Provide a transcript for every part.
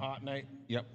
hot night. Yep.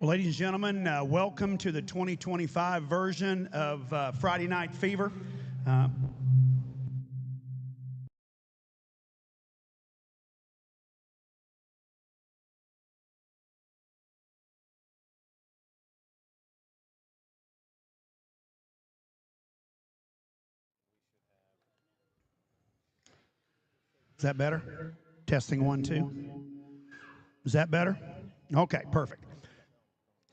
Well, ladies and gentlemen, welcome to the 2025 version of Friday Night Fever. Is that better? Testing 1, 2. Is that better? Okay, perfect.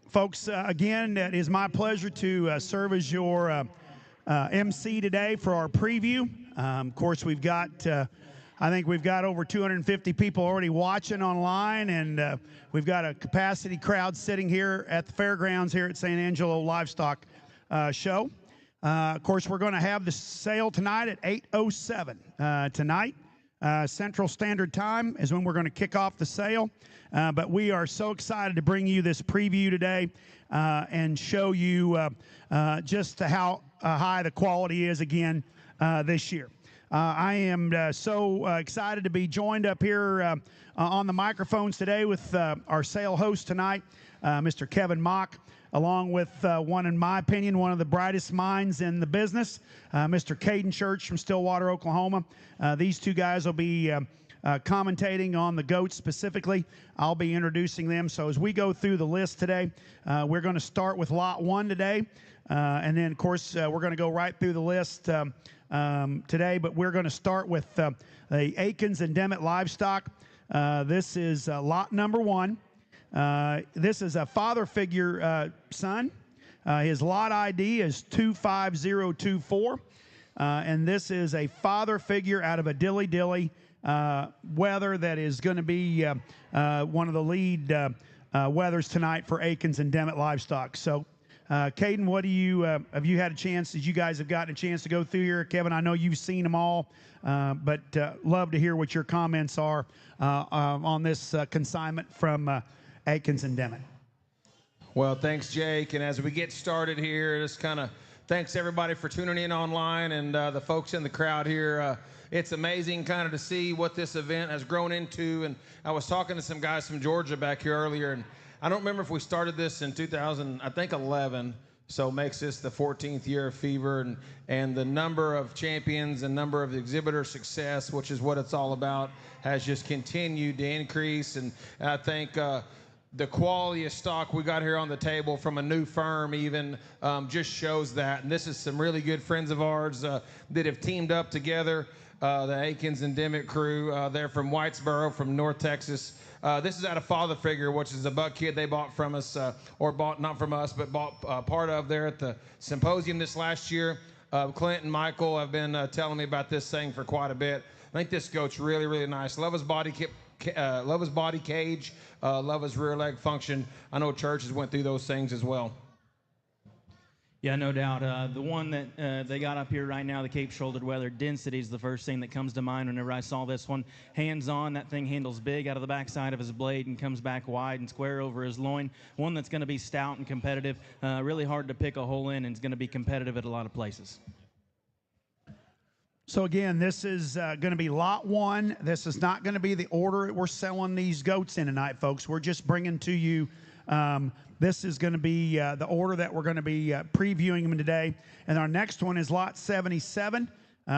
Folks, again, it is my pleasure to serve as your MC today for our preview. Of course, we've got, I think we've got over 250 people already watching online, and we've got a capacity crowd sitting here at the fairgrounds here at San Angelo Livestock Show. Of course, we're going to have the sale tonight at 8:07 tonight. Central Standard Time is when we're going to kick off the sale. But we are so excited to bring you this preview today and show you just how high the quality is again this year. I am so excited to be joined up here on the microphones today with our sale host tonight, Mr. Kevin Mock, along with in my opinion, one of the brightest minds in the business, Mr. Caden Church from Stillwater, Oklahoma. These two guys will be commentating on the goats specifically. I'll be introducing them. So as we go through the list today, we're going to start with Lot 1 today. And then, of course, we're going to go right through the list today. But we're going to start with the Aikens and Demet livestock. This is lot number 1. This is a father figure son. His lot ID is 25024. And this is a father figure out of a dilly-dilly weather that is going to be one of the lead weathers tonight for Aikens and Demet livestock. So, Caden, what do you have you had a chance? As you guys have gotten a chance to go through here, Kevin, I know you've seen them all, but love to hear what your comments are on this consignment from Aikens and Demet. Well, thanks, Jake. And as we get started here, just kind of thanks everybody for tuning in online and the folks in the crowd here. It's amazing kind of to see what this event has grown into. And I was talking to some guys from Georgia back here earlier, and I don't remember if we started this in 2011, so makes this the 14th year of Fever, and the number of champions and number of exhibitor success, which is what it's all about, has just continued to increase. And I think the quality of stock we got here on the table from a new firm even just shows that. And this is some really good friends of ours that have teamed up together. The Aikens and Demet crew, they're from Whitesboro, from North Texas. This is out of Father Figure, which is a buck kid they bought from us, or bought not from us, but bought part of there at the symposium this last year. Clint and Michael have been telling me about this thing for quite a bit. I think this goat's really, really nice. Love his body cage, love his rear leg function. I know churches went through those things as well. Yeah, no doubt. The one that they got up here right now, the Cape-shouldered weather, density is the first thing that comes to mind whenever I saw this one. Hands-on, that thing handles big out of the backside of his blade and comes back wide and square over his loin. One that's going to be stout and competitive, really hard to pick a hole in, and is going to be competitive at a lot of places. So again, this is going to be lot 1. This is not going to be the order that we're selling these goats in tonight, folks. We're just bringing to you this is going to be the order that we're going to be previewing them today. And our next one is lot 77.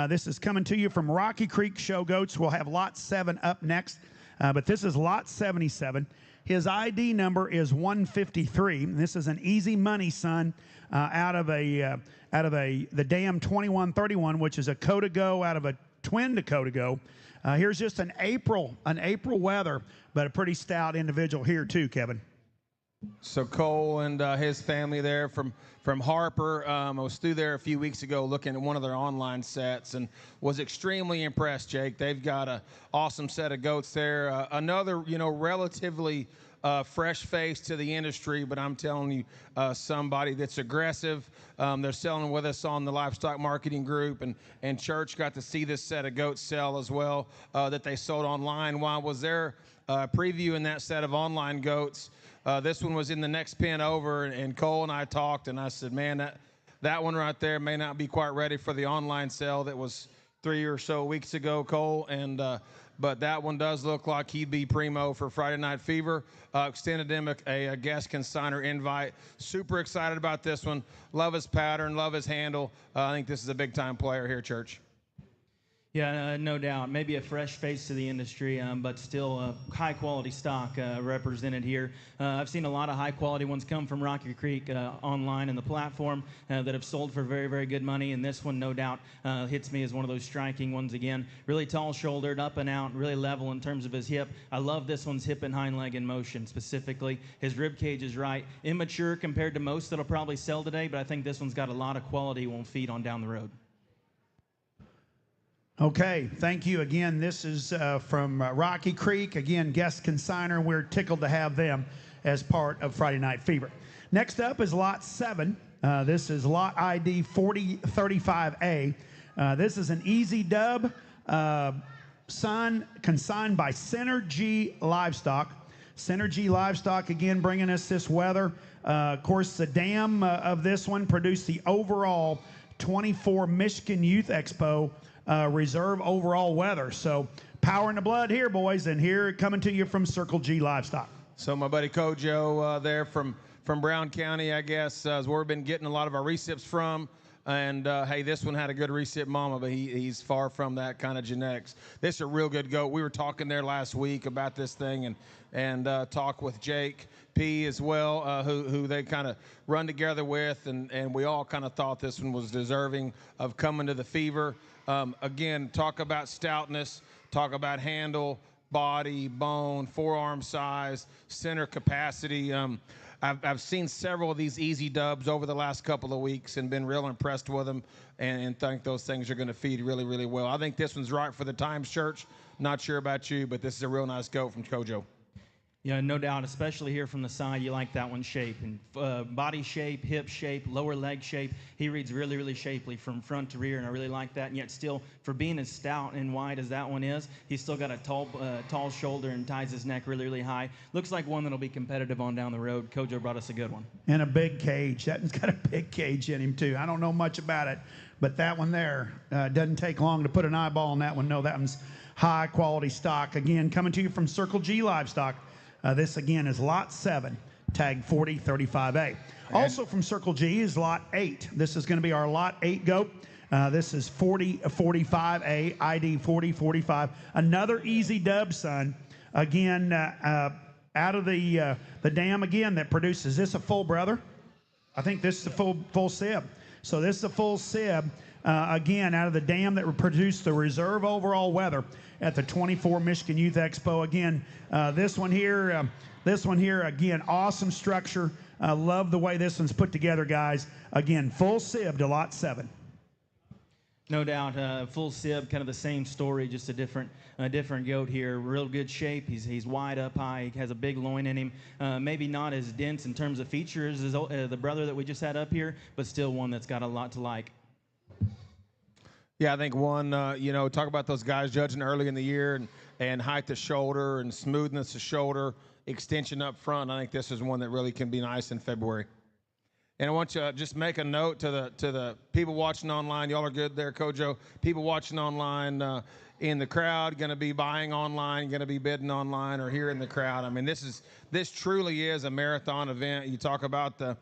This is coming to you from Rocky Creek Show Goats. We'll have lot 7 up next, but this is lot 77. His ID number is 153. This is an easy money son out of the dam 2131, which is a Coda-Go out of a twin Dakota-Go. Here's just an April weather, but a pretty stout individual here too, Kevin. So Cole and his family there from Harper, I was through there a few weeks ago looking at one of their online sets and was extremely impressed, Jake. They've got an awesome set of goats there. Another, relatively fresh face to the industry, but I'm telling you, somebody that's aggressive. They're selling with us on the livestock marketing group, and Church got to see this set of goats sell as well that they sold online. While I was there previewing that set of online goats, this one was in the next pen over, and Cole and I talked, and I said, man, that one right there may not be quite ready for the online sale that was 3 or so weeks ago, Cole. And but that one does look like he'd be primo for Friday Night Fever. Extended him a guest consigner invite. Super excited about this one. Love his pattern, love his handle. I think this is a big-time player here, Church. Yeah, no doubt. Maybe a fresh face to the industry, but still high-quality stock represented here. I've seen a lot of high-quality ones come from Rocky Creek online and the platform that have sold for very, very good money, and this one, no doubt, hits me as one of those striking ones again. Really tall-shouldered, up and out, really level in terms of his hip. I love this one's hip and hind leg in motion specifically. His rib cage is right. Immature compared to most that'll probably sell today, but I think this one's got a lot of quality won't feed on down the road. Okay, thank you again. This is from Rocky Creek. Again, guest consigner. We're tickled to have them as part of Friday Night Fever. Next up is Lot 7. This is Lot ID 4035A. This is an easy dub consigned by Synergy Livestock. Synergy Livestock, again, bringing us this weather. Of course, the dam of this one produced the overall 24 Michigan Youth Expo reserve overall weather. So power in the blood here, boys, and here coming to you from Circle G Livestock. So my buddy Kojo there from Brown County, I guess, is where we've been getting a lot of our recips from. And hey, this one had a good recip mama, but he's far from that kind of genetics. This is a real good goat. We were talking there last week about this thing and talk with Jake P as well, who they kind of run together with, and we all kind of thought this one was deserving of coming to the Fever. Again, talk about stoutness, talk about handle, body, bone, forearm size, center capacity. I've seen several of these easy dubs over the last couple of weeks and been real impressed with them and think those things are going to feed really, really well. I think this one's right for the Times Church. Not sure about you, but this is a real nice goat from Kojo. Yeah, no doubt, especially here from the side, you like that one shape. And body shape, hip shape, lower leg shape. He reads really, really shapely from front to rear, and I really like that. And yet still, for being as stout and wide as that one is, he's still got a tall shoulder and ties his neck really, really high. Looks like one that'll be competitive on down the road. Kojo brought us a good one. And a big cage. That one's got a big cage in him, too. I don't know much about it, but that one there doesn't take long to put an eyeball on that one. No, that one's high-quality stock. Again, coming to you from Circle G Livestock. This, again, is Lot 7, tag 4035A. Also from Circle G is Lot 8. This is going to be our Lot 8 goat. This is 4045A, ID 4045. Another easy dub, son. Again, out of the dam, again, that produces this a full brother. I think this is a full sib. So this is a full sib. Again, out of the dam that produced the reserve overall weather at the 24 Michigan Youth Expo. Again, this one here, again, awesome structure. Love the way this one's put together, guys. Again, full sib to Lot 7. No doubt, full sib, kind of the same story, just a different goat here. Real good shape. He's wide up high. He has a big loin in him. Maybe not as dense in terms of features as the brother that we just had up here, but still one that's got a lot to like. Yeah, I think one, talk about those guys judging early in the year and height of shoulder and smoothness of shoulder, extension up front. I think this is one that really can be nice in February. And I want you to just make a note to the people watching online. Y'all are good there, Kojo. People watching online in the crowd, going to be buying online, going to be bidding online, or here in the crowd. I mean, this truly is a marathon event. You talk about the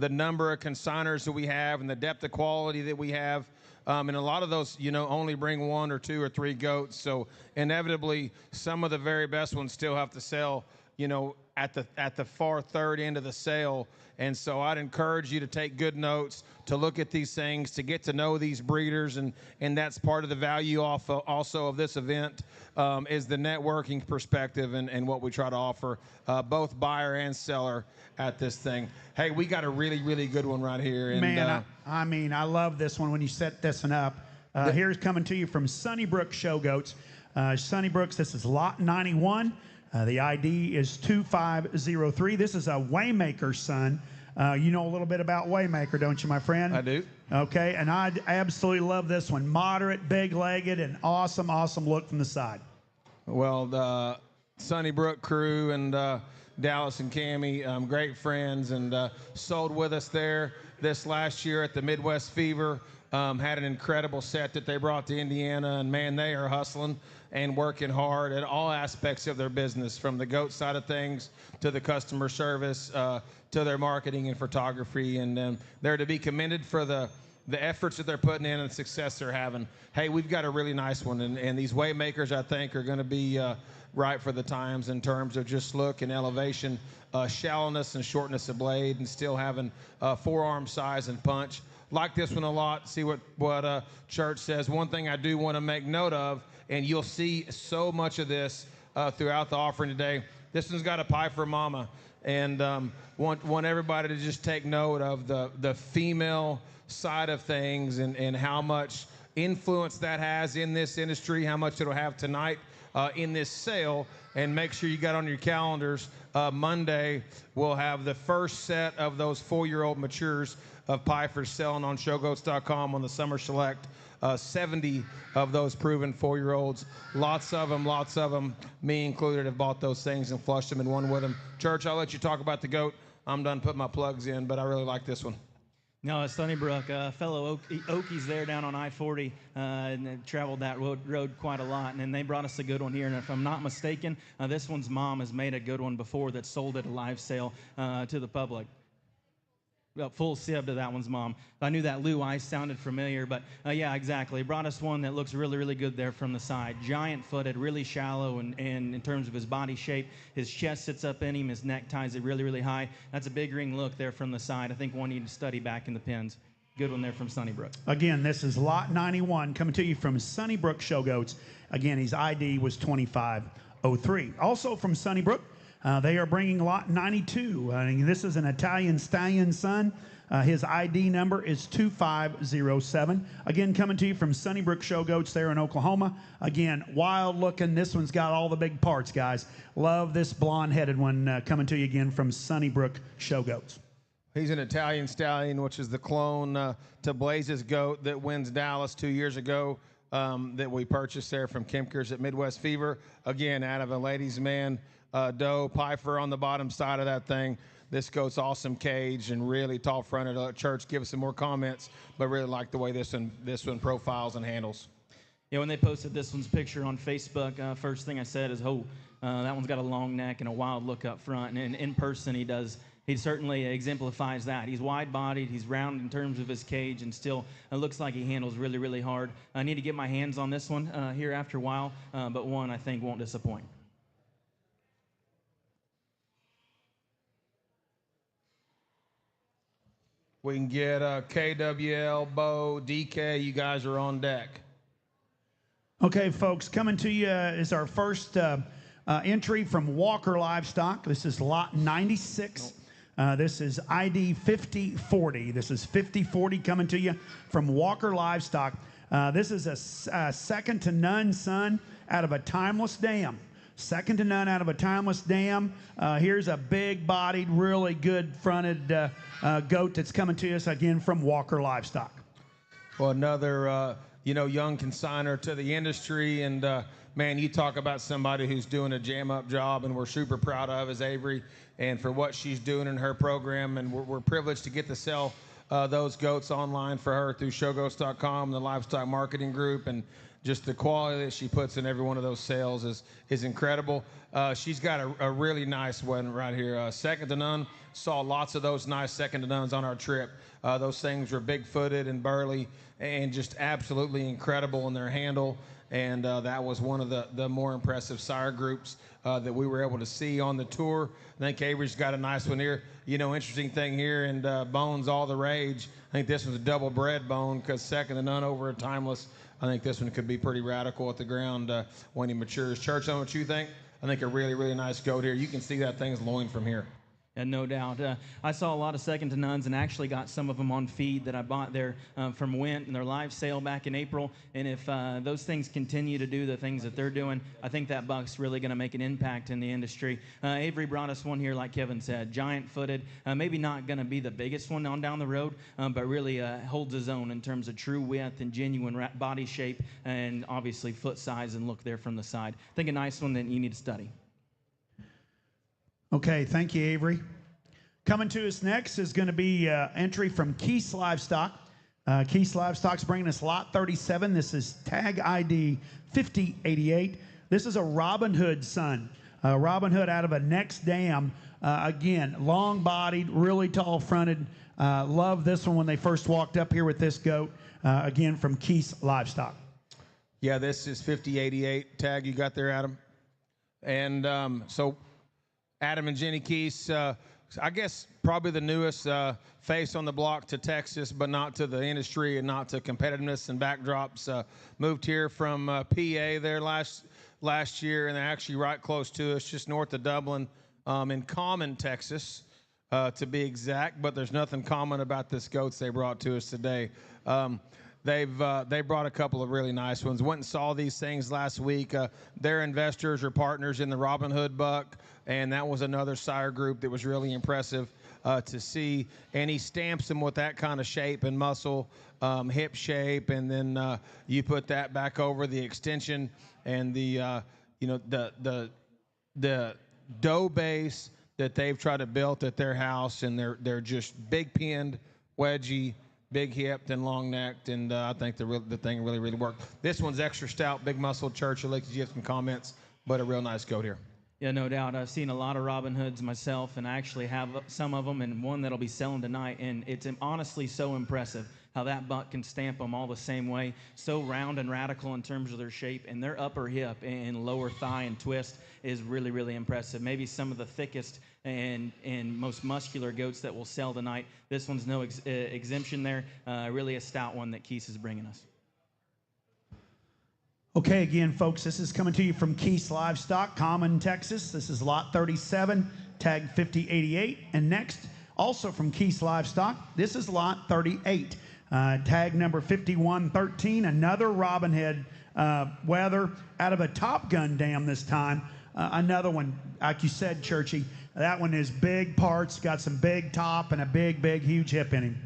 number of consigners that we have and the depth of quality that we have. And a lot of those, only bring 1 or 2 or 3 goats. So inevitably, some of the very best ones still have to sell, at the far third end of the sale. And so I'd encourage you to take good notes, to look at these things, to get to know these breeders. And that's part of the value also of this event is the networking perspective and what we try to offer, both buyer and seller at this thing. Hey, we got a really, really good one right here. And, man, I love this one when you set this one up. Here's coming to you from Sunnybrook Show Goats. Sunnybrooks, this is Lot 91. The ID is 2503. This is a Waymaker, son. You know a little bit about Waymaker, don't you, my friend? I do. Okay, and I absolutely love this one. Moderate, big-legged, and awesome look from the side. Well, the Sunnybrook crew and Dallas and Cammie, great friends, and sold with us there this last year at the Midwest Fever. Had an incredible set that they brought to Indiana, and man, they are hustling and working hard at all aspects of their business, from the goat side of things to the customer service, to their marketing and photography, and they're to be commended for the efforts that they're putting in and the success they're having. Hey, we've got a really nice one, and these Waymakers, I think, are going to be right for the times in terms of just look and elevation, shallowness and shortness of blade, and still having forearm size and punch. Like this one a lot. See what Church says. One thing I do want to make note of, and you'll see so much of this throughout the offering today, this one's got a pie for mama, and want everybody to just take note of the female side of things, and how much influence that has in this industry, how much it'll have tonight in this sale. And make sure you got on your calendars, Monday we'll have the first set of those 4-year-old matures of Pifers selling on showgoats.com on the Summer Select. 70 of those proven 4-year-olds. Lots of them, me included, have bought those things and flushed them and won with them. Church, I'll let you talk about the goat. I'm done putting my plugs in, but I really like this one. No, Sunnybrook, fellow Okies there down on I-40, and they've traveled that road quite a lot, and then they brought us a good one here. And if I'm not mistaken, this one's mom has made a good one before that sold at a live sale to the public. Well, full sib to that one's mom. I knew that Lou Ice sounded familiar, but yeah, exactly. Brought us one that looks really, really good there from the side. Giant-footed, really shallow, and in terms of his body shape, his chest sits up in him, his neck ties it really, really high. That's a big ring look there from the side. I think one you need to study back in the pins. Good one there from Sunnybrook. Again, this is lot 91 coming to you from Sunnybrook Show Goats. Again, his ID was 2503. Also from Sunnybrook, they are bringing lot 92. This is an Italian stallion son. His ID number is 2507. Again, coming to you from Sunnybrook Show Goats there in Oklahoma. Again, wild looking. This one's got all the big parts, guys. Love this blonde-headed one coming to you again from Sunnybrook Show Goats. He's an Italian stallion, which is the clone to Blaze's goat that wins Dallas 2 years ago, that we purchased there from Kempker's at Midwest Fever. Again, out of a ladies' man doe, Pifer on the bottom side of that thing. This goat's awesome cage and really tall fronted. Church, give us some more comments, but really like the way this one profiles and handles. Yeah, when they posted this one's picture on Facebook, first thing I said is, oh, that one's got a long neck and a wild look up front. And in person, he certainly exemplifies that. He's wide-bodied, he's round in terms of his cage, and still looks like he handles really, really hard. I need to get my hands on this one here after a while, but one I think won't disappoint. We can get KWL, Bo, DK, you guys are on deck. Okay, folks, coming to you is our first entry from Walker Livestock. This is lot 96. This is ID 5040. This is 5040 coming to you from Walker Livestock. This is a second to none son out of a timeless dam. Second to none out of a timeless dam. Here's a big-bodied, really good fronted goat that's coming to us again from Walker Livestock. Well, another young consigner to the industry, and man, you talk about somebody who's doing a jam-up job, and we're super proud of is Avery, and for what she's doing in her program, and we're privileged to get to sell those goats online for her through showgoats.com, the livestock marketing group, and just the quality that she puts in every one of those sales is incredible. She's got a really nice one right here, second to none. Saw lots of those nice second to nones on our trip. Those things were big-footed and burly and just absolutely incredible in their handle. And that was one of the more impressive sire groups that we were able to see on the tour. I think Avery's got a nice one here. Interesting thing here, and bones all the rage. I think this was a double bred bone because second to none over a timeless. I think this one could be pretty radical at the ground when he matures. Church, I don't know what you think. I think a really, really nice goat here. You can see that thing's loin from here. And no doubt. I saw a lot of second to nones and actually got some of them on feed that I bought there from Wint in their live sale back in April. And if those things continue to do the things that they're doing, I think that buck's really going to make an impact in the industry. Avery brought us one here, like Kevin said, giant-footed. Maybe not going to be the biggest one on down the road, but really holds his own in terms of true width and genuine body shape and obviously foot size and look there from the side. I think a nice one that you need to study. Okay, thank you, Avery. Coming to us next is going to be entry from Keith's Livestock. Keith's Livestock's bringing us lot 37. This is tag ID 5088. This is a Robin Hood son. Robin Hood out of a Next Dam. Again, long-bodied, really tall-fronted. Love this one when they first walked up here with this goat. Again, from Keith's Livestock. Yeah, this is 5088 tag you got there, Adam. And so Adam and Jenny Keith, I guess probably the newest face on the block to Texas, but not to the industry and not to competitiveness and backdrops. Moved here from PA there last year, and they're actually right close to us, just north of Dublin, in Common, Texas, to be exact. But there's nothing common about this goats they brought to us today. They brought a couple of really nice ones. Went and saw these things last week. Their investors or partners in the Robin Hood buck, and that was another sire group that was really impressive to see. And he stamps them with that kind of shape and muscle, hip shape, and then you put that back over the extension and the the dough base that they've tried to build at their house, and they're just big pinned, wedgy, big hipped and long necked, and I think the thing really worked. This one's extra stout, big muscled. Churchill, like you have some comments, but a real nice goat here. Yeah, no doubt. I've seen a lot of Robin Hoods myself, and I actually have some of them, and one that'll be selling tonight. And it's honestly so impressive how that buck can stamp them all the same way, so round and radical in terms of their shape, and their upper hip and lower thigh and twist is really impressive. Maybe some of the thickest and most muscular goats that will sell tonight. This one's no exemption there. Really a stout one that Keith is bringing us. Okay, again, folks, this is coming to you from Keith's Livestock, Common, Texas. This is lot 37, tag 5088. And next, also from Keith's Livestock, this is lot 38, tag number 5113, another Robin Hood wether out of a Top Gun dam this time. Another one, like you said, Churchy, that one is big parts, got some big top and a big, huge hip in him.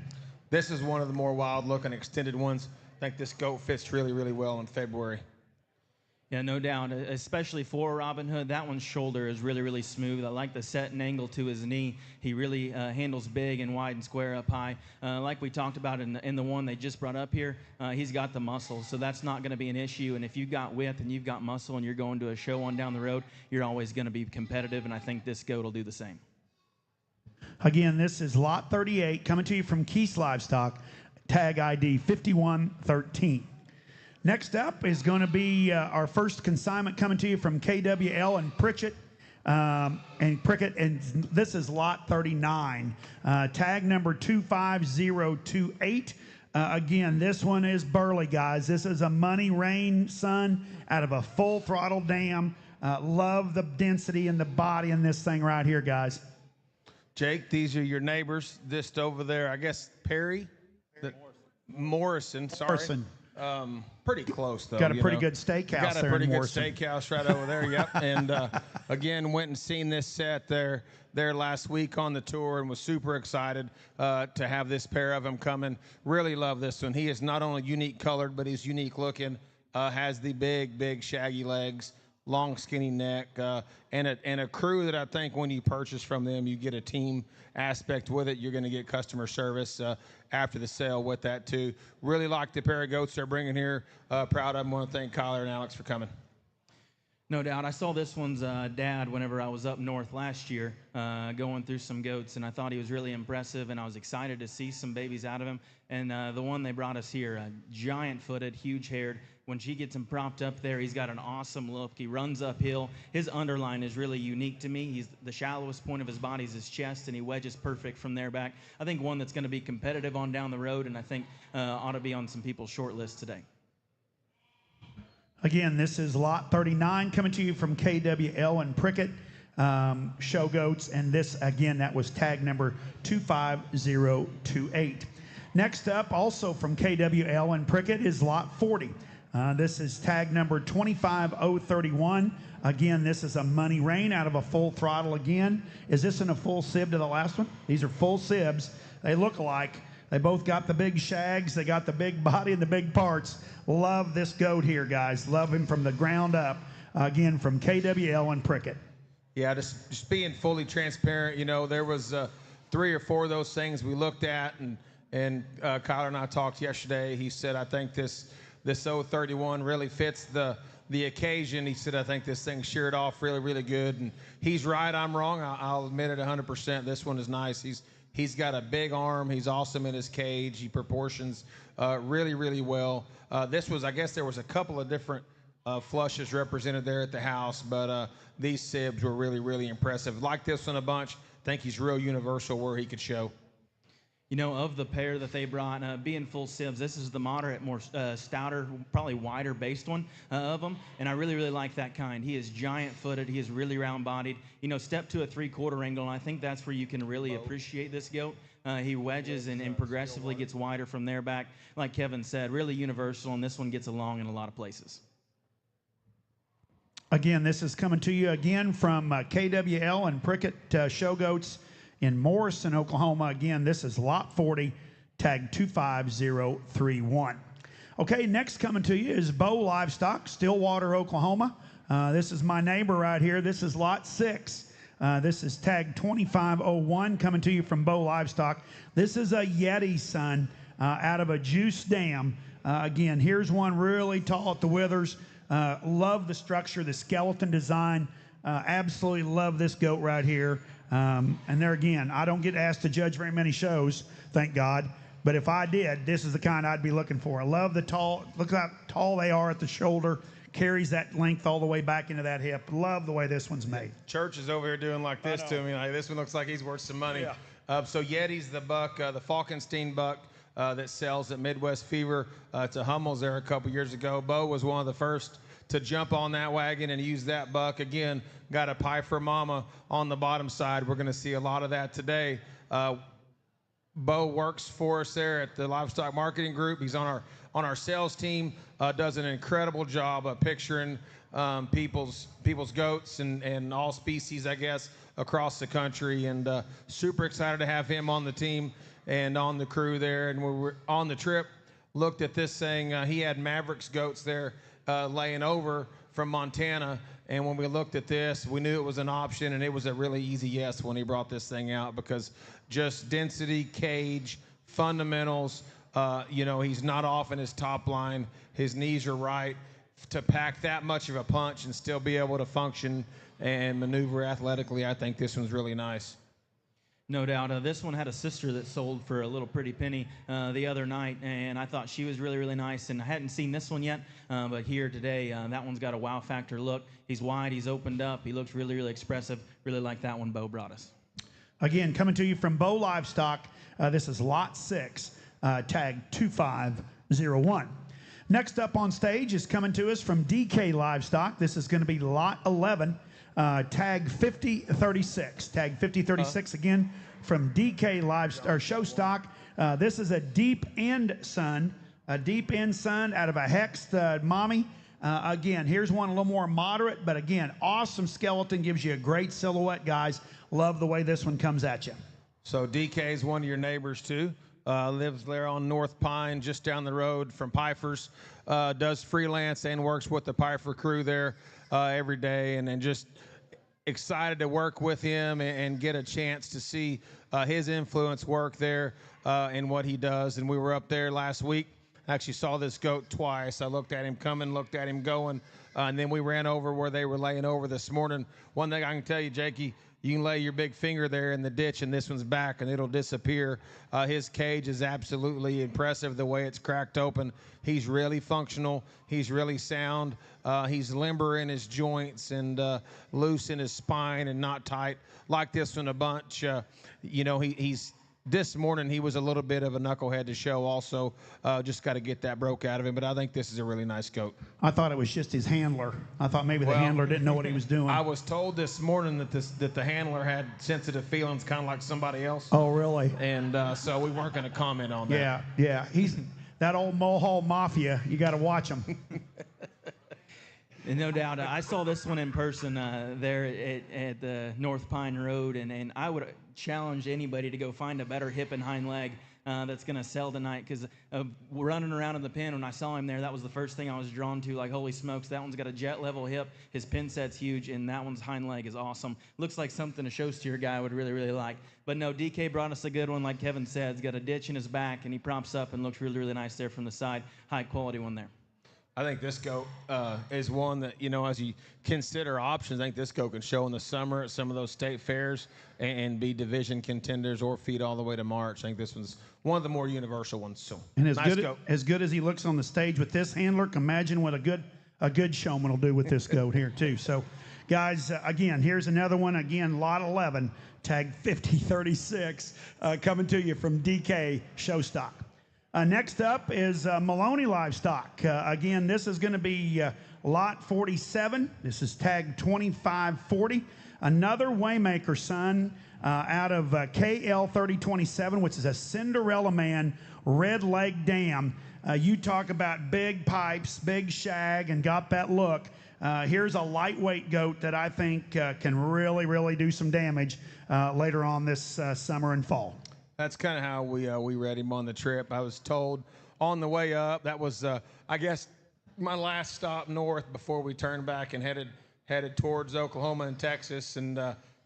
This is one of the more wild-looking extended ones. I think this goat fits really well in February. Yeah, no doubt, especially for Robin Hood. That one's shoulder is really smooth. I like the set and angle to his knee. He really handles big and wide and square up high. Like we talked about in the one they just brought up here, he's got the muscle, so that's not going to be an issue. And if you've got width and you've got muscle and you're going to a show on down the road, you're always going to be competitive, and I think this goat will do the same. Again, this is lot 38, coming to you from Keith's Livestock, tag ID 5113. Next up is going to be our first consignment coming to you from KWL and Prickett. And this is lot 39, tag number 25028. Again, this one is burly, guys. This is a Money Rain son out of a full throttle dam. Love the density and the body in this thing right here, guys. Jake, these are your neighbors. This over there, I guess, Perry Morrison. Sorry. Morrison. Pretty close, though. Got a pretty good steakhouse there. Got a pretty good steakhouse right over there, yep. And again, went and seen this set there last week on the tour and was super excited to have this pair of them coming. Really love this one. He is not only unique colored, but he's unique looking. Has the big shaggy legs, long skinny neck, and a crew that I think when you purchase from them, you get a team aspect with it. You're going to get customer service after the sale with that too. Really like the pair of goats they're bringing here. Proud of them. Want to thank Kyler and Alex for coming. No doubt. I saw this one's dad whenever I was up north last year going through some goats, and I thought he was really impressive, and I was excited to see some babies out of him. And the one they brought us here, giant-footed, huge-haired. When she gets him propped up there, he's got an awesome look. He runs uphill. His underline is really unique to me. He's the shallowest point of his body is his chest, and he wedges perfect from there back. I think one that's going to be competitive on down the road, and I think ought to be on some people's short list today. Again, this is lot 39 coming to you from KWL and Prickett show goats, and this, again, that was tag number 25028. Next up, also from KWL and Prickett, is lot 40. This is tag number 25031. Again, this is a Money Rain out of a full throttle again. Is this in a full sib to the last one? These are full sibs. They look alike. They both got the big shags. They got the big body and the big parts. Love this goat here, guys. Love him from the ground up. Again, from KWL and Prickett. Yeah, just being fully transparent. You know, there was 3 or 4 of those things we looked at, and Kyler and I talked yesterday. He said, I think this 031 really fits the occasion. He said, I think this thing sheared off really, really good. And he's right, I'm wrong. I'll admit it 100%. This one is nice. He's got a big arm. He's awesome in his cage. He proportions really, really well. This was, I guess there was a couple of different flushes represented there at the house, but these sibs were really, really impressive. Like this one a bunch. Think he's real universal where he could show. You know, of the pair that they brought, being full sibs, this is the moderate, more stouter, probably wider based one of them, and I really, really like that kind. He is giant-footed. He is really round-bodied. You know, step to a 3/4 angle, and I think that's where you can really appreciate this goat. He wedges and progressively gets wider from there back. Like Kevin said, really universal, and this one gets along in a lot of places. Again, this is coming to you again from KWL and Prickett Show Goats in Morrison, Oklahoma. Again, this is Lot 40, tag 25031. Okay, next coming to you is Bo Livestock, Stillwater, Oklahoma. This is my neighbor right here. This is Lot 6. This is tag 2501 coming to you from Bo Livestock. This is a Yeti son out of a juice dam. Again, here's one really tall at the withers. Love the structure, the skeleton design. Absolutely love this goat right here. And there again, I don't get asked to judge very many shows, thank God. But if I did, this is the kind I'd be looking for. I love the tall, look how tall they are at the shoulder. Carries that length all the way back into that hip. Love the way this one's made. Church is over here doing like this to me. Like, this one looks like he's worth some money. Yeah. So Yeti's the buck, the Falkenstein buck that sells at Midwest Fever to Hummel's there a couple years ago. Bo was one of the first to jump on that wagon and use that buck. Again, got a pie for mama on the bottom side. We're going to see a lot of that today. Bo works for us there at the Livestock Marketing Group. He's on our sales team. Does an incredible job of picturing people's goats and all species, I guess, across the country. And super excited to have him on the team and on the crew there. And we were on the trip, looked at this thing. He had Mavericks goats there laying over from Montana, and when we looked at this, we knew it was an option, and it was a really easy yes when he brought this thing out, because just density, cage, fundamentals, you know, he's not off in his top line, his knees are right. To pack that much of a punch and still be able to function and maneuver athletically, I think this one's really nice. No doubt. This one had a sister that sold for a little pretty penny the other night, and I thought she was really, really nice. And I hadn't seen this one yet, but here today, that one's got a wow factor look. He's wide, he's opened up, he looks really, really expressive. Really like that one Bo brought us. Again, coming to you from Bo Livestock, this is Lot 6, tag 2501. Next up on stage is coming to us from DK Livestock. This is going to be Lot 11. Tag 5036. Tag 5036 again from DK Livestock or Show Stock. This is a deep end son out of a hexed mommy. Again, here's one a little more moderate, but again, awesome skeleton, gives you a great silhouette, guys. Love the way this one comes at you. So DK is one of your neighbors too. Lives there on North Pine, just down the road from Pfeiffer's. Does freelance and works with the Pfeiffer crew there every day, and just excited to work with him and get a chance to see his influence work there and what he does. And we were up there last week. Actually saw this goat twice. I looked at him coming, looked at him going, and then we ran over where they were laying over this morning. One thing I can tell you, Jakey, you can lay your big finger there in the ditch and this one's back and it'll disappear. His cage is absolutely impressive the way it's cracked open. He's really functional. He's really sound. He's limber in his joints and loose in his spine and not tight. Like this one a bunch. You know, he's this morning he was a little bit of a knucklehead to show also. Just got to get that broke out of him. But I think this is a really nice goat. I thought it was just his handler. I thought maybe the handler didn't know what he was doing. I was told this morning that the handler had sensitive feelings, kind of like somebody else. Oh, really? And so we weren't going to comment on that. Yeah. He's that old Mulhall Mafia. You got to watch him. No doubt. I saw this one in person there at the North Pine Road, and I would challenge anybody to go find a better hip and hind leg that's going to sell tonight, because running around in the pen, when I saw him there, that was the first thing I was drawn to. Like, holy smokes, that one's got a jet level hip. His pin set's huge, and that one's hind leg is awesome. Looks like something a show steer guy would really, really like. But no, DK brought us a good one, like Kevin said. He's got a ditch in his back, and he props up and looks really, really nice there from the side. High quality one there. I think this goat is one that, as you consider options, I think this goat can show in the summer at some of those state fairs and be division contenders or feed all the way to March. I think this one's one of the more universal ones. So, and nice as good as he looks on the stage with this handler, imagine what a good showman will do with this goat here too. So, guys, again, here's another one. Again, lot 11, tag 5036, coming to you from DK Show Stock. Next up is Maloney Livestock. Again, this is going to be lot 47. This is tag 2540. Another Waymaker son out of KL 3027, which is a Cinderella Man red leg dam. You talk about big pipes, big shag, and got that look. Here's a lightweight goat that I think can really, really do some damage later on this summer and fall. That's kind of how we read him on the trip. I was told on the way up, that was, I guess, my last stop north before we turned back and headed towards Oklahoma and Texas. And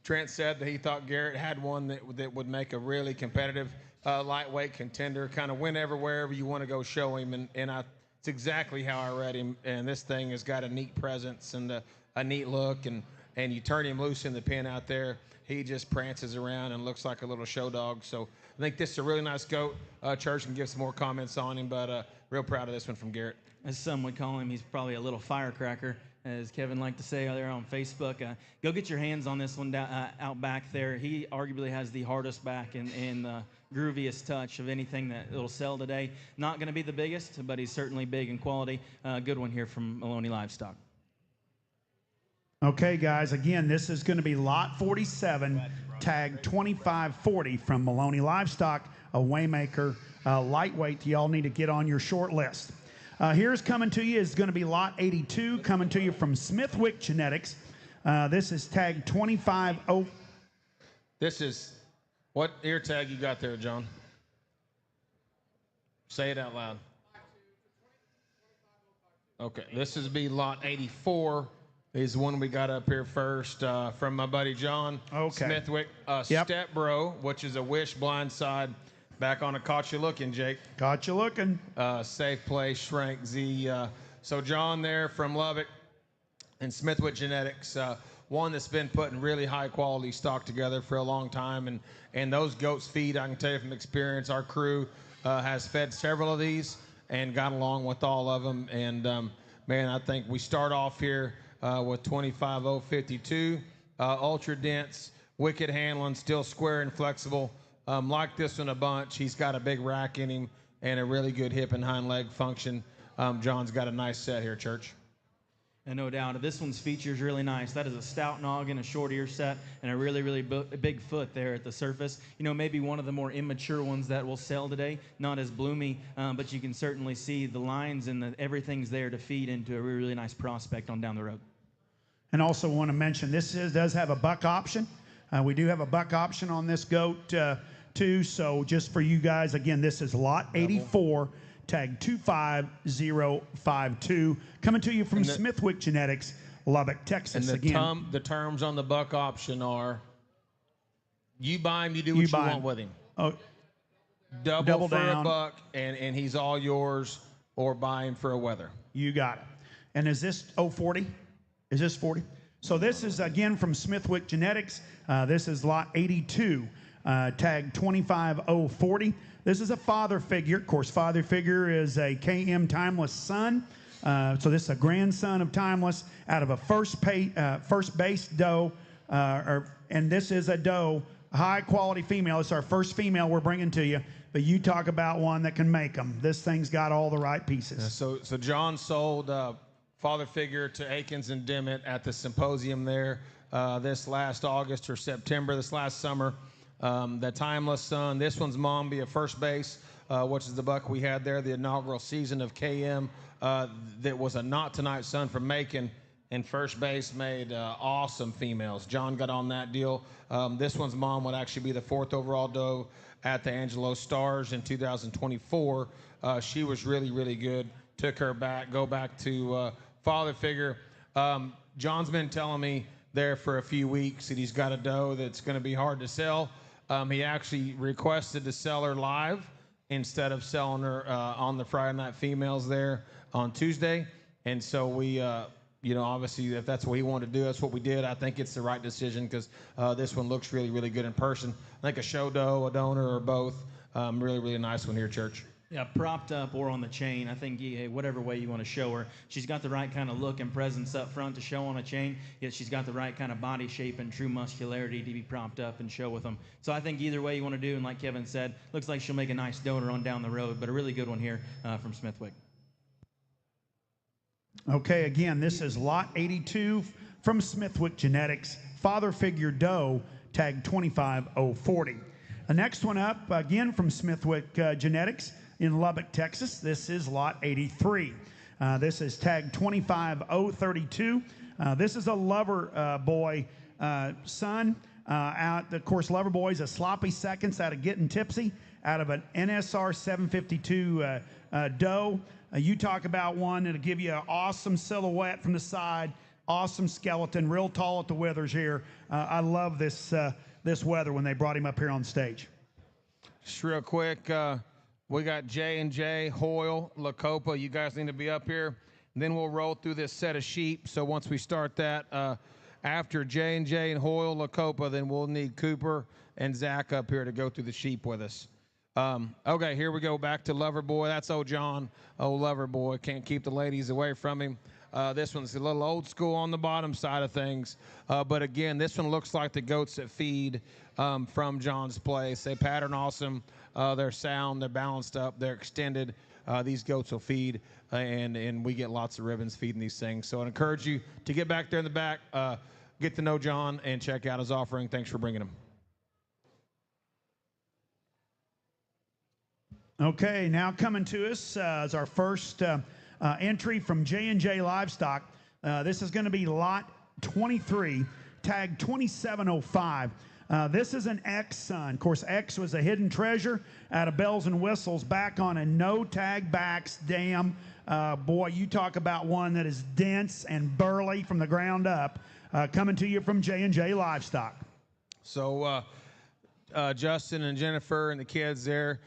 Trent said that he thought Garrett had one that would make a really competitive lightweight contender, kind of whenever, wherever you want to go show him. And it's exactly how I read him. And this thing has got a neat presence and a neat look. And you turn him loose in the pen out there, he just prances around and looks like a little show dog. So I think this is a really nice goat. Church can give some more comments on him, but real proud of this one from Garrett. As some would call him, he's probably a little firecracker, as Kevin liked to say there on Facebook. Go get your hands on this one out back there. He arguably has the hardest back and the grooviest touch of anything that will sell today. Not going to be the biggest, but he's certainly big in quality. Good one here from Maloney Livestock. Okay, guys, again, this is going to be lot 47, tag 2540 from Maloney Livestock, a Waymaker lightweight y'all need to get on your short list. Here's coming to you is going to be lot 82, coming to you from Smithwick Genetics. This is tag 250. This is, what ear tag you got there, John? Say it out loud. Okay, this is be lot 84. Is the one we got up here first from my buddy John Smithwick. Step Bro, which is a Wish blindside. Back on a Caught You Looking, Jake. Caught You Looking. Safe Play, Shrank Z. So John there from Lubbock and Smithwick Genetics. One that's been putting really high quality stock together for a long time. And those goats feed, I can tell you from experience, our crew has fed several of these and got along with all of them. And man, I think we start off here with 25052, ultra dense, wicked handling, still square and flexible. Like this one a bunch. He's got a big rack in him and a really good hip and hind leg function. John's got a nice set here, Church. And no doubt, this one's features really nice. That is a stout noggin, a short ear set, and a really, really big foot there at the surface. Maybe one of the more immature ones that will sell today. Not as bloomy, but you can certainly see the lines and everything's there to feed into a really, really nice prospect on down the road. And also want to mention, this does have a buck option. We do have a buck option on this goat too. So just for you guys, again, this is lot 84, tag 25052, coming to you from Smithwick Genetics, Lubbock, Texas. And the terms on the buck option are: you buy him, you do what you want with him. Oh, double for down. a buck, and he's all yours, or buy him for a wether. You got it. And is this 40? Is this 40? So this is, again, from Smithwick Genetics. This is lot 82, tag 25040. This is a father figure. Of course, father figure is a KM Timeless son. So this is a grandson of Timeless out of a first base doe. And this is a doe, high quality female. It's our first female we're bringing to you. But you talk about one that can make them. This thing's got all the right pieces. So John sold father figure to Akins and Dimmitt at the symposium there this last August or September, this last summer. The Timeless son. This one's mom be a first base, which is the buck we had there, the inaugural season of KM. That was a Not Tonight son from Macon. and First Base made awesome females. John got on that deal. This one's mom would actually be the 4th overall doe at the Angelo Stars in 2024. She was really, really good. Took her back, go back to father figure. John's been telling me there for a few weeks that he's got a doe that's going to be hard to sell. He actually requested to sell her live instead of selling her on the Friday Night Females there on Tuesday. And so we, obviously if that's what he wanted to do, that's what we did. I think it's the right decision because this one looks really, really good in person. I think a show doe, a donor, or both. Really, really nice one here, church. Yeah, propped up or on the chain. I think whatever way you want to show her. She's got the right kind of look and presence up front to show on a chain, yet she's got the right kind of body shape and true muscularity to be propped up and show with them. So I think either way you want to do, and like Kevin said, looks like she'll make a nice donor on down the road, but a really good one here from Smithwick. Okay, again, this is lot 82 from Smithwick Genetics, father figure doe, tag 25040. The next one up, again from Smithwick Genetics in Lubbock, Texas. This is lot 83. This is tag 25032. This is a lover boy son. Of course, lover boy is a sloppy seconds out of Getting Tipsy, out of an NSR 752 doe. You talk about one that'll give you an awesome silhouette from the side, awesome skeleton, real tall at the withers here. I love this this weather when they brought him up here on stage. Just real quick, we got J&J, Hoyle, Lacopa. You guys need to be up here. And then we'll roll through this set of sheep. So once we start that, after J&J and Hoyle, Lacopa, then we'll need Cooper and Zach up here to go through the sheep with us. Okay, here we go back to Lover Boy. That's old John, old Lover Boy. Can't keep the ladies away from him. This one's a little old school on the bottom side of things. But again, this one looks like the goats that feed from John's place. They pattern awesome. They're sound. They're balanced up. They're extended. These goats will feed, and we get lots of ribbons feeding these things. So I encourage you to get back there in the back, get to know John, and check out his offering. Thanks for bringing him. Okay, now coming to us is our first entry from J&J Livestock. This is going to be lot 23, tag 2705. This is an X son. Of course, X was a hidden treasure out of Bells and Whistles, back on a no-tag backs dam. Boy, you talk about one that is dense and burly from the ground up, coming to you from J&J Livestock. So Justin and Jennifer and the kids there,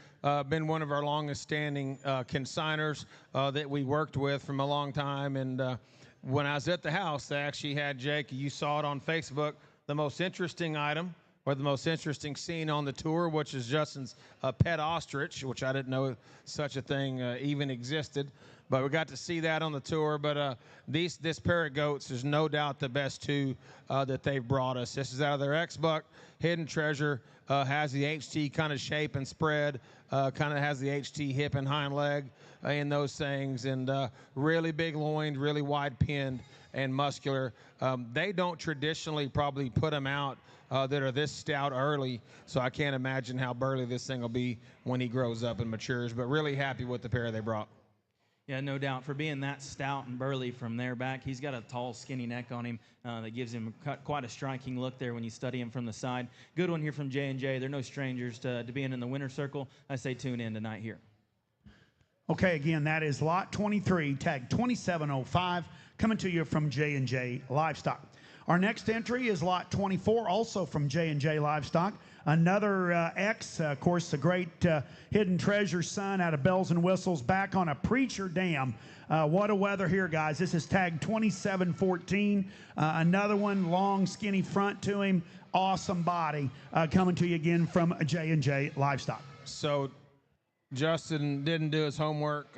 been one of our longest standing consigners that we worked with from a long time. And when I was at the house, they actually had Jake, you saw it on Facebook, the most interesting item or the most interesting scene on the tour, which is Justin's pet ostrich, which I didn't know such a thing even existed. But we got to see that on the tour. But this pair of goats is no doubt the best two that they've brought us. This is out of their X-Buck hidden treasure. Has the HT kind of shape and spread. Kind of has the HT hip and hind leg in those things. And really big loined, really wide pinned and muscular. They don't traditionally probably put them out that are this stout early. So I can't imagine how burly this thing will be when he grows up and matures. But really happy with the pair they brought. Yeah, no doubt. For being that stout and burly from there back, he's got a tall, skinny neck on him that gives him quite a striking look there when you study him from the side. Good one here from J&J. They're no strangers to being in the winner circle. I say tune in tonight here. Okay, again, that is lot 23, tag 2705, coming to you from J&J Livestock. Our next entry is lot 24, also from J&J Livestock. Another X, of course, the great hidden treasure son out of Bells and Whistles, back on a preacher dam. What a weather here, guys. This is tag 2714. Another one, long, skinny front to him, awesome body, coming to you again from J&J Livestock. So Justin didn't do his homework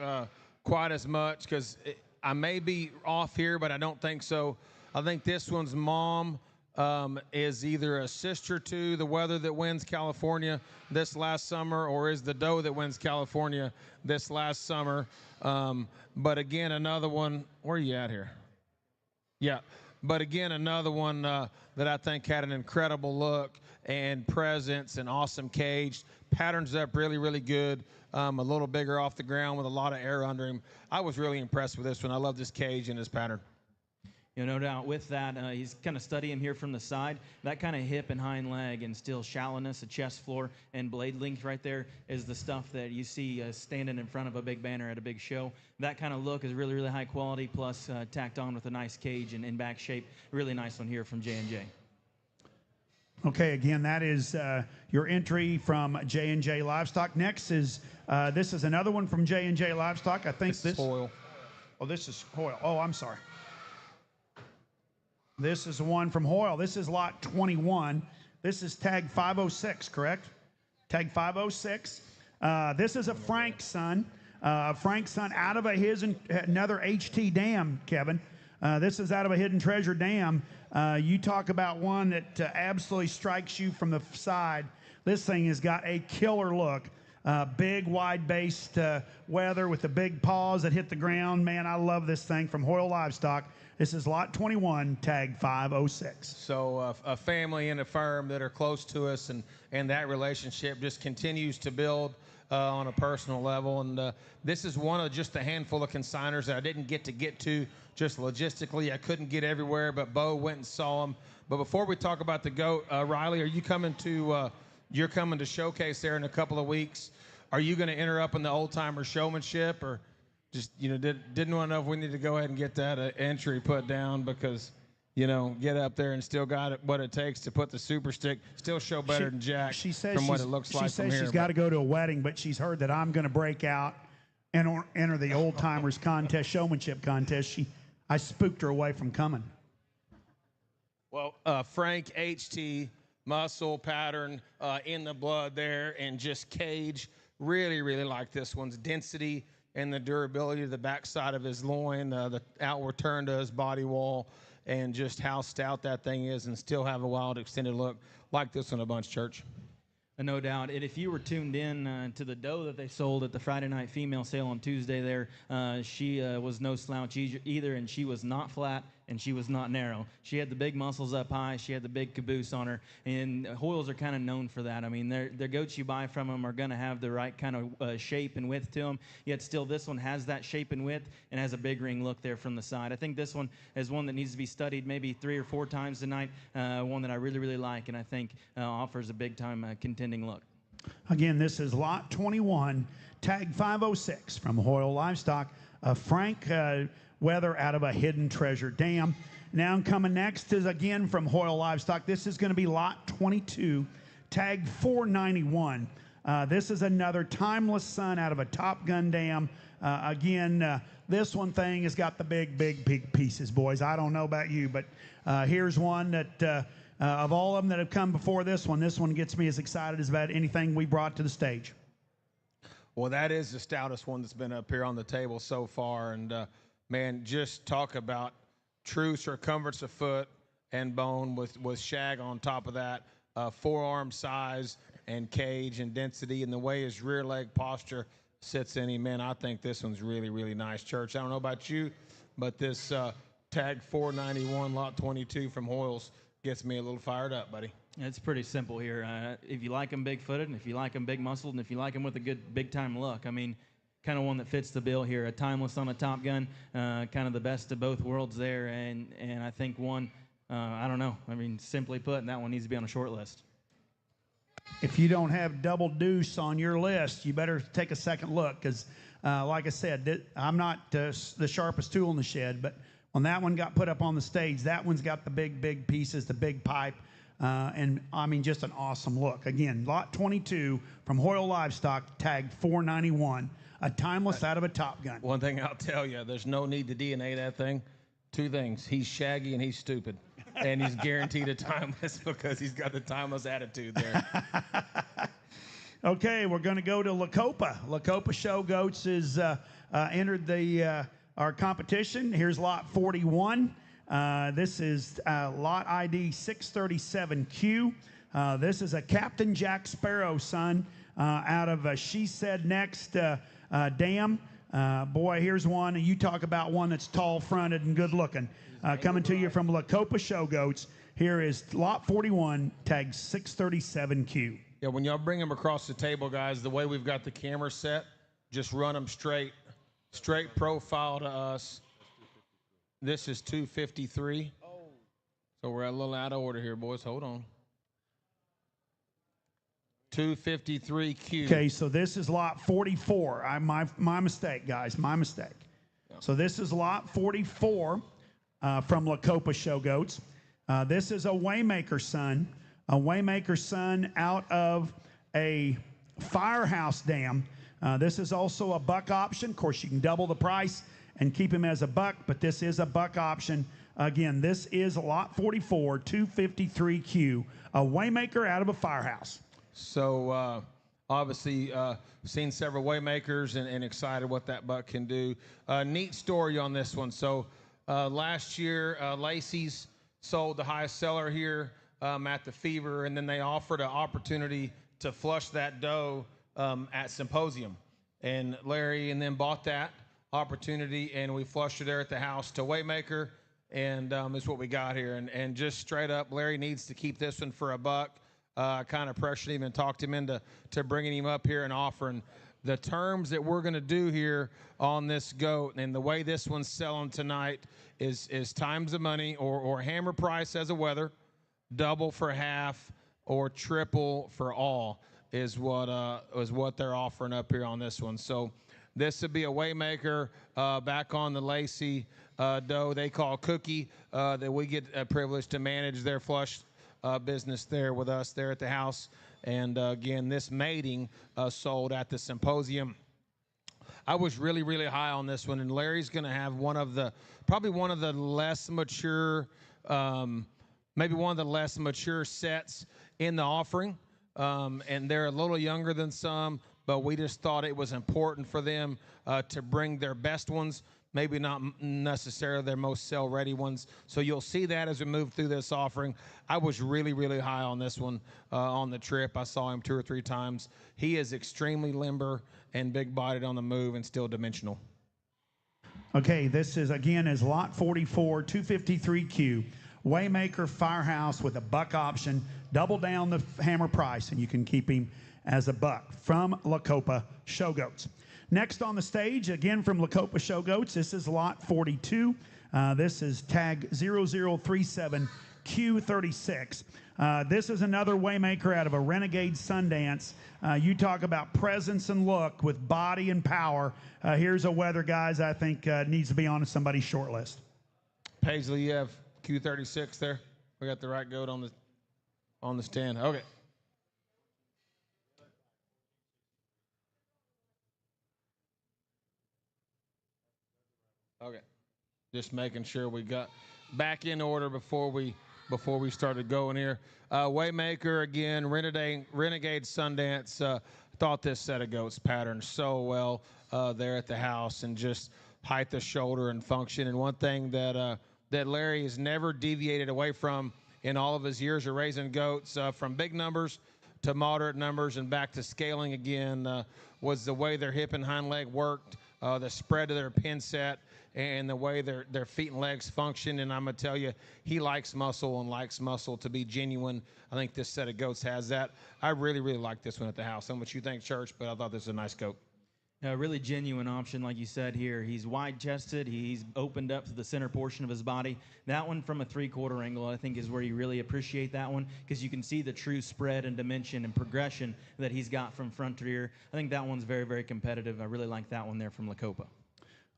quite as much because I may be off here, but I don't think so. I think this one's mom is either a sister to the Weather That Wins California this last summer, or is the doe that wins California this last summer. But again, another one, where are you at here? Yeah, but again, another one that I think had an incredible look and presence and awesome cage. Patterns up really, really good. A little bigger off the ground with a lot of air under him. I was really impressed with this one. I love this cage and this pattern. no doubt with that, he's kind of studying him here from the side. That kind of hip and hind leg and still shallowness of chest floor and blade length right there is the stuff that you see standing in front of a big banner at a big show. That kind of look is really, really high quality, plus tacked on with a nice cage and in back shape. Really nice one here from J&J. Okay, again, that is your entry from J&J Livestock. Next is, this is another one from J&J Livestock. I think this is Hoyle. Oh, this is Hoyle. Oh, I'm sorry. This is one from Hoyle. This is lot 21. This is tag 506, correct? Tag 506. This is a Frank son. Frank son out of another HT dam, Kevin. This is out of a Hidden Treasure dam. You talk about one that absolutely strikes you from the side. This thing has got a killer look. Big, wide-based weather with the big paws that hit the ground. Man, I love this thing from Hoyle Livestock. This is lot 21, tag 506. So a family and a firm that are close to us, and that relationship just continues to build on a personal level. And this is one of just a handful of consigners that I didn't get to just logistically. I couldn't get everywhere, but Bo went and saw them. But before we talk about the goat, Riley, are you coming to you're coming to showcase there in a couple of weeks? Are you going to enter up in the old timer showmanship, or just didn't want to know if we need to go ahead and get that entry put down, because get up there and still got what it takes to put the super stick, still show better than Jack from what it looks like from here. She says she's got to go to a wedding, but she's heard that I'm going to break out and enter the old timers contest, showmanship contest. I spooked her away from coming. Well, Frank HT, muscle pattern in the blood there, and just cage. Really, really like this one's density and the durability of the backside of his loin, the outward turn to his body wall, and just how stout that thing is, and still have a wild extended look. Like this one a bunch, Church. No doubt. And if you were tuned in to the doe that they sold at the Friday night female sale on Tuesday there, she was no slouch either, and she was not flat, and she was not narrow. She had the big muscles up high. She had the big caboose on her, and Hoyles are kind of known for that. I mean, their goats you buy from them are going to have the right kind of shape and width to them, yet still this one has that shape and width and has a big ring look there from the side. I think this one is one that needs to be studied maybe 3 or 4 times tonight, one that I really, really like, and I think offers a big-time contending look. Again, this is lot 21, tag 506 from Hoyle Livestock. Frank Weather out of a Hidden Treasure dam. Now coming next is again from Hoyle Livestock. This is going to be lot 22, tag 491. This is another Timeless Sun out of a Top Gun dam. Again, this one thing has got the big pieces, boys. I don't know about you, but here's one that of all of them that have come before this one gets me as excited as about anything we brought to the stage. Well, that is the stoutest one that's been up here on the table so far, and man, just talk about true circumference of foot and bone with shag on top of that, forearm size and cage and density, and the way his rear leg posture sits in him. Man, I think this one's really, really nice, Church. I don't know about you, but this tag 491, lot 22 from Hoyles gets me a little fired up, buddy. It's pretty simple here. If you like them big-footed, and if you like them big-muscled, and if you like them with a good big-time look, I mean, kind of one that fits the bill here. A Timeless on a Top Gun, kind of the best of both worlds there, and I think one, I don't know. I mean, simply put, that one needs to be on a short list. If you don't have Double Deuce on your list, you better take a second look, because like I said, I'm not the sharpest tool in the shed, but when that one got put up on the stage, that one's got the big pieces, the big pipe, and I mean, just an awesome look. Again, lot 22 from Hoyle Livestock, tag 491, a Timeless out of a Top Gun. One thing I'll tell you, there's no need to DNA that thing. 2 things: he's shaggy and he's stupid, and he's guaranteed a Timeless because he's got the Timeless attitude there. Okay, we're going to go to Lacopa. Lacopa Show Goats has entered our competition. Here's lot 41. This is lot ID 637Q. This is a Captain Jack Sparrow son out of She Said Next dam. Boy, here's one. You talk about one that's tall-fronted and good-looking. Coming to you from Lacopa Show Goats. Here is lot 41, tag 637Q. Yeah, when y'all bring them across the table, guys, the way we've got the camera set, just run them straight profile to us. This is 253. So we're a little out of order here, boys. Hold on. 253Q. Okay, so this is lot 44. My mistake, guys. My mistake. Yeah. So this is lot 44 from Lacopa Show Goats. This is a Waymaker son. A Waymaker son out of a Firehouse dam. This is also a buck option. Of course, you can double the price and keep him as a buck, but this is a buck option. Again, this is lot 44, 253Q, a Waymaker out of a Firehouse. So obviously seen several Waymakers and excited what that buck can do. Neat story on this one. So last year, Lacey's sold the highest seller here at the Fever, and then they offered an opportunity to flush that doe at Symposium. And Larry and then bought that opportunity, and we flushed her there at the house to Waymaker, and is what we got here. And just straight up, Larry needs to keep this one for a buck. I kind of pressured him and talked him into bringing him up here and offering the terms that we're going to do here on this goat. And the way this one's selling tonight is times the money or hammer price as a wether, double for half, or triple for all is what they're offering up here on this one. So this would be a Waymaker back on the Lacey doe they call Cookie, that we get a privilege to manage their flush business there with us there at the house. And again, this mating sold at the Symposium. I was really, really high on this one, and Larry's going to have probably one of the less mature, maybe one of the less mature sets in the offering. And they're a little younger than some, but we just thought it was important for them to bring their best ones, maybe not necessarily their most sell-ready ones. So you'll see that as we move through this offering. I was really, really high on this one on the trip. I saw him 2 or 3 times. He is extremely limber and big-bodied on the move and still dimensional. Okay, this is lot 44, 253Q. Waymaker Firehouse with a buck option. Double down the hammer price, and you can keep him as a buck from Lacopa Show Goats. Next on the stage, again from Lacopa Show Goats, this is lot 42. This is tag 0037Q36. This is another Waymaker out of a Renegade Sundance. You talk about presence and look with body and power. Here's a wether, guys, I think needs to be on somebody's short list. Paisley, you have Q36 there. We got the right goat on the stand. Okay. Okay. Just making sure we got back in order before we started going here. Waymaker again, Renegade Sundance. Thought this set of goats patterned so well there at the house, and just height of shoulder and function. And one thing that Larry has never deviated away from in all of his years of raising goats, from big numbers to moderate numbers and back to scaling again, was the way their hip and hind leg worked, the spread of their pin set, and the way their feet and legs function. And I'm going to tell you, he likes muscle and likes muscle to be genuine. I think this set of goats has that. I really, really like this one at the house. I don't know what you think, Church, but I thought this was a nice goat. A really genuine option, like you said here. He's wide-chested. He's opened up to the center portion of his body. That one from a 3/4 angle, I think, is where you really appreciate that one, because you can see the true spread and dimension and progression that he's got from front to rear. I think that one's very, very competitive. I really like that one there from Lacopa.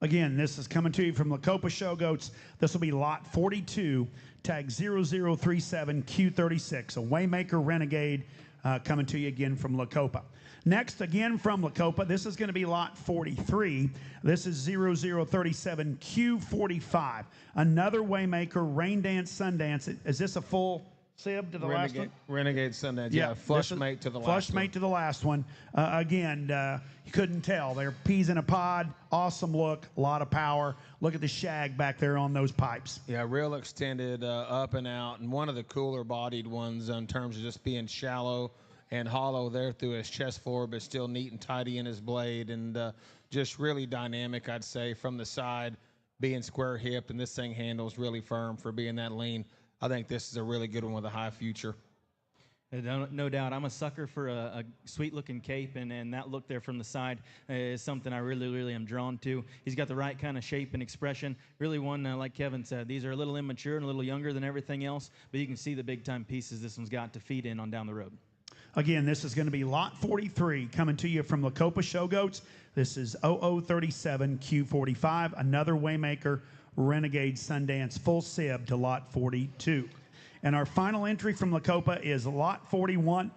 Again, this is coming to you from Lacopa Show Goats. This will be lot 42, tag 0037Q36, a Waymaker Renegade coming to you again from Lacopa. Next, again from Lacopa, this is going to be lot 43. This is 0037Q45, another Waymaker Rain Dance Sundance. Is this a full sib to the last one? Renegade Sundance, yeah. Flush mate to the last one. Flush mate to the last one. Again, you couldn't tell. They're peas in a pod. Awesome look, a lot of power. Look at the shag back there on those pipes. Yeah, real extended up and out, and one of the cooler bodied ones in terms of just being shallow and hollow there through his chest floor, but still neat and tidy in his blade, and just really dynamic, I'd say, from the side, being square hip, and this thing handles really firm for being that lean. I think this is a really good one with a high future. No doubt. I'm a sucker for a sweet-looking cape, and that look there from the side is something I really, really am drawn to. He's got the right kind of shape and expression. Really one, like Kevin said, these are a little immature and a little younger than everything else, but you can see the big-time pieces this one's got to feed in on down the road. Again, this is going to be lot 43 coming to you from Lacopa Show Goats. This is 0037 Q45, another Waymaker Renegade Sundance full sib to lot 42. And our final entry from Lacopa is lot 41.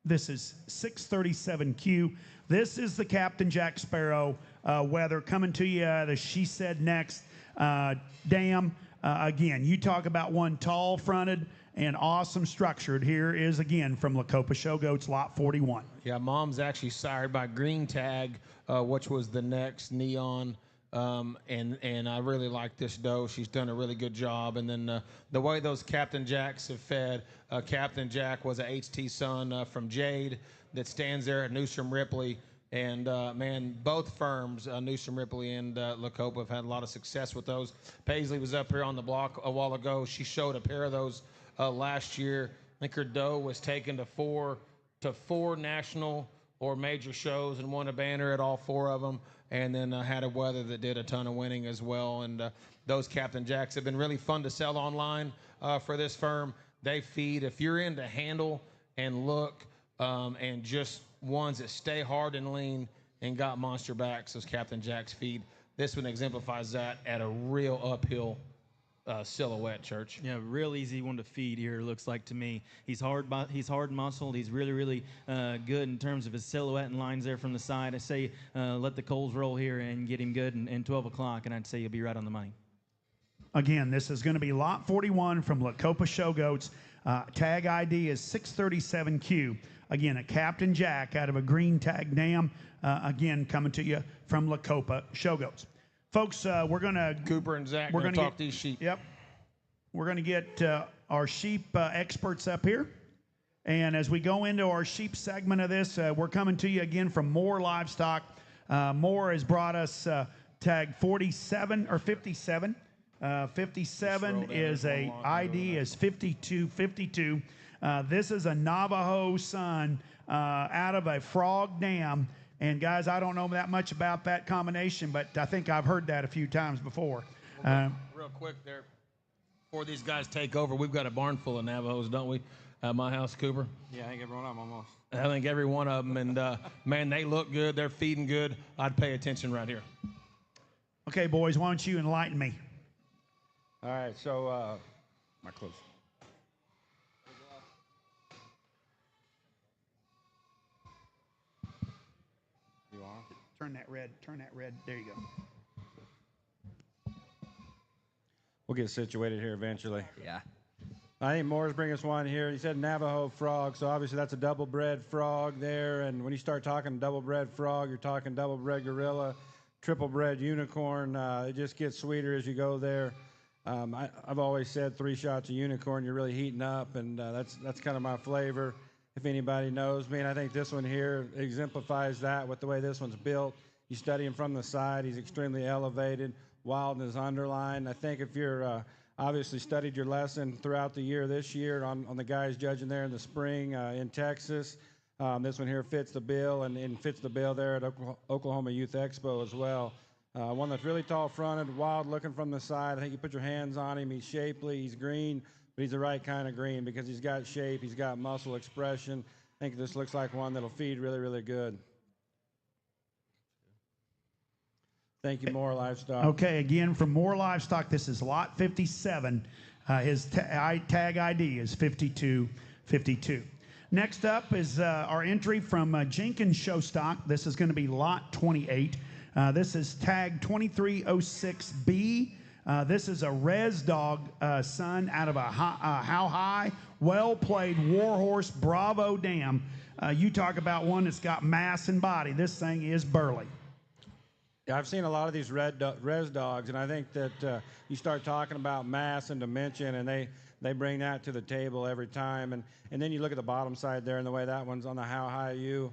This is 637Q. This is the Captain Jack Sparrow weather coming to you. The She Said Next dam. Again, you talk about one tall fronted and awesome structured. Here is again from Lacopa Show Goats, lot 41. Yeah, Mom's actually sired by Green Tag, which was the next neon. And I really like this doe. She's done a really good job. And then the way those Captain Jacks have fed, Captain Jack was a HT son from Jade that stands there at Newsom Ripley. And man, both firms, Newsom Ripley and Lacopa, have had a lot of success with those. Paisley was up here on the block a while ago. She showed a pair of those last year. I think her doe was taken to four national or major shows and won a banner at all four of them. And then had a weather that did a ton of winning as well. And those Captain Jacks have been really fun to sell online for this firm. They feed, if you're into handle and look and just ones that stay hard and lean and got monster backs, those Captain Jacks feed. This one exemplifies that at a real uphill silhouette, Church. Yeah, real easy one to feed here, looks like to me. He's hard muscled. He's really, really good in terms of his silhouette and lines there from the side. I say let the coals roll here and get him good in 12 o'clock, and I'd say you'll be right on the money. Again, this is going to be lot 41 from Lacopa Show Goats. Tag ID is 637Q. Again, a Captain Jack out of a green tag dam. Again, coming to you from Lacopa Show Goats. Folks, we're going to... Cooper and Zach, we're going to talk these sheep. Yep. We're going to get our sheep experts up here. And as we go into our sheep segment of this, we're coming to you again from Moore Livestock. Moore has brought us tag 47 or 57. 57 is a ID is 5252. This is a Navajo son out of a frog dam. And guys, I don't know that much about that combination, but I think I've heard that a few times before. Real quick there, before these guys take over, we've got a barn full of Navajos, don't we, at my house, Cooper? Yeah, I think every one of them almost. I think every one of them, and man, they look good. They're feeding good. I'd pay attention right here. Okay, boys, why don't you enlighten me? All right, so my clothes. You want? Turn that red. There you go. We'll get situated here eventually. Yeah. I think Moore's bringing us one here. He said Navajo frog, so obviously that's a double-bred frog there. And when you start talking double-bred frog, you're talking double-bred gorilla, triple-bred unicorn. It just gets sweeter as you go there. I've always said 3 shots of unicorn, you're really heating up, and that's kind of my flavor, if anybody knows me. And I think this one here exemplifies that with the way this one's built. You study him from the side. He's extremely elevated, wild in his underline. I think if you're obviously studied your lesson throughout the year this year on the guys judging there in the spring in Texas, this one here fits the bill and fits the bill there at Oklahoma Youth Expo as well. One that's really tall fronted, wild looking from the side. I think you put your hands on him. He's shapely, he's green, but he's the right kind of green because he's got shape, he's got muscle expression. I think this looks like one that'll feed really, really good. Thank you, Moore Livestock. Okay, again, from Moore Livestock, this is lot 57. His tag ID is 5252. Next up is our entry from Jenkins Show Stock. This is going to be lot 28. This is tag 2306B. This is a res dog son out of a how high, well-played warhorse Bravo dam. You talk about one that's got mass and body. This thing is burly. Yeah, I've seen a lot of these res dogs, and I think that you start talking about mass and dimension, and they bring that to the table every time. And then you look at the bottom side there and the way that one's on the how high you.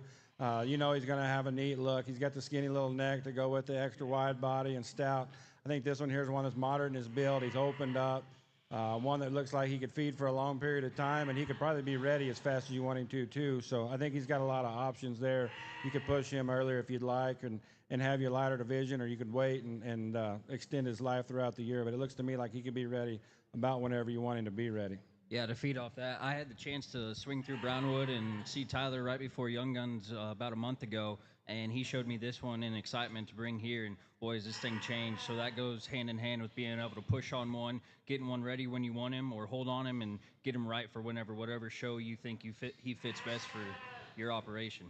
You know he's going to have a neat look. He's got the skinny little neck to go with the extra wide body and stout. I think this one here is one that's modern in his build. He's opened up. One that looks like he could feed for a long period of time, and he could probably be ready as fast as you want him to, too. So I think he's got a lot of options there. You could push him earlier if you'd like and have your lighter division, or you could wait and extend his life throughout the year. But it looks to me like he could be ready about whenever you want him to be ready. Yeah, to feed off that, I had the chance to swing through Brownwood and see Tyler right before Young Guns about a month ago, and he showed me this one in excitement to bring here, and boy, has this thing changed. So that goes hand in hand with being able to push on one, getting one ready when you want him, or hold on him and get him right for whatever show you think he fits best for your operation.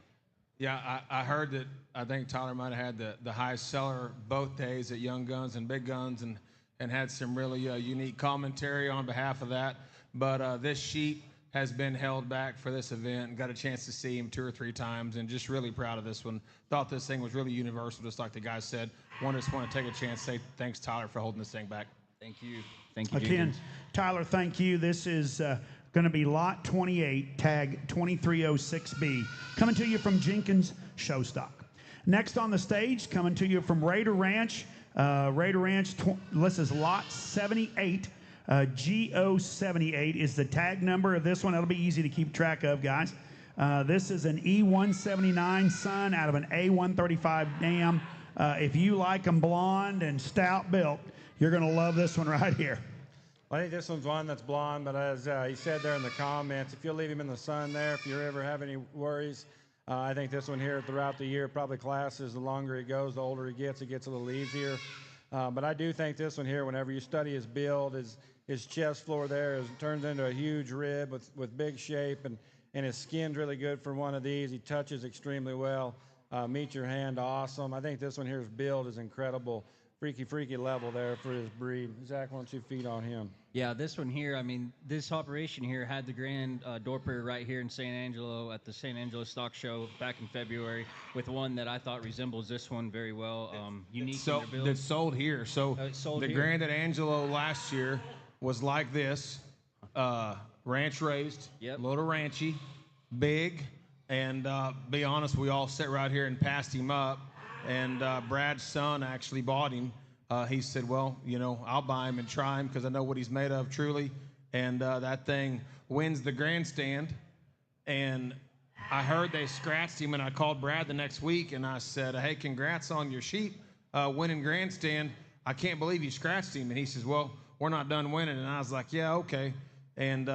Yeah, I heard that. I think Tyler might have had the highest seller both days at Young Guns and Big Guns, and had some really unique commentary on behalf of that. But this sheep has been held back for this event, and got a chance to see him 2 or 3 times, and just really proud of this one. Thought this thing was really universal, just like the guys said. Just want to take a chance to say thanks, Tyler, for holding this thing back. Thank you. Thank you, Again, Jenkins. Tyler, thank you. This is going to be lot 28, tag 2306B, coming to you from Jenkins Show Stock. Next on the stage, coming to you from Raider Ranch. This is lot 78. GO78 is the tag number of this one. That'll be easy to keep track of, guys. This is an E179 son out of an A135 dam. If you like them blonde and stout built, you're going to love this one right here. I think this one's one that's blonde, but as he said there in the comments, if you'll leave him in the sun there, if you ever have any worries, I think this one here throughout the year probably classes. The longer he goes, the older he gets, it gets a little easier. But I do think this one here, whenever you study his build, his chest floor there turns into a huge rib with big shape, and his skin's really good for one of these. He touches extremely well. Meet your hand, awesome. I think this one here's build is incredible. Freaky level there for his breed. Zach, why don't you feed on him? Yeah, this one here, I mean, this operation here had the grand Dorper right here in San Angelo at the San Angelo Stock Show back in February with one that I thought resembles this one very well. Unique in their build. That's sold here. So sold the here. Grand at Angelo last year was like this, ranch raised, Yep. little ranchy, big, and be honest, we all sat right here and passed him up, and Brad's son actually bought him. He said, well, I'll buy him and try him because I know what he's made of truly, and that thing wins the grandstand, and I heard they scratched him, and I called Brad the next week, and I said, hey, congrats on your sheep winning grandstand. I can't believe you scratched him, and he says, well, we're not done winning. And I was like, yeah, okay. And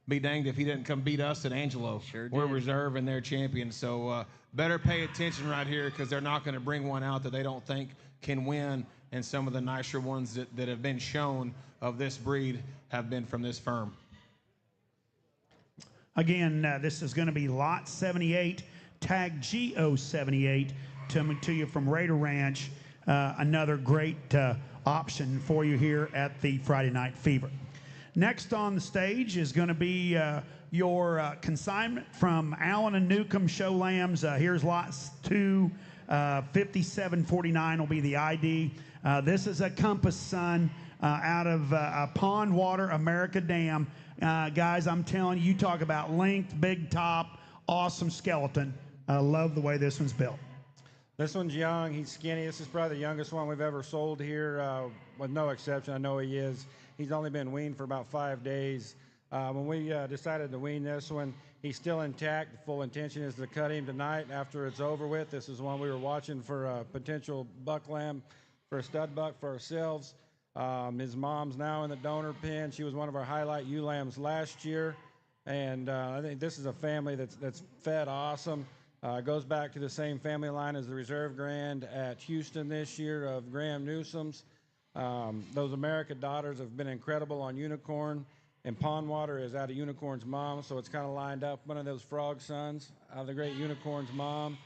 be danged if he didn't come beat us at Angelo. Sure We're did. reserve and they're champions. So better pay attention right here because they're not going to bring one out that they don't think can win. And some of the nicer ones that have been shown of this breed have been from this firm. Again, this is going to be lot 78, tag GO78, to you from Raider Ranch. Another great option for you here at the Friday Night Fever. Next on the stage is going to be your consignment from Allen and Newcomb Show Lambs. Here's lots 2, 5749 will be the ID. This is a Compass son out of a Pond Water America Dam. Guys, I'm telling you, talk about length, big top, awesome skeleton. I love the way this one's built. This one's young. He's skinny. This is probably the youngest one we've ever sold here, with no exception. I know he is. He's only been weaned for about 5 days. When we decided to wean this one, he's still intact. The full intention is to cut him tonight after it's over with. This is one we were watching for a potential buck lamb, for a stud buck for ourselves. His mom's now in the donor pen. She was one of our highlight ewe lambs last year. And I think this is a family that's fed awesome. Goes back to the same family line as the Reserve Grand at Houston this year of Graham Newsom's. Those America daughters have been incredible on Unicorn, and Pondwater is out of Unicorn's mom, so it's kind of lined up one of those frog sons out of the great Unicorn's mom.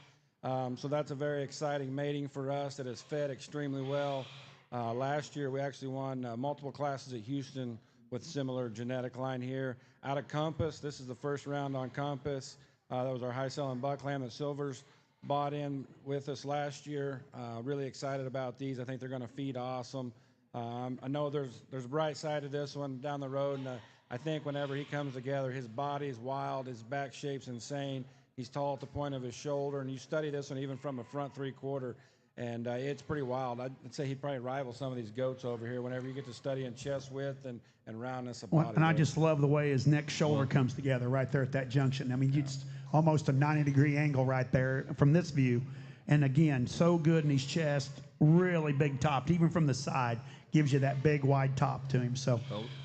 So that's a very exciting mating for us that has fed extremely well. Last year we actually won multiple classes at Houston with similar genetic line here. Out of Compass, this is the first round on Compass. That was our high-selling buck lamb that Silvers bought in with us last year. Really excited about these. I think they're going to feed awesome. I know there's a bright side to this one down the road, and I think whenever he comes together, his body's wild, his back shape's insane. He's tall at the point of his shoulder, and you study this one even from a front three-quarter. And it's pretty wild. I'd say he'd probably rival some of these goats over here whenever you get to studying chest width and roundness of body. And I there. just love the way his neck shoulder comes together right there at that junction. I mean, it's almost a 90-degree angle right there from this view. And again, so good in his chest, really big top, even from the side, gives you that big wide top to him. So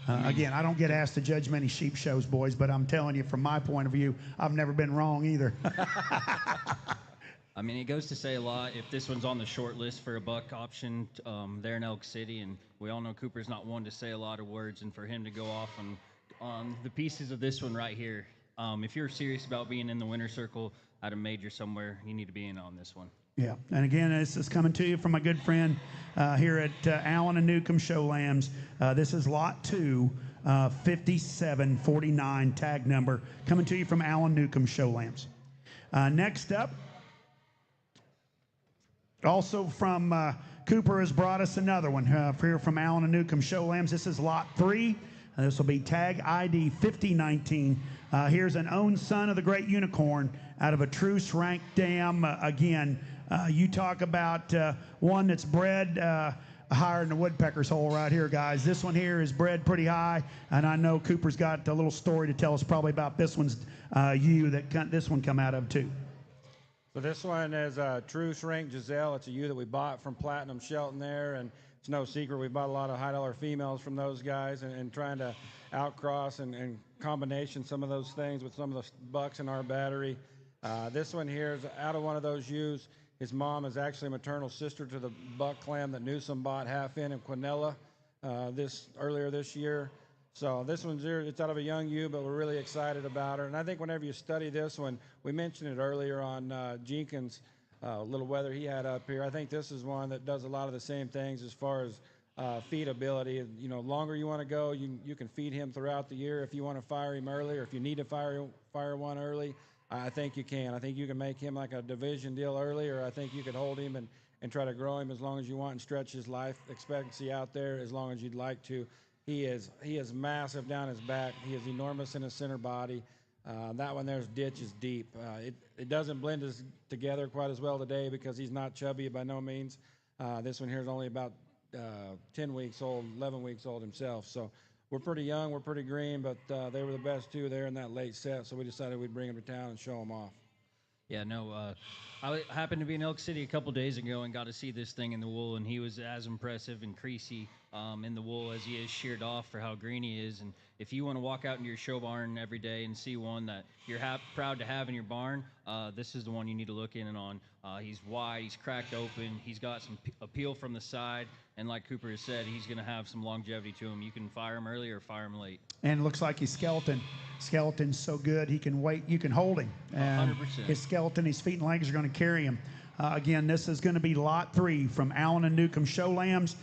again, I don't get asked to judge many sheep shows, boys, but I'm telling you, from my point of view, I've never been wrong either. I mean, it goes to say a lot if this one's on the short list for a buck option there in Elk City, and we all know Cooper's not one to say a lot of words, and for him to go off on the pieces of this one right here, if you're serious about being in the winner circle at a major somewhere, you need to be in on this one. Yeah, and again, this is coming to you from my good friend here at Allen and Newcomb Show Lambs. This is Lot 2, 5749 tag number, coming to you from Allen Newcomb Show Lambs. Next up, also from Cooper has brought us another one here from Allen and Newcomb Show Lambs. This is Lot 3. This will be tag ID 5019. Here's an own son of the Great Unicorn out of a Truce Rank dam. Again, you talk about one that's bred higher than the woodpecker's hole right here, guys. This one here is bred pretty high, and I know Cooper's got a little story to tell us probably about this one's ewe that this one come out of too. So this one is a Truce Rank Giselle. It's a ewe that we bought from Platinum Shelton there, and it's no secret we bought a lot of high-dollar females from those guys and trying to outcross and combination some of those things with some of the bucks in our battery. This one here is out of one of those ewes. His mom is actually a maternal sister to the buck clam that Newsom bought half in Quinella earlier this year. So this one's here, it's out of a young ewe, but we're really excited about her. And I think whenever you study this one, we mentioned it earlier on Jenkins' little weather he had up here. I think this is one that does a lot of the same things as far as feedability. You know, longer you want to go, you can feed him throughout the year. If you want to fire him early, or if you need to fire one early, I think you can. I think you can make him like a division deal early, or I think you could hold him and try to grow him as long as you want and stretch his life expectancy out there as long as you'd like to. He is massive down his back. He is enormous in his center body. That one there's ditch is deep. It doesn't blend together quite as well today because he's not chubby by no means. This one here is only about 10 weeks old, 11 weeks old himself. So we're pretty young, we're pretty green, but they were the best two there in that late set, so we decided we'd bring them to town and show them off. Yeah, no, I happened to be in Elk City a couple days ago and got to see this thing in the wool, and he was as impressive and creasy in the wool as he is sheared off for how green he is. And if you want to walk out into your show barn every day and see one that you're proud to have in your barn, this is the one you need to look in and on. He's wide, he's cracked open, he's got some appeal from the side, and like Cooper has said, he's going to have some longevity to him. You can fire him early or fire him late. And it looks like his skeleton's so good he can wait. You can hold him. And 100%. His skeleton, his feet and legs are going to carry him. Again, this is going to be Lot 3 from Allen and Newcomb Show Lambs.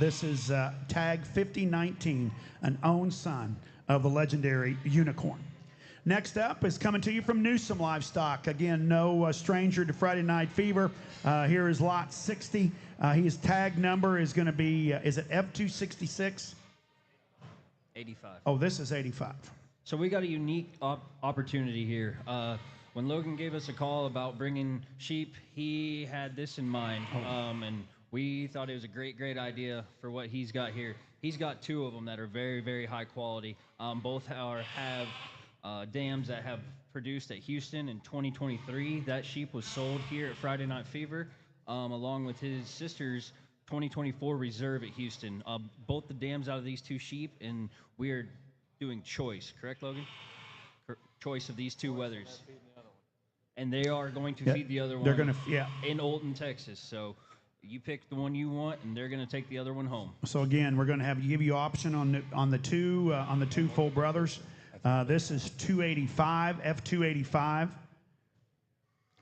This is tag 5019, an own son of the legendary Unicorn. Next up is coming to you from Newsom Livestock. Again, no stranger to Friday Night Fever. Here is Lot 60. His tag number is going to be, is it F266? 85. Oh, this is 85. So we got a unique opportunity here. When Logan gave us a call about bringing sheep, he had this in mind, and we thought it was a great idea for what he's got here. He's got two of them that are very, very high quality. Both have dams that have produced at Houston in 2023. That sheep was sold here at Friday Night Fever, along with his sister's 2024 reserve at Houston. Both the dams out of these two sheep, and we are doing choice, correct, Logan? Choice of these two weathers. And they are going to feed the other one. They're going to, in Olton, Texas. So you pick the one you want, and they're going to take the other one home. So again, we're going to give you option on the two full brothers. This is 285, F285,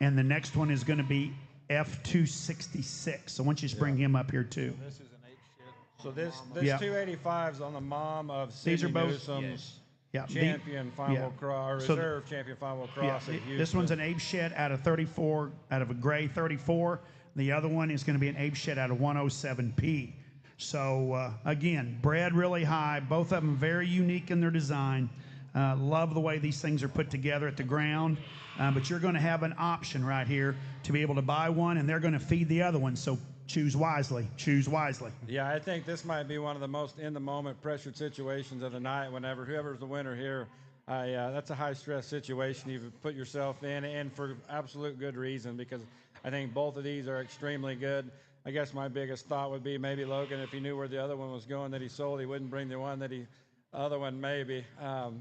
and the next one is going to be F266. So once you just bring him up here too. This is an 8 shit. So this 285 is on the mom of These are Sidney both Newsom's yeah, champion final cross, or reserve champion final cross at Houston. This one's an Abe shed out of 34, out of a gray 34. The other one is going to be an Abe shed out of 107P. So again, bred really high. Both of them very unique in their design. Love the way these things are put together at the ground. But you're going to have an option right here to be able to buy one, and they're going to feed the other one. So choose wisely. Choose wisely. Yeah, I think this might be one of the most in-the-moment pressured situations of the night. Whenever whoever's the winner here, that's a high-stress situation you've put yourself in, and for absolute good reason, because I think both of these are extremely good. I guess my biggest thought would be maybe Logan, if he knew where the other one was going that he sold, he wouldn't bring the one that he other one maybe.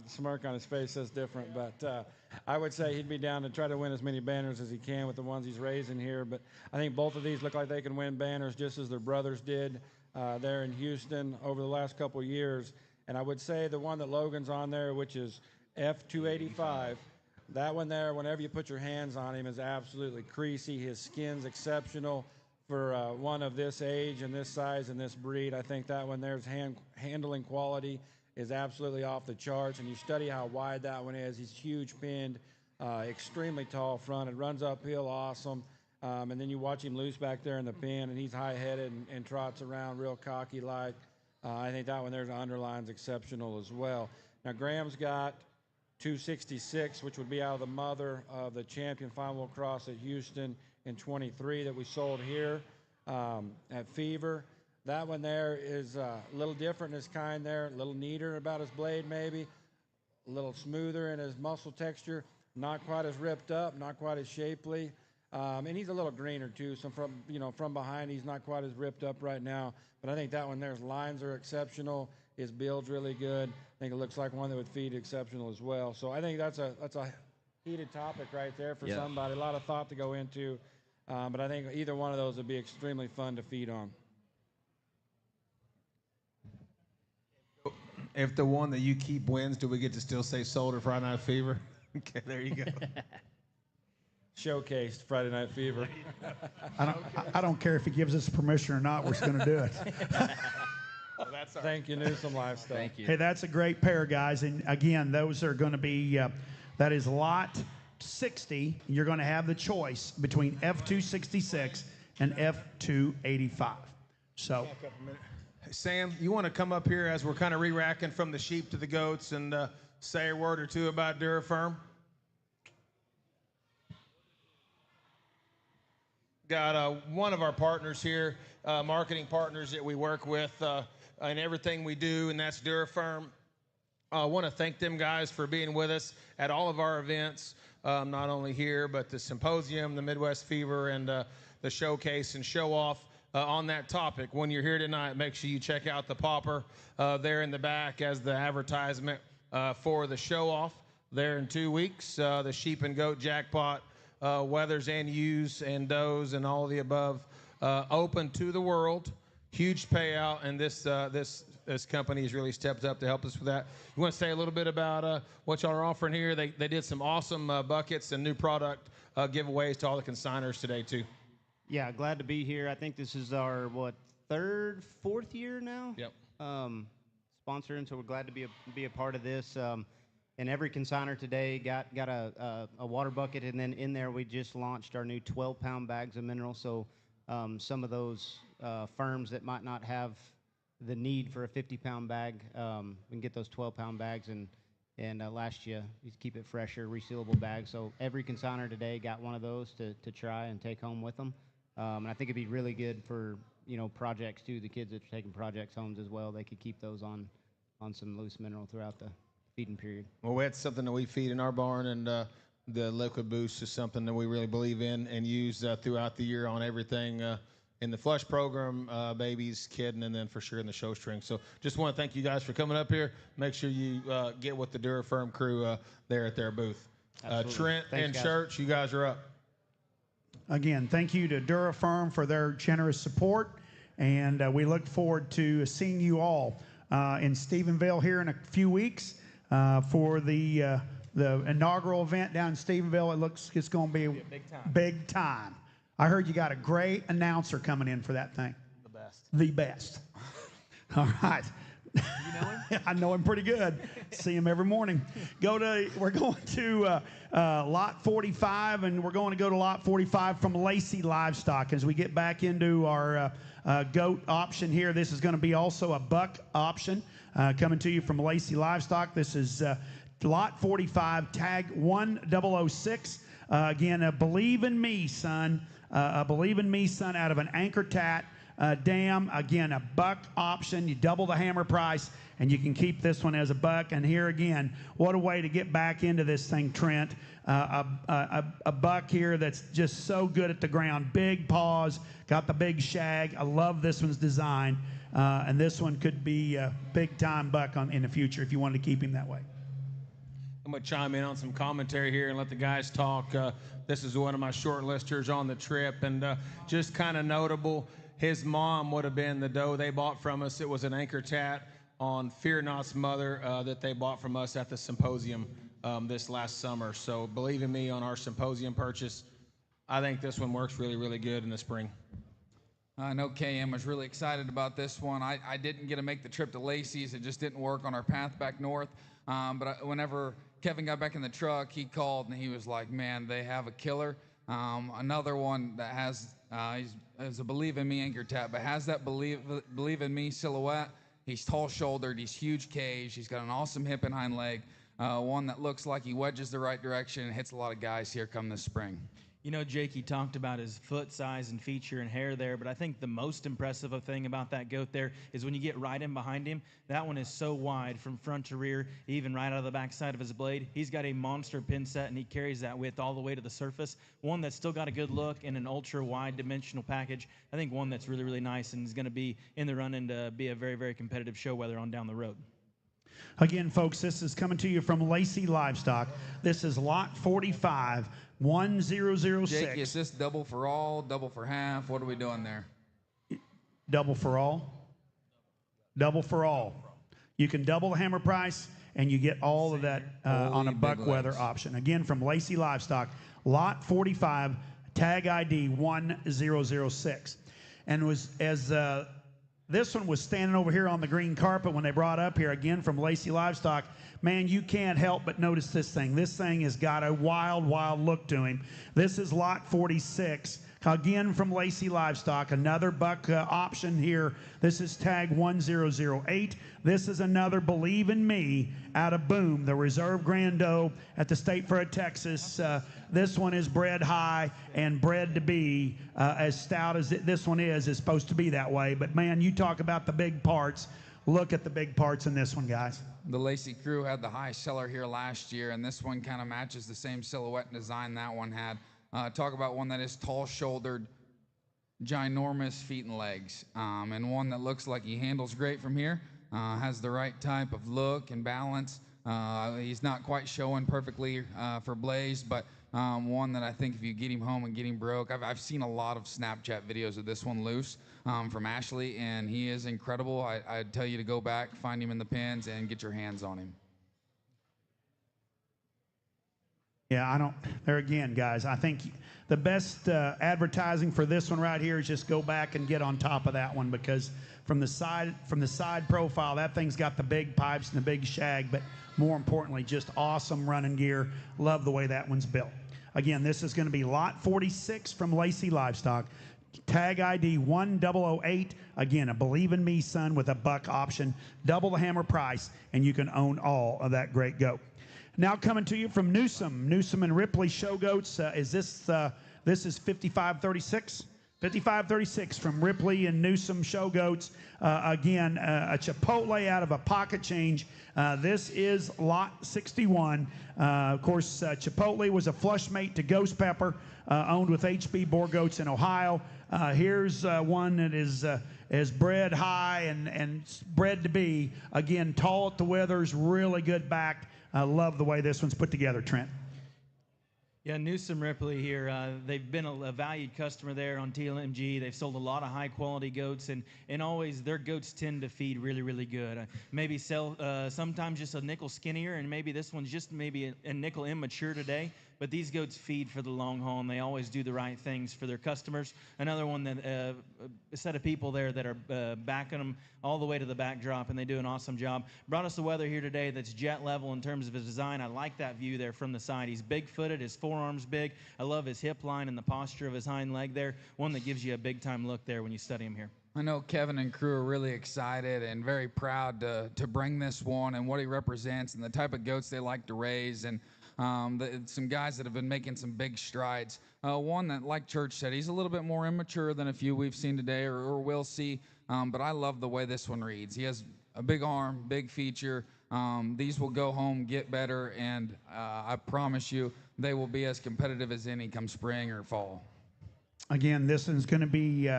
Smirk on his face says different, but I would say he'd be down to try to win as many banners as he can with the ones he's raising here. But I think both of these look like they can win banners just as their brothers did there in Houston over the last couple of years. And I would say the one that Logan's on there, which is F285, that one there, whenever you put your hands on him, is absolutely creasy. His skin's exceptional for one of this age and this size and this breed. I think that one there's handling quality is absolutely off the charts, and you study how wide that one is. He's huge pinned, extremely tall fronted, runs uphill awesome, and then you watch him loose back there in the pen, and he's high-headed and trots around real cocky-like. I think that one there's underline's exceptional as well. Now Graham's got 266, which would be out of the mother of the champion final cross at Houston in 23 that we sold here at Fever. That one there is a little different in his kind there, a little neater about his blade maybe, a little smoother in his muscle texture, not quite as ripped up, not quite as shapely, and he's a little greener too, so from behind he's not quite as ripped up right now, but I think that one there's lines are exceptional, his build's really good, I think it looks like one that would feed exceptional as well, so I think that's a heated topic right there for somebody, a lot of thought to go into, but I think either one of those would be extremely fun to feed on. If the one that you keep wins, do we get to still say sold or Friday Night Fever? Okay, there you go. Showcased Friday Night Fever. I don't care if he gives us permission or not. We're just going to do it. Thank you, Newsome Lifestyle. Thank you. Hey, that's a great pair, guys. And again, those are going to be, that is lot 60. You're going to have the choice between F266 and F285. So. Sam, you want to come up here as we're kind of re-racking from the sheep to the goats and say a word or two about Durafirm? Got one of our partners here, marketing partners that we work with in everything we do, and that's Durafirm. I want to thank them guys for being with us at all of our events, not only here, but the symposium, the Midwest Fever, and the showcase and show off. On that topic, when you're here tonight, make sure you check out the popper there in the back as the advertisement for the show-off there in 2 weeks. The sheep and goat jackpot, wethers and ewes and does and all of the above, open to the world. Huge payout, and this company has really stepped up to help us with that. You want to say a little bit about what y'all are offering here? They did some awesome buckets and new product giveaways to all the consigners today, too. Yeah, glad to be here. I think this is our, fourth year now? Yep. Sponsoring, so we're glad to be a part of this. And every consigner today got a water bucket, and then in there we just launched our new 12-pound bags of mineral. So some of those firms that might not have the need for a 50-pound bag, we can get those 12-pound bags and last you keep it fresher, resealable bags. So every consigner today got one of those to try and take home with them. And I think it'd be really good for, projects too. The kids that are taking projects homes as well, they could keep those on some loose mineral throughout the feeding period. Well, that's something that we feed in our barn, and the liquid boost is something that we really believe in and use throughout the year on everything in the flush program, babies, kidding, and then for sure in the show string. So just want to thank you guys for coming up here. Make sure you get with the Durafirm crew there at their booth. Trent and Church, you guys are up. Again, thank you to Durafirm for their generous support, and we look forward to seeing you all in Stephenville here in a few weeks for the inaugural event down in Stephenville. It looks it's going to be a big time. Big time. I heard you got a great announcer coming in for that thing. The best. The best. All right. You know him? I know him pretty good. See him every morning. We're going to lot 45, and we're going to go to lot 45 from Lacey Livestock as we get back into our goat option here. This is going to be also a buck option coming to you from Lacey Livestock. This is lot 45, tag 1006. Again, a Believe in Me, son. A Believe in Me, son, out of an anchor tat dam. Again, a buck option. You double the hammer price, and you can keep this one as a buck. And here again, what a way to get back into this thing, Trent. A buck here that's just so good at the ground. Big paws, got the big shag. I love this one's design. And this one could be a big-time buck in the future if you wanted to keep him that way. I'm going to chime in on some commentary here and let the guys talk. This is one of my short listers on the trip, and just kind of notable, his mom would have been the doe they bought from us. It was an anchor tat on Fear Not's mother that they bought from us at the symposium this last summer. So Believe in Me on our symposium purchase. I think this one works really, really good in the spring. I know KM was really excited about this one. I didn't get to make the trip to Lacey's. It just didn't work on our path back north. Whenever Kevin got back in the truck, he called and he was like, man, they have a killer. Another one that has, is a Believe in Me anchor tat, but has that Believe in Me silhouette. He's tall-shouldered, he's huge cage, he's got an awesome hip and hind leg. One that looks like he wedges the right direction and hits a lot of guys here come this spring. You know, Jake, he talked about his foot size and feature and hair there, but I think the most impressive thing about that goat there is when you get right in behind him, that one is so wide from front to rear, even right out of the backside of his blade. He's got a monster pin set, and he carries that width all the way to the surface. One that's still got a good look in an ultra-wide dimensional package. I think one that's really, really nice and is going to be in the run-in to be a very, very competitive show weather on down the road. Again, folks, this is coming to you from Lacey Livestock. This is lot 45, 1006. Jake, is this double for all, double for half? What are we doing there? Double for all? Double for all. You can double the hammer price, and you get all of that on a buck weather option. Again, from Lacey Livestock, lot 45, tag ID 1006. And this one was standing over here on the green carpet when they brought up here, again from Lacey Livestock. Man, you can't help but notice this thing. This thing has got a wild, wild look to him. This is lot 46. Again from Lacey Livestock, another buck option here. This is tag 1008. This is another Believe in Me out of Boom, the reserve Grand Doe at the State Fair of Texas. This one is bred high and bred to be as stout as this one is supposed to be that way. But man, you talk about the big parts. Look at the big parts in this one, guys. The Lacey crew had the high seller here last year, and this one kind of matches the same silhouette and design that one had. Talk about one that is tall-shouldered, ginormous feet and legs, and one that looks like he handles great from here, has the right type of look and balance. He's not quite showing perfectly for Blaze, but one that I think if you get him home and get him broke, I've seen a lot of Snapchat videos of this one loose from Ashley, and he is incredible. I'd tell you to go back, find him in the pens, and get your hands on him. Yeah, there again, guys, I think the best advertising for this one right here is just go back and get on top of that one, because from the side profile, that thing's got the big pipes and the big shag, but more importantly, just awesome running gear. Love the way that one's built. Again, this is going to be lot 46 from Lacey Livestock. Tag ID 1008. Again, a Believe in Me son with a buck option. Double the hammer price, and you can own all of that great goat. Now coming to you from Newsom and Ripley Show Goats. This is 5536? 5536 from Ripley and Newsom Show Goats. Again, a Chipotle out of a pocket change. This is lot 61. Of course, Chipotle was a flush mate to Ghost Pepper, owned with HB Boar Goats in Ohio. Here's one that is bred high and bred to be. Again, tall at the withers, really good back. I love the way this one's put together, Trent. Yeah, Newsom Ripley here. They've been a valued customer there on TLMG. They've sold a lot of high-quality goats, and always their goats tend to feed really, really good. Maybe sell sometimes just a nickel skinnier, and maybe this one's just maybe a nickel immature today. But these goats feed for the long haul, and they always do the right things for their customers. Another one that a set of people there that are backing them all the way to the backdrop, and they do an awesome job. Brought us the weather here today that's jet level in terms of his design. I like that view there from the side. He's big-footed, his forearm's big. I love his hip line and the posture of his hind leg there. One that gives you a big-time look there when you study him here. I know Kevin and crew are really excited and very proud to bring this one and what he represents and the type of goats they like to raise, and some guys that have been making some big strides. One that, like Church said, he's a little bit more immature than a few we've seen today or will see, but I love the way this one reads. He has a big arm, big feature. These will go home, get better, and I promise you they will be as competitive as any come spring or fall. Again, this is going to be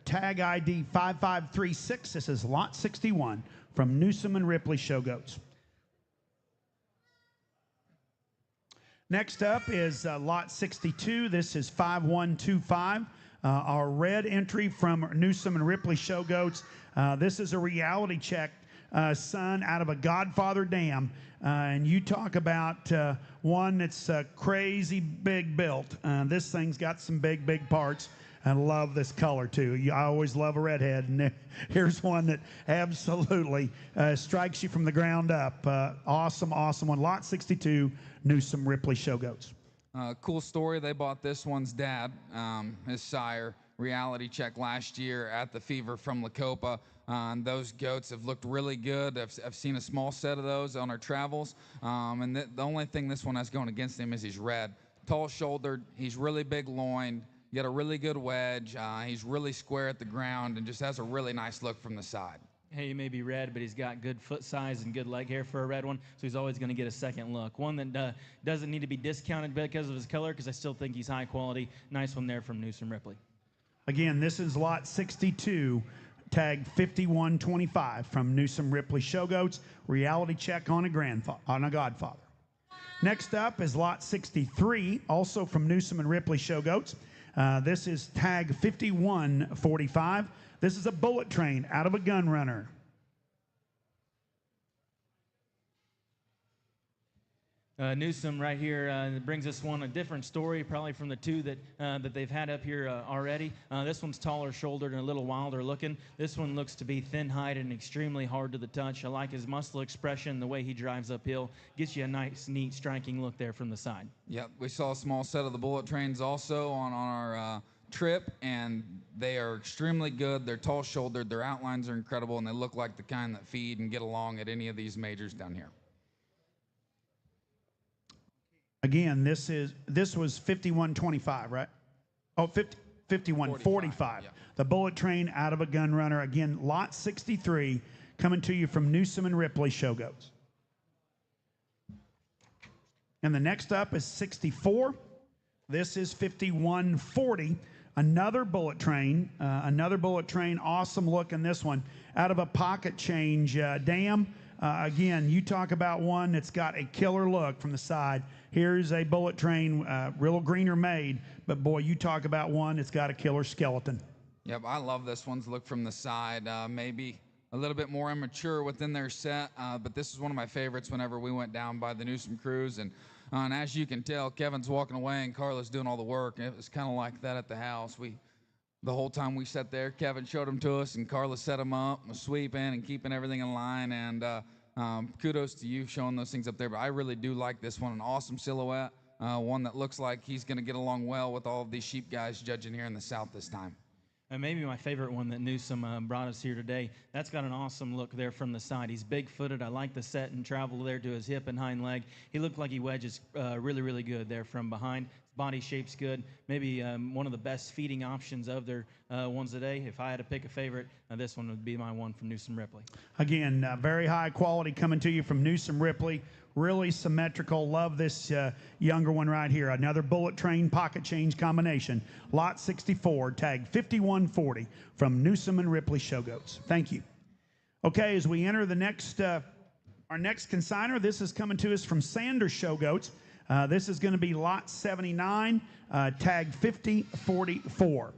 tag ID 5536. This is lot 61 from Newsom and Ripley Show Goats. Next up is lot 62. This is 5125. Our red entry from Newsom and Ripley Show Goats. This is a reality check son out of a Godfather dam. And you talk about one that's crazy big built. This thing's got some big parts. I love this color too. I always love a redhead, and here's one that absolutely strikes you from the ground up. Awesome one. Lot 62, Newsom Ripley Show Goats. Cool story. They bought this one's dad, his sire, reality check last year at the Fever from Lacopa. And those goats have looked really good. I've seen a small set of those on our travels. And the only thing this one has going against him is he's red. Tall-shouldered. He's really big loined. Got a really good wedge. He's really square at the ground and just has a really nice look from the side. Hey, he may be red, but he's got good foot size and good leg hair for a red one, so he's always going to get a second look. One that doesn't need to be discounted because of his color, because I still think he's high quality. Nice one there from Newsom Ripley. Again, this is lot 62, tag 5125 from Newsom Ripley Show Goats. Reality check on a Godfather. Next up is lot 63, also from Newsom and Ripley Show Goats. This is tag 5145. This is a bullet train out of a gun runner. Newsom right here brings us one, a different story, probably from the two that they've had up here already. This one's taller shouldered and a little wilder looking. This one looks to be thin-hide and extremely hard to the touch. I like his muscle expression, the way he drives uphill. Gets you a nice, neat, striking look there from the side. Yep, we saw a small set of the bullet trains also on our trip, and they are extremely good. They're tall-shouldered, their outlines are incredible, and they look like the kind that feed and get along at any of these majors down here. Again, this was 5125, right? Oh, 5145. Yeah. The bullet train out of a gun runner. Again, lot 63, coming to you from Newsom and Ripley Show Goats. And the next up is 64. This is 5140. Another bullet train. Awesome look in this one. Out of a pocket change dam. Again, you talk about one that's got a killer look from the side. Here's a bullet train, real greener made, but boy, you talk about one that's got a killer skeleton. Yep, I love this one's look from the side. Maybe a little bit more immature within their set, but this is one of my favorites whenever we went down by the Newsom Cruise. And as you can tell, Kevin's walking away and Carla's doing all the work. And it was kind of like that at the house. The whole time we sat there, Kevin showed them to us, and Carla set them up, was sweeping and keeping everything in line. And kudos to you showing those things up there. But I really do like this one. An awesome silhouette. One that looks like he's going to get along well with all of these sheep guys judging here in the South this time. And maybe my favorite one that Newsom brought us here today. That's got an awesome look there from the side. He's big-footed. I like the set and travel there to his hip and hind leg. He looked like he wedges really good there from behind. His body shape's good. Maybe one of the best feeding options of their ones today. If I had to pick a favorite, this one would be my one from Newsom Ripley. Again, very high quality coming to you from Newsom Ripley. Really symmetrical. Love this younger one right here. Another bullet train pocket change combination. Lot 64, tag 5140 from Newsom and Ripley Show Goats. Thank you. Okay, as we enter the next, our next consignor, this is coming to us from Sanders Show Goats. This is going to be lot 79, tag 5044.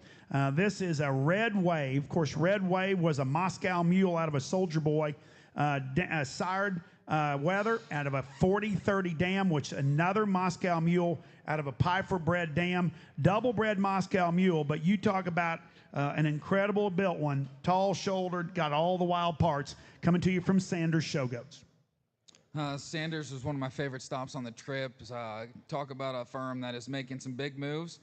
This is a Red Wave. Of course, Red Wave was a Moscow mule out of a Soldier Boy, sired weather out of a 40-30 dam, which another Moscow mule out of a Pifer-bred dam, double-bred Moscow mule. But you talk about an incredible built one, tall-shouldered, got all the wild parts, coming to you from Sanders Show Goats. Sanders was one of my favorite stops on the trip. Talk about a firm that is making some big moves.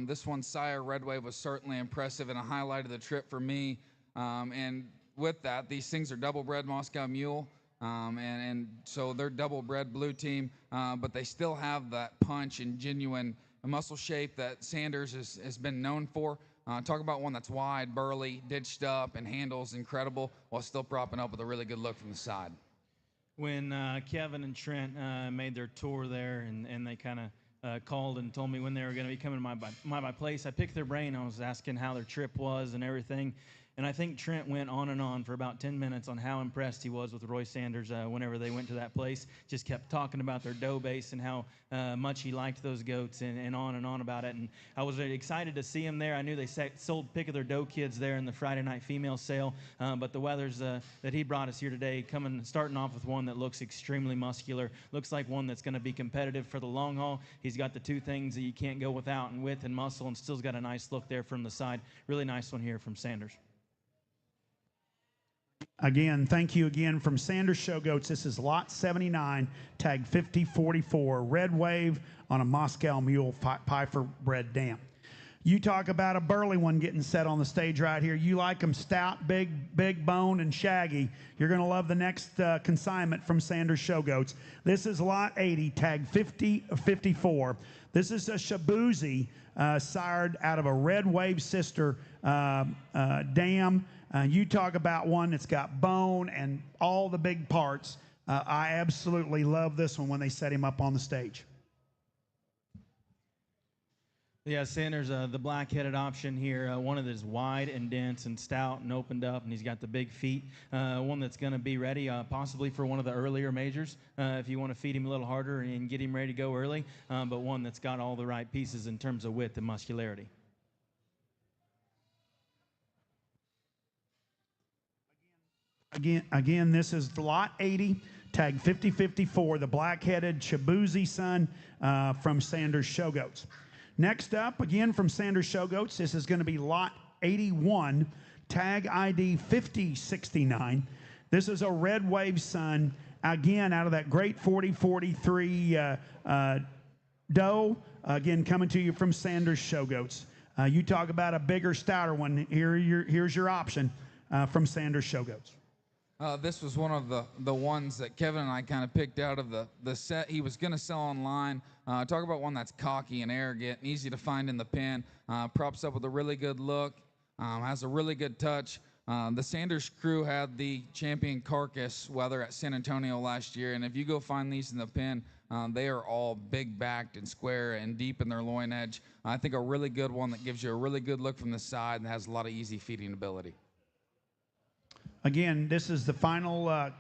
This one, Sire Red Wave, was certainly impressive and a highlight of the trip for me. And with that, these things are double-bred Moscow Mule. And so they're double-bred blue team, but they still have that punch and genuine muscle shape that Sanders has been known for. Talk about one that's wide, burly, ditched up, and handles incredible while still propping up with a really good look from the side. When Kevin and Trent made their tour there, and they kind of called and told me when they were going to be coming to my place, I picked their brain. I was asking how their trip was and everything. And I think Trent went on and on for about 10 minutes on how impressed he was with Roy Sanders whenever they went to that place. Just kept talking about their doe base and how much he liked those goats and on about it. And I was very excited to see him there. I knew they sold pick of their doe kids there in the Friday night female sale. But the weathers that he brought us here today, starting off with one that looks extremely muscular, looks like one that's going to be competitive for the long haul. He's got the two things that you can't go without, and width and muscle, and still's got a nice look there from the side. Really nice one here from Sanders. Again, thank you again from Sanders Show Goats. This is lot 79, tag 5044, red wave on a Moscow Mule Pfeiffer bred dam. You talk about a burly one getting set on the stage right here. You like them stout, big bone, and shaggy. You're going to love the next consignment from Sanders Show Goats. This is lot 80, tag 5054. This is a Shabuzi sired out of a red wave sister dam. You talk about one that's got bone and all the big parts. I absolutely love this one when they set him up on the stage. Yeah, Sanders, the black-headed option here, one that is wide and dense and stout and opened up, and he's got the big feet. One that's going to be ready possibly for one of the earlier majors if you want to feed him a little harder and get him ready to go early, but one that's got all the right pieces in terms of width and muscularity. Again, this is lot 80, tag 5054, the black-headed Shabuzi son from Sanders Show Goats. Next up, again from Sanders Show Goats, this is going to be lot 81, tag ID 5069. This is a red wave son, again, out of that great 40-43 doe, again, coming to you from Sanders Show Goats. You talk about a bigger, stouter one. Here's your option from Sanders Show Goats. This was one of the ones that Kevin and I kind of picked out of the set he was going to sell online. Talk about one that's cocky and arrogant and easy to find in the pen. Props up with a really good look. Has a really good touch. The Sanders crew had the champion carcass weather at San Antonio last year, and if you go find these in the pen, they are all big-backed and square and deep in their loin edge. I think a really good one that gives you a really good look from the side and has a lot of easy feeding ability. Again, this is the final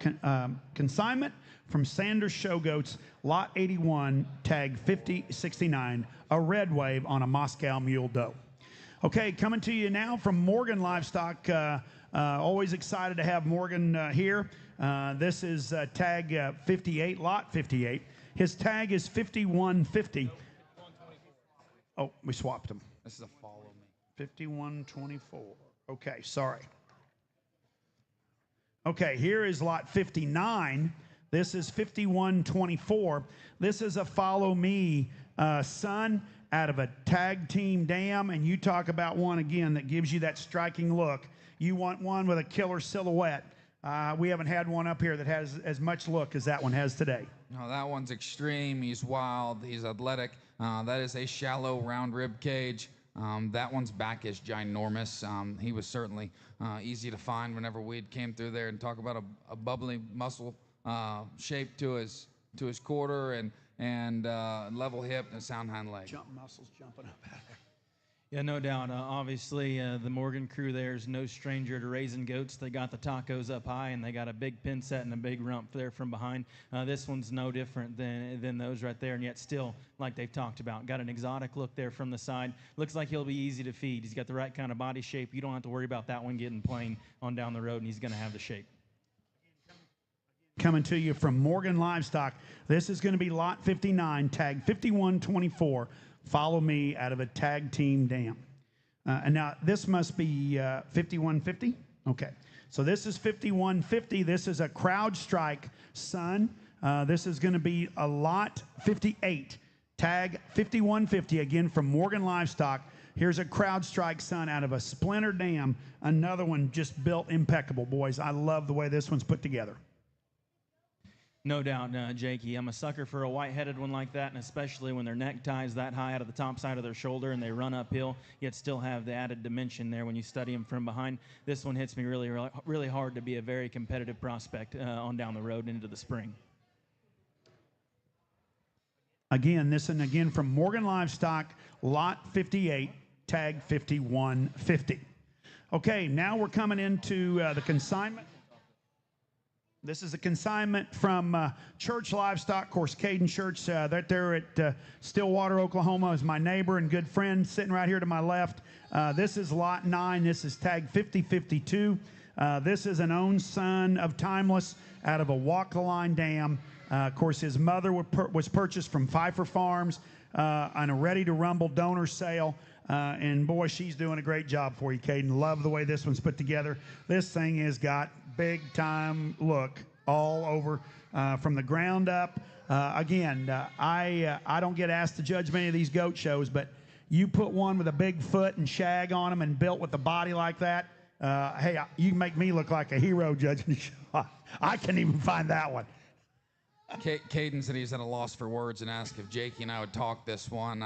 consignment from Sanders Show Goats, lot 81, tag 5069, a red wave on a Moscow Mule doe. Okay, coming to you now from Morgan Livestock. Always excited to have Morgan here. This is tag 58, lot 58. His tag is 5150. Oh, we swapped them. This is a follow me. 5124. Okay, sorry. Okay, here is lot 59. This is 5124. This is a follow me son out of a tag team dam, and you talk about one again that gives you that striking look. You want one with a killer silhouette. We haven't had one up here that has as much look as that one has today. No, that one's extreme. He's wild. He's athletic. That is a shallow round rib cage. That one's back is ginormous. He was certainly easy to find whenever we came through there, and talk about a bubbly muscle shape to his quarter and level hip and a sound hind leg. Jump muscles jumping up out there. Yeah, no doubt. Obviously, the Morgan crew there is no stranger to raising goats. They got the tacos up high, and they got a big pin set and a big rump there from behind. This one's no different than those right there, and yet still, like they've talked about, got an exotic look there from the side. Looks like he'll be easy to feed. He's got the right kind of body shape. You don't have to worry about that one getting plain on down the road, and he's going to have the shape. Coming to you from Morgan Livestock. This is going to be lot 59, tag 5124. Follow me out of a tag team dam. And now this must be 5150. Okay. So this is 5150. This is a crowd strike son. This is going to be a lot 58, tag 5150, again from Morgan Livestock. Here's a CrowdStrike son out of a Splinter Dam. Another one just built impeccable, boys. I love the way this one's put together. No doubt, Jakey. I'm a sucker for a white-headed one like that, and especially when their neck ties that high out of the top side of their shoulder and they run uphill, yet still have the added dimension there when you study them from behind. This one hits me really, really hard to be a very competitive prospect on down the road into the spring. Again, this one again from Morgan Livestock, lot 58, tag 5150. Okay, now we're coming into the consignment. This is a consignment from Church Livestock. Of course, Caden Church, they're at Stillwater, Oklahoma, is my neighbor and good friend sitting right here to my left. This is lot 9. This is tag 5052. This is an owned son of Timeless out of a walk-the-line dam. Of course, his mother was purchased from Pfeiffer Farms on a ready-to-rumble donor sale. And boy, she's doing a great job for you, Caden. Love the way this one's put together. This thing has got big time look all over from the ground up. Again, I don't get asked to judge many of these goat shows, but you put one with a big foot and shag on them and built with a body like that, hey, you make me look like a hero judging the show. I can't even find that one. Caden said he's at a loss for words and asked if Jakey and I would talk this one.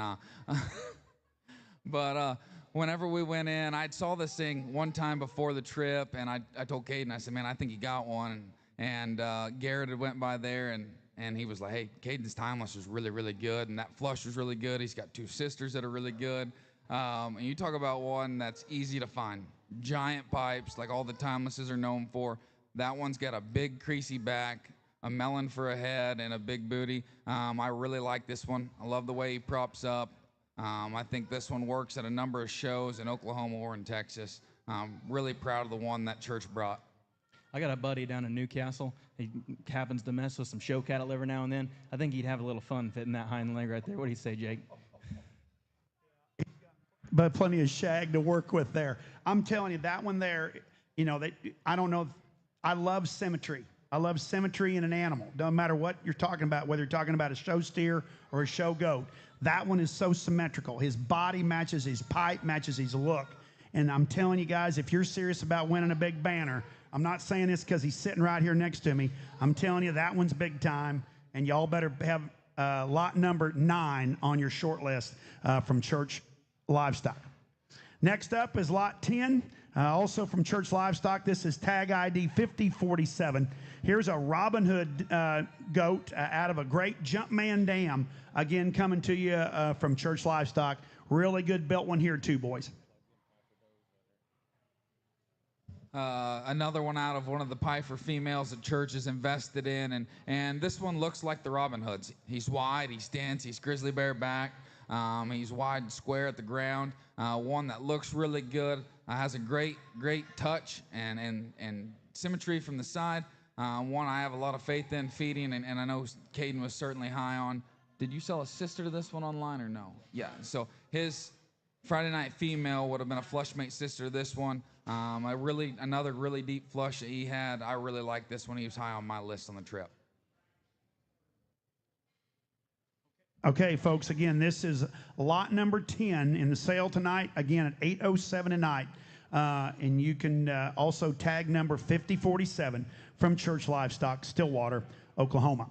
But whenever we went in, I saw this thing one time before the trip, and I told Caden, I said, man, I think you got one. And Garrett had went by there, and he was like, hey, Caden's Timeless is really, really good, and that flush was really good. He's got 2 sisters that are really good. And you talk about one that's easy to find. Giant pipes, like all the Timelesses are known for. That one's got a big, creasy back, a melon for a head, and a big booty. I really like this one. I love the way he props up. I think this one works at a number of shows in Oklahoma or in Texas. I'm really proud of the one that Church brought. I got a buddy down in Newcastle. He happens to mess with some show cattle every now and then. I think he'd have a little fun fitting that hind leg right there. What do you say, Jake? But plenty of shag to work with there. I'm telling you, that one there, you know, I don't know. I love symmetry. I love symmetry in an animal. Doesn't matter what you're talking about, whether you're talking about a show steer or a show goat. That one is so symmetrical. His body matches his pipe, matches his look. And I'm telling you guys, if you're serious about winning a big banner, I'm not saying this because he's sitting right here next to me. I'm telling you, that one's big time. And y'all better have lot number 9 on your short list from Church Livestock. Next up is lot 10, also from Church Livestock. This is tag ID 5047. Here's a Robin Hood goat out of a great Jumpman dam. Again, coming to you from Church Livestock. Really good built one here too, boys. Another one out of one of the Pfeiffer females that Church is invested in. And this one looks like the Robin Hoods. He's wide, he's dense, he's grizzly bear back. He's wide and square at the ground. One that looks really good, has a great touch and symmetry from the side. One I have a lot of faith in feeding, and I know Caden was certainly high on. Did you sell a sister to this one online or no? Yeah, so his Friday night female would have been a flush mate sister to this one. Another really deep flush that he had. I really like this one. He was high on my list on the trip. Okay, folks, again, this is lot number 10 in the sale tonight, again, at 8:07 tonight. And you can also tag number 5047 from Church Livestock, Stillwater, Oklahoma.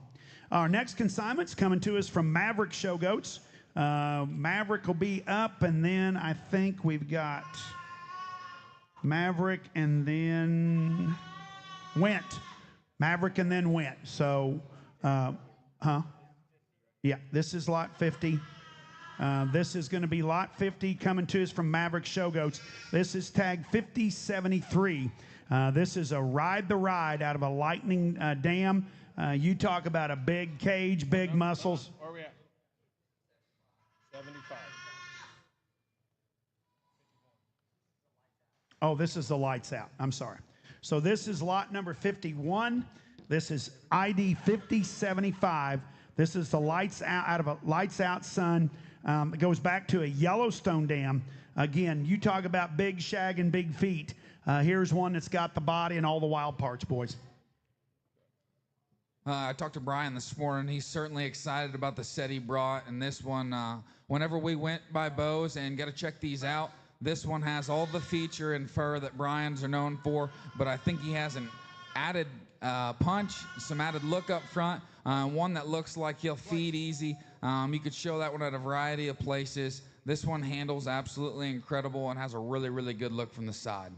Our next consignment's coming to us from Maverick Show Goats. Maverick will be up, and then I think we've got Maverick and then Went. Maverick and then Went. So, yeah, this is lot 50. This is going to be lot 50 coming to us from Maverick Show Goats. This is tag 5073. This is a Ride the Ride out of a Lightning dam. You talk about a big cage, big muscles. Where are we at? 75. Oh, this is the lights out. I'm sorry. So this is lot number 51. This is ID 5075. This is the lights out of a lights out sun. It goes back to a Yellowstone dam. Again, you talk about big shag and big feet. Here's one that's got the body and all the wild parts, boys. I talked to Brian this morning. He's certainly excited about the set he brought. And this one, whenever we went by bows, and got to check these out, this one has all the feature and fur that Brian's are known for, but I think he has an added punch, some added look up front, one that looks like he'll feed easy. You could show that one at a variety of places. This one handles absolutely incredible and has a really, really good look from the side.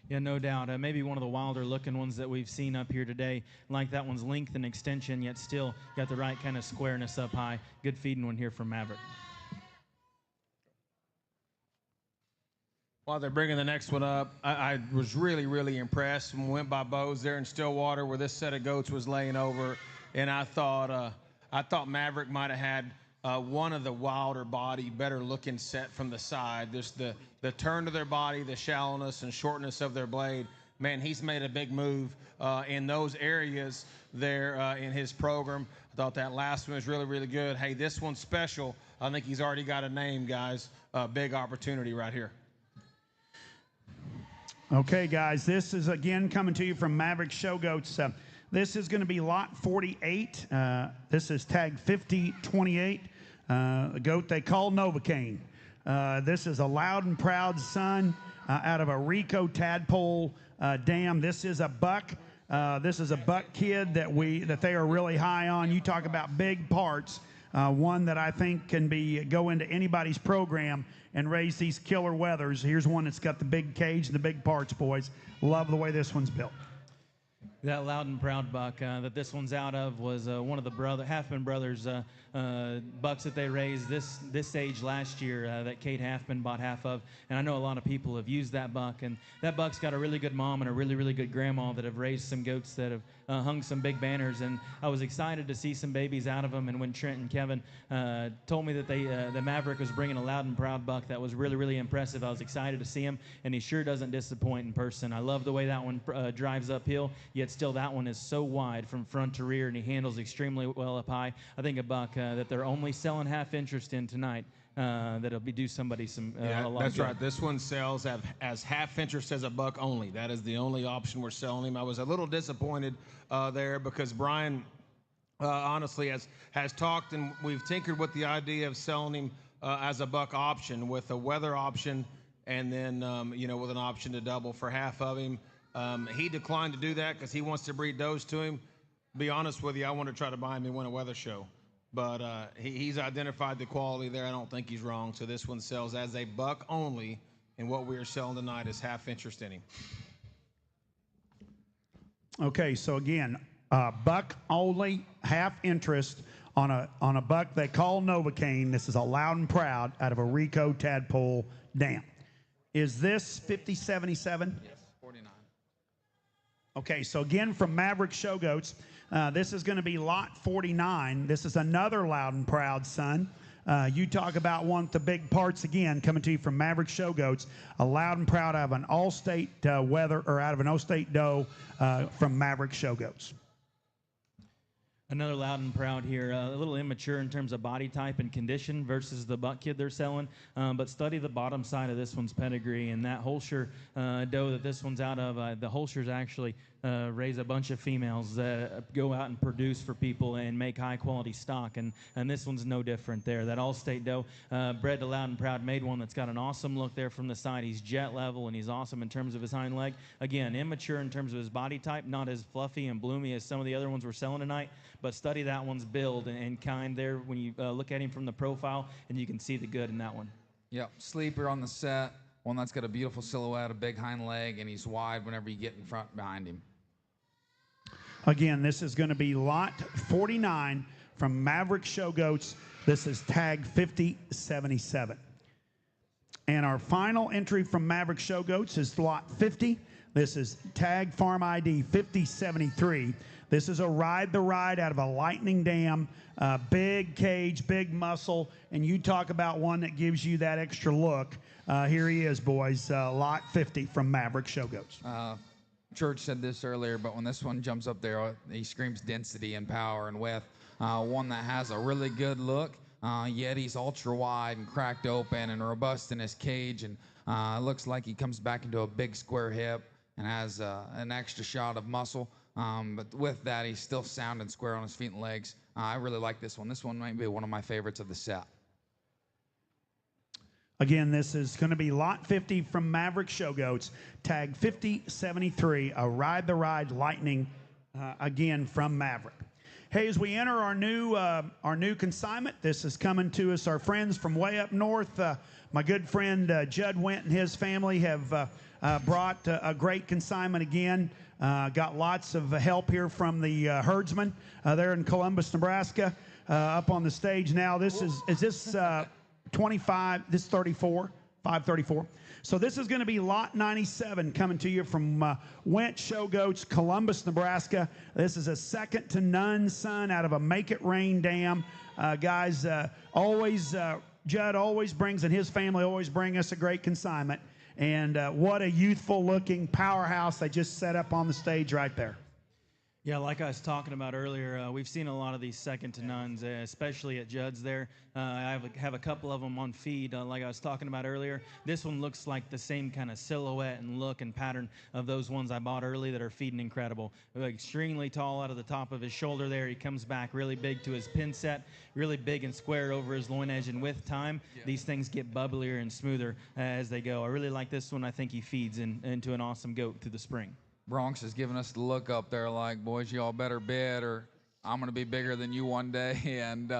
Yeah, no doubt. Maybe one of the wilder looking ones that we've seen up here today. Like that one's length and extension, yet still got the right kind of squareness up high. Good feeding one here from Maverick. While they're bringing the next one up, I was really, really impressed when we went by bows there in Stillwater where this set of goats was laying over, and I thought Maverick might have had one of the wilder body, better looking set from the side. Just the turn to their body, the shallowness and shortness of their blade. Man, he's made a big move in those areas there in his program. I thought that last one was really, really good. Hey, this one's special. I think he's already got a name, guys. Big opportunity right here. Okay, guys, this is again coming to you from Maverick Show Goats. This is going to be lot 48. This is tag 5028, a goat they call Novocaine. This is a loud and proud son out of a Rico tadpole dam. This is a buck. This is a buck kid that they are really high on. You talk about big parts. One that I think can go into anybody's program and raise these killer weathers. Here's one that's got the big cage and the big parts, boys. Love the way this one's built. That loud and proud buck that this one's out of was one of the Halfman brothers bucks that they raised this age last year that Kate Halfman bought half of. And I know a lot of people have used that buck. And that buck's got a really good mom and a really, really good grandma that have raised some goats that have hung some big banners. And I was excited to see some babies out of them. And when Trent and Kevin told me that the Maverick was bringing a loud and proud buck that was really, really impressive, I was excited to see him. And he sure doesn't disappoint in person. I love the way that one drives uphill, yet still that one is so wide from front to rear, and he handles extremely well up high. I think a buck that they're only selling half interest in tonight that'll do somebody a lot that's of good. right. This one sells as half interest as a buck only. That is the only option we're selling him. I was a little disappointed there because Brian honestly has talked, and we've tinkered with the idea of selling him as a buck option with a weather option, and then with an option to double for half of him. He declined to do that because he wants to breed does to him. Be honest with you, I want to try to buy him and win a weather show. But he's identified the quality there. I don't think he's wrong. So this one sells as a buck only, and what we are selling tonight is half interest in him. Okay, so again, buck only, half interest on a buck they call Novocaine. This is a loud and proud out of a Rico tadpole dam. Is this 5077? Yes, 49. Okay, so again from Maverick Show Goats, this is going to be lot 49. This is another loud and proud son. You talk about one with the big parts again, coming to you from Maverick Show Goats, a loud and proud out of an all-state out of an all-state doe from Maverick Show Goats. Another loud and proud here, a little immature in terms of body type and condition versus the buck kid they're selling, but study the bottom side of this one's pedigree, and that Holscher doe that this one's out of, the Holschers actually raise a bunch of females that go out and produce for people and make high quality stock, and this one's no different there. That all-state doe bred to loud and proud made one that's got an awesome look there from the side. He's jet level and he's awesome in terms of his hind leg. Again, immature in terms of his body type, not as fluffy and bloomy as some of the other ones we're selling tonight, but study that one's build and kind there when you look at him from the profile, and you can see the good in that one. Yep, sleeper on the set, one that's got a beautiful silhouette, a big hind leg, and he's wide whenever you get in front behind him. Again, this is going to be lot 49 from Maverick Show Goats. This is tag 5077. And our final entry from Maverick Show Goats is lot 50. This is tag farm ID 5073. This is a ride the ride out of a lightning dam, big cage, big muscle, and you talk about one that gives you that extra look. Here he is, boys, lot 50 from Maverick Show Goats. Church said this earlier, but when this one jumps up there, he screams density and power and width. One that has a really good look, yet he's ultra wide and cracked open and robust in his cage, and looks like he comes back into a big square hip and has an extra shot of muscle. But with that, he's still sound and square on his feet and legs. I really like this one. This one might be one of my favorites of the set. Again, this is going to be lot 50 from Maverick Show Goats, tag 5073, a Ride the Ride Lightning, again from Maverick. Hey, as we enter our new consignment, this is coming to us, our friends from way up north. My good friend Judd Went and his family have brought a great consignment again. Got lots of help here from the herdsmen there in Columbus, Nebraska. Up on the stage now. This is this 25, this 34, 534. So this is going to be lot 97 coming to you from Went Show Goats, Columbus, Nebraska. This is a second to none son out of a Make It Rain dam. Guys, Judd always brings, and his family always bring us a great consignment. And what a youthful looking powerhouse they just set up on the stage right there. Yeah, like I was talking about earlier, we've seen a lot of these second to nones, especially at Judd's there. I have a couple of them on feed, like I was talking about earlier. This one looks like the same kind of silhouette and look and pattern of those ones I bought early that are feeding incredible. Extremely tall out of the top of his shoulder there. He comes back really big to his pin set, really big and square over his loin edge, and with time, these things get bubblier and smoother as they go. I really like this one. I think he feeds into an awesome goat through the spring. Bronx is giving us the look up there like, boys, y'all better bid or I'm going to be bigger than you one day. And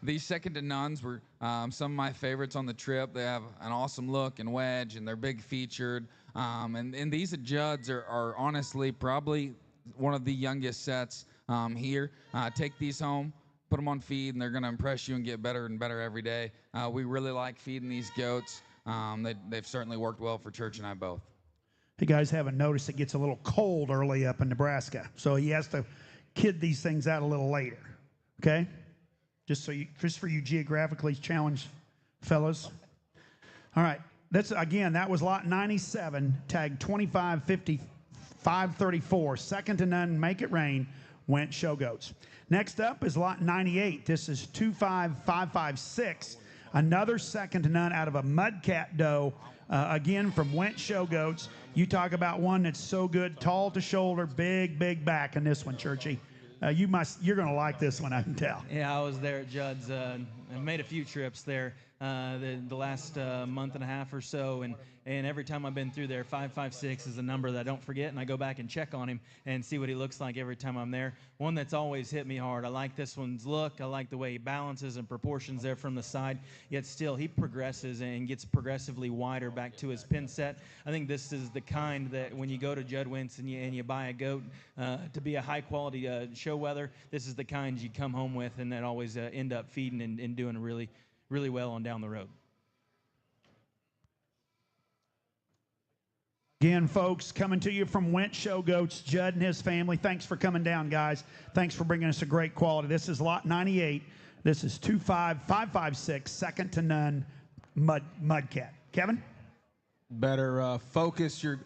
these second to nones were some of my favorites on the trip. They have an awesome look and wedge, and they're big featured. And these at Judd's are honestly probably one of the youngest sets here. Take these home, put them on feed, and they're going to impress you and get better and better every day. We really like feeding these goats. They've certainly worked well for Church and I both. You guys haven't noticed it gets a little cold early up in Nebraska, so he has to kid these things out a little later. Okay, just for you geographically challenged fellas. All right, that was lot 97, tag 2550-534, second to none. Make It Rain, Went Show Goats. Next up is lot 98. This is 25556, another second to none out of a Mudcat doe. Again, from Went Show Goats. You talk about one that's so good, tall to shoulder, big back in this one, Churchy. You're going to like this one, I can tell. Yeah, I was there at Judd's. I made a few trips there the last month and a half or so, and every time I've been through there, 556 is a number that I don't forget, and I go back and check on him and see what he looks like every time I'm there. One that's always hit me hard. I like this one's look. I like the way he balances and proportions there from the side, yet still he progresses and gets progressively wider back to his pin set. I think this is the kind that when you go to Judd Wentz and you buy a goat to be a high-quality show weather, this is the kind you come home with and that always end up feeding and doing really well on down the road. Again, folks, coming to you from Went Show Goats, Judd and his family. Thanks for coming down, guys. Thanks for bringing us a great quality. This is lot 98. This is 25556, second to none, Mudcat. Kevin? Better focus your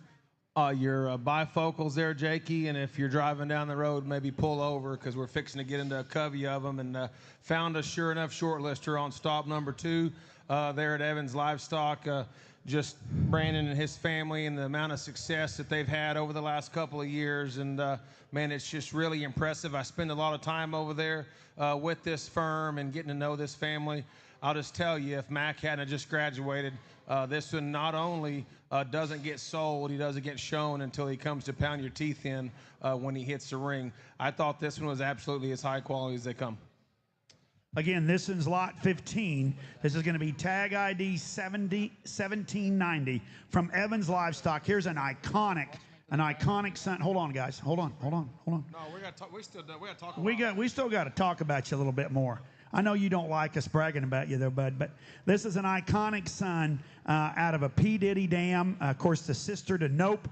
bifocals there, Jakey, and if you're driving down the road, maybe pull over because we're fixing to get into a covey of them, and found a sure enough shortlister on stop number 2 there at Evans Livestock. Just Brandon and his family and the amount of success that they've had over the last couple of years, and man, it's just really impressive. I spend a lot of time over there with this firm and getting to know this family. I'll just tell you, if Mac hadn't just graduated, this one not only doesn't get sold, he doesn't get shown until he comes to pound your teeth in when he hits the ring. I thought this one was absolutely as high quality as they come. Again, this is lot 15. This is going to be tag ID 1790 from Evans Livestock. Here's an iconic son. Hold on, guys. Hold on. No, we got to talk. We still got to talk about you a little bit more. I know you don't like us bragging about you, though, bud, but this is an iconic son out of a P. Diddy dam. Of course, the sister to Nope.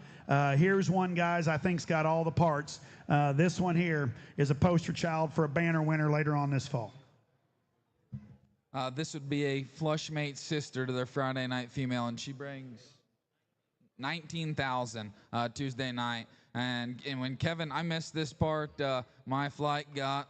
Here's one, guys, I think's got all the parts. This one here is a poster child for a banner winner later on this fall. This would be a flush mate sister to their Friday night female, and she brings 19,000 Tuesday night. And when Kevin, I missed this part, my flight got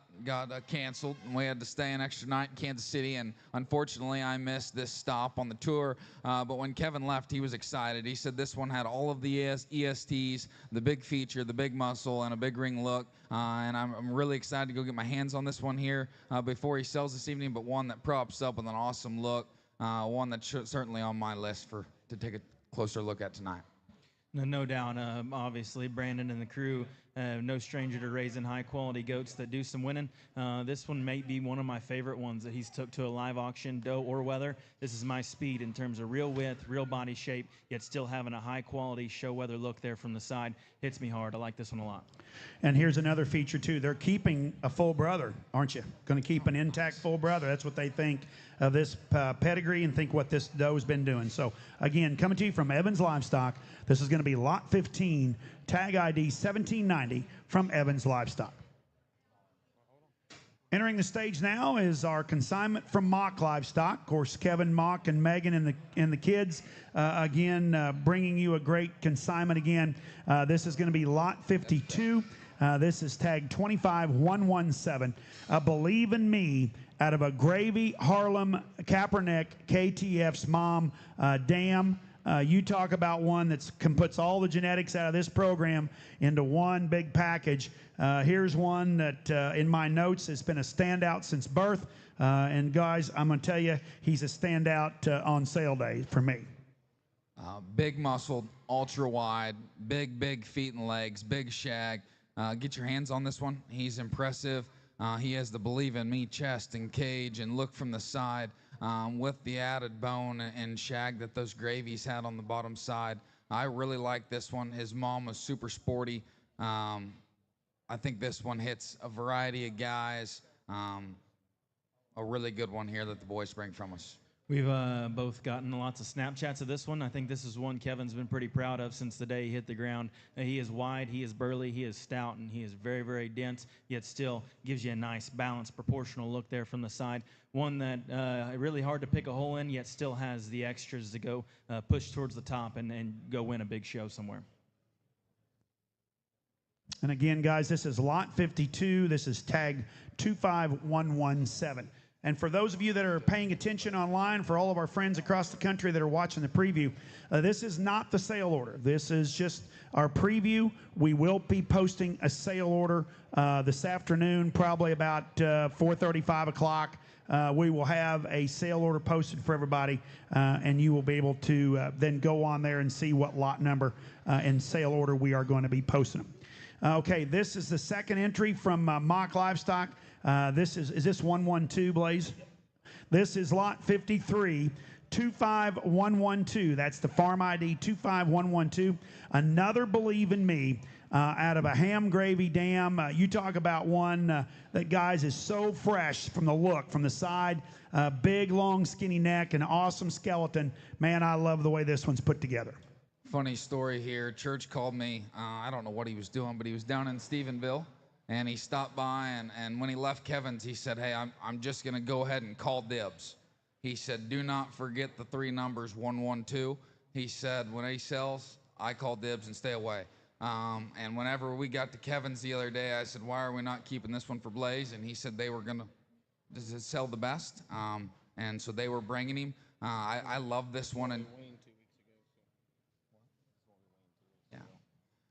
canceled, and we had to stay an extra night in Kansas City. And unfortunately, I missed this stop on the tour. But when Kevin left, he was excited. He said this one had all of the ESTs, the big feature, the big muscle, and a big ring look. And I'm really excited to go get my hands on this one here before he sells this evening. But one that props up with an awesome look, one that's certainly on my list to take a closer look at tonight. No doubt. Obviously, Brandon and the crew, no stranger to raising high-quality goats that do some winning. This one may be one of my favorite ones that he's took to a live auction, doe or wether. This is my speed in terms of real width, real body shape, yet still having a high-quality show weather look there from the side. Hits me hard. I like this one a lot. And here's another feature, too. They're keeping a full brother, aren't you? Going to keep an intact full brother. That's what they think of this pedigree and think what this doe's been doing. So, again, coming to you from Evans Livestock, this is going to be Lot 15, tag ID 1790 from Evans Livestock. Entering the stage now is our consignment from Mock Livestock. Of course, Kevin, Mock, and Megan and the kids, bringing you a great consignment again. This is going to be Lot 52. This is tag 25117. Believe in Me out of a Gravy Harlem Kaepernick KTF's mom dam. You talk about one that puts all the genetics out of this program into one big package. Here's one that in my notes has been a standout since birth. And guys, I'm going to tell you, he's a standout on sale day for me. Big muscled, ultra wide, big feet and legs, big shag. Get your hands on this one. He's impressive. He has the Believe in Me chest and cage and look from the side. With the added bone and shag that those gravies had on the bottom side. I really like this one. His mom was super sporty. I think this one hits a variety of guys. A really good one here that the boys bring from us. We've both gotten lots of Snapchats of this one. I think this is one Kevin's been pretty proud of since the day he hit the ground. He is wide, he is burly, he is stout, and he is very dense, yet still gives you a nice, balanced, proportional look there from the side. One that really hard to pick a hole in, yet still has the extras to go push towards the top and go win a big show somewhere. And again, guys, this is Lot 52. This is tag 25117. And for those of you that are paying attention online, for all of our friends across the country that are watching the preview, this is not the sale order. This is just our preview. We will be posting a sale order this afternoon, probably about 4:30, 5 o'clock. We will have a sale order posted for everybody, and you will be able to then go on there and see what lot number and sale order we are going to be posting them. Okay, this is the second entry from Mock Livestock. Is this 112, Blaze? This is Lot 53, 25112. That's the farm ID 25112. Another Believe in Me out of a ham gravy dam. You talk about one that, guys, is so fresh from the look, from the side. Big, long, skinny neck, and awesome skeleton. Man, I love the way this one's put together. Funny story here. Church called me. I don't know what he was doing, but he was down in Stephenville. And he stopped by, and when he left Kevin's, he said, hey, I'm just going to go ahead and call dibs. He said, do not forget the 3 numbers, 112. He said, when he sells, I call dibs and stay away. And whenever we got to Kevin's the other day, I said, why are we not keeping this one for Blaze? And he said they were going to sell the best. And so they were bringing him. I love this one. And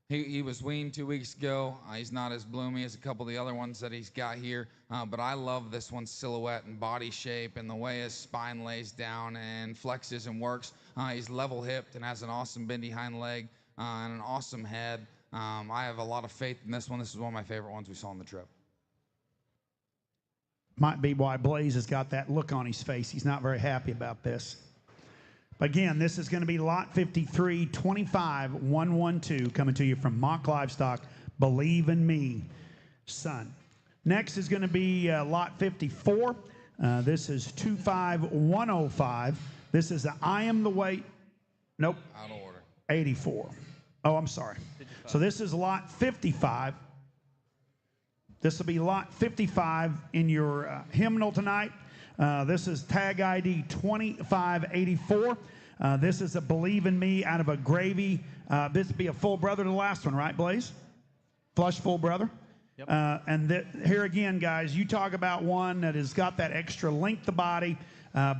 He was weaned 2 weeks ago. He's not as bloomy as a couple of the other ones that he's got here, but I love this one's silhouette and body shape and the way his spine lays down and flexes and works. He's level-hipped and has an awesome bendy hind leg and an awesome head. I have a lot of faith in this one. This is one of my favorite ones we saw on the trip. Might be why Blaze has got that look on his face. He's not very happy about this. Again, this is going to be Lot 53, 25112, coming to you from Mock Livestock, Believe in Me, son. Next is going to be Lot 54. This is 25105. This is the I Am the Way. Nope. Out of order. 84. Oh, I'm sorry. 55. So this is Lot 55. This will be Lot 55 in your hymnal tonight. This is tag ID 2584. This is a Believe in Me out of a Gravy. This would be a full brother to the last one, right, Blaze? Flush full brother. Yep. Here again, guys, you talk about one that has got that extra length of body,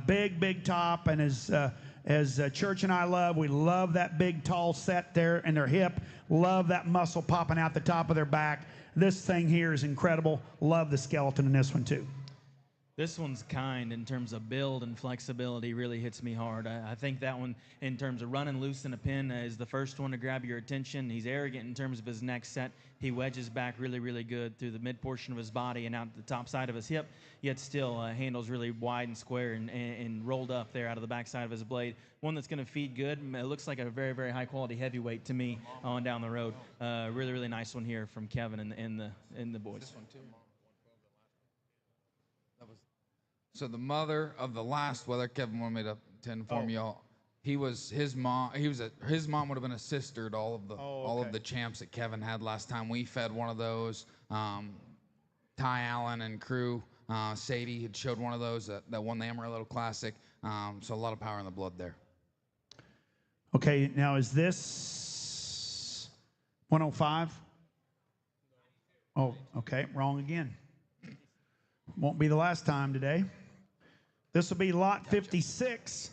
big top, and as Church and I love, we love that big tall set there in their hip. Love that muscle popping out the top of their back. This thing here is incredible. Love the skeleton in this one too. This one's kind in terms of build and flexibility, really hits me hard. I think that one, in terms of running loose in a pin, is the first one to grab your attention. He's arrogant in terms of his next set. He wedges back really good through the mid portion of his body and out the top side of his hip, yet still handles really wide and square and rolled up there out of the back side of his blade. One that's going to feed good. It looks like a very high quality heavyweight to me on down the road. Really nice one here from Kevin and the boys. So the mother of the last whether Kevin wanted me to inform y'all, his mom would have been a sister to all of the champs that Kevin had last time. We fed one of those. Ty Allen and crew, Sadie had showed one of those that won the Amarillo Classic. So a lot of power in the blood there. Okay, now is this 105? Oh, okay, wrong again. Won't be the last time today. This will be lot 56.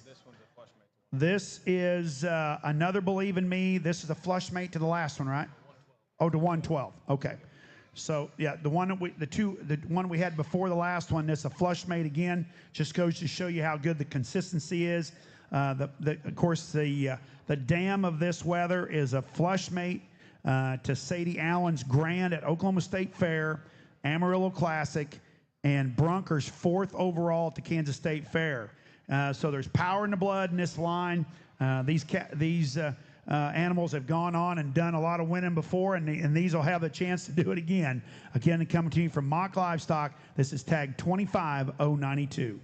This is another Believe in Me. This is a flush mate to the last one, right? Oh, to 112. Okay. So yeah, the one we had before the last one. This is a flush mate again. Just goes to show you how good the consistency is. Of course, the dam of this weather is a flush mate to Sadie Allen's Grand at Oklahoma State Fair, Amarillo Classic, and Brunker's 4th overall at the Kansas State Fair. So there's power in the blood in this line. These animals have gone on and done a lot of winning before, and these will have a chance to do it again. Again, coming to you from Mock Livestock, this is tag 25092.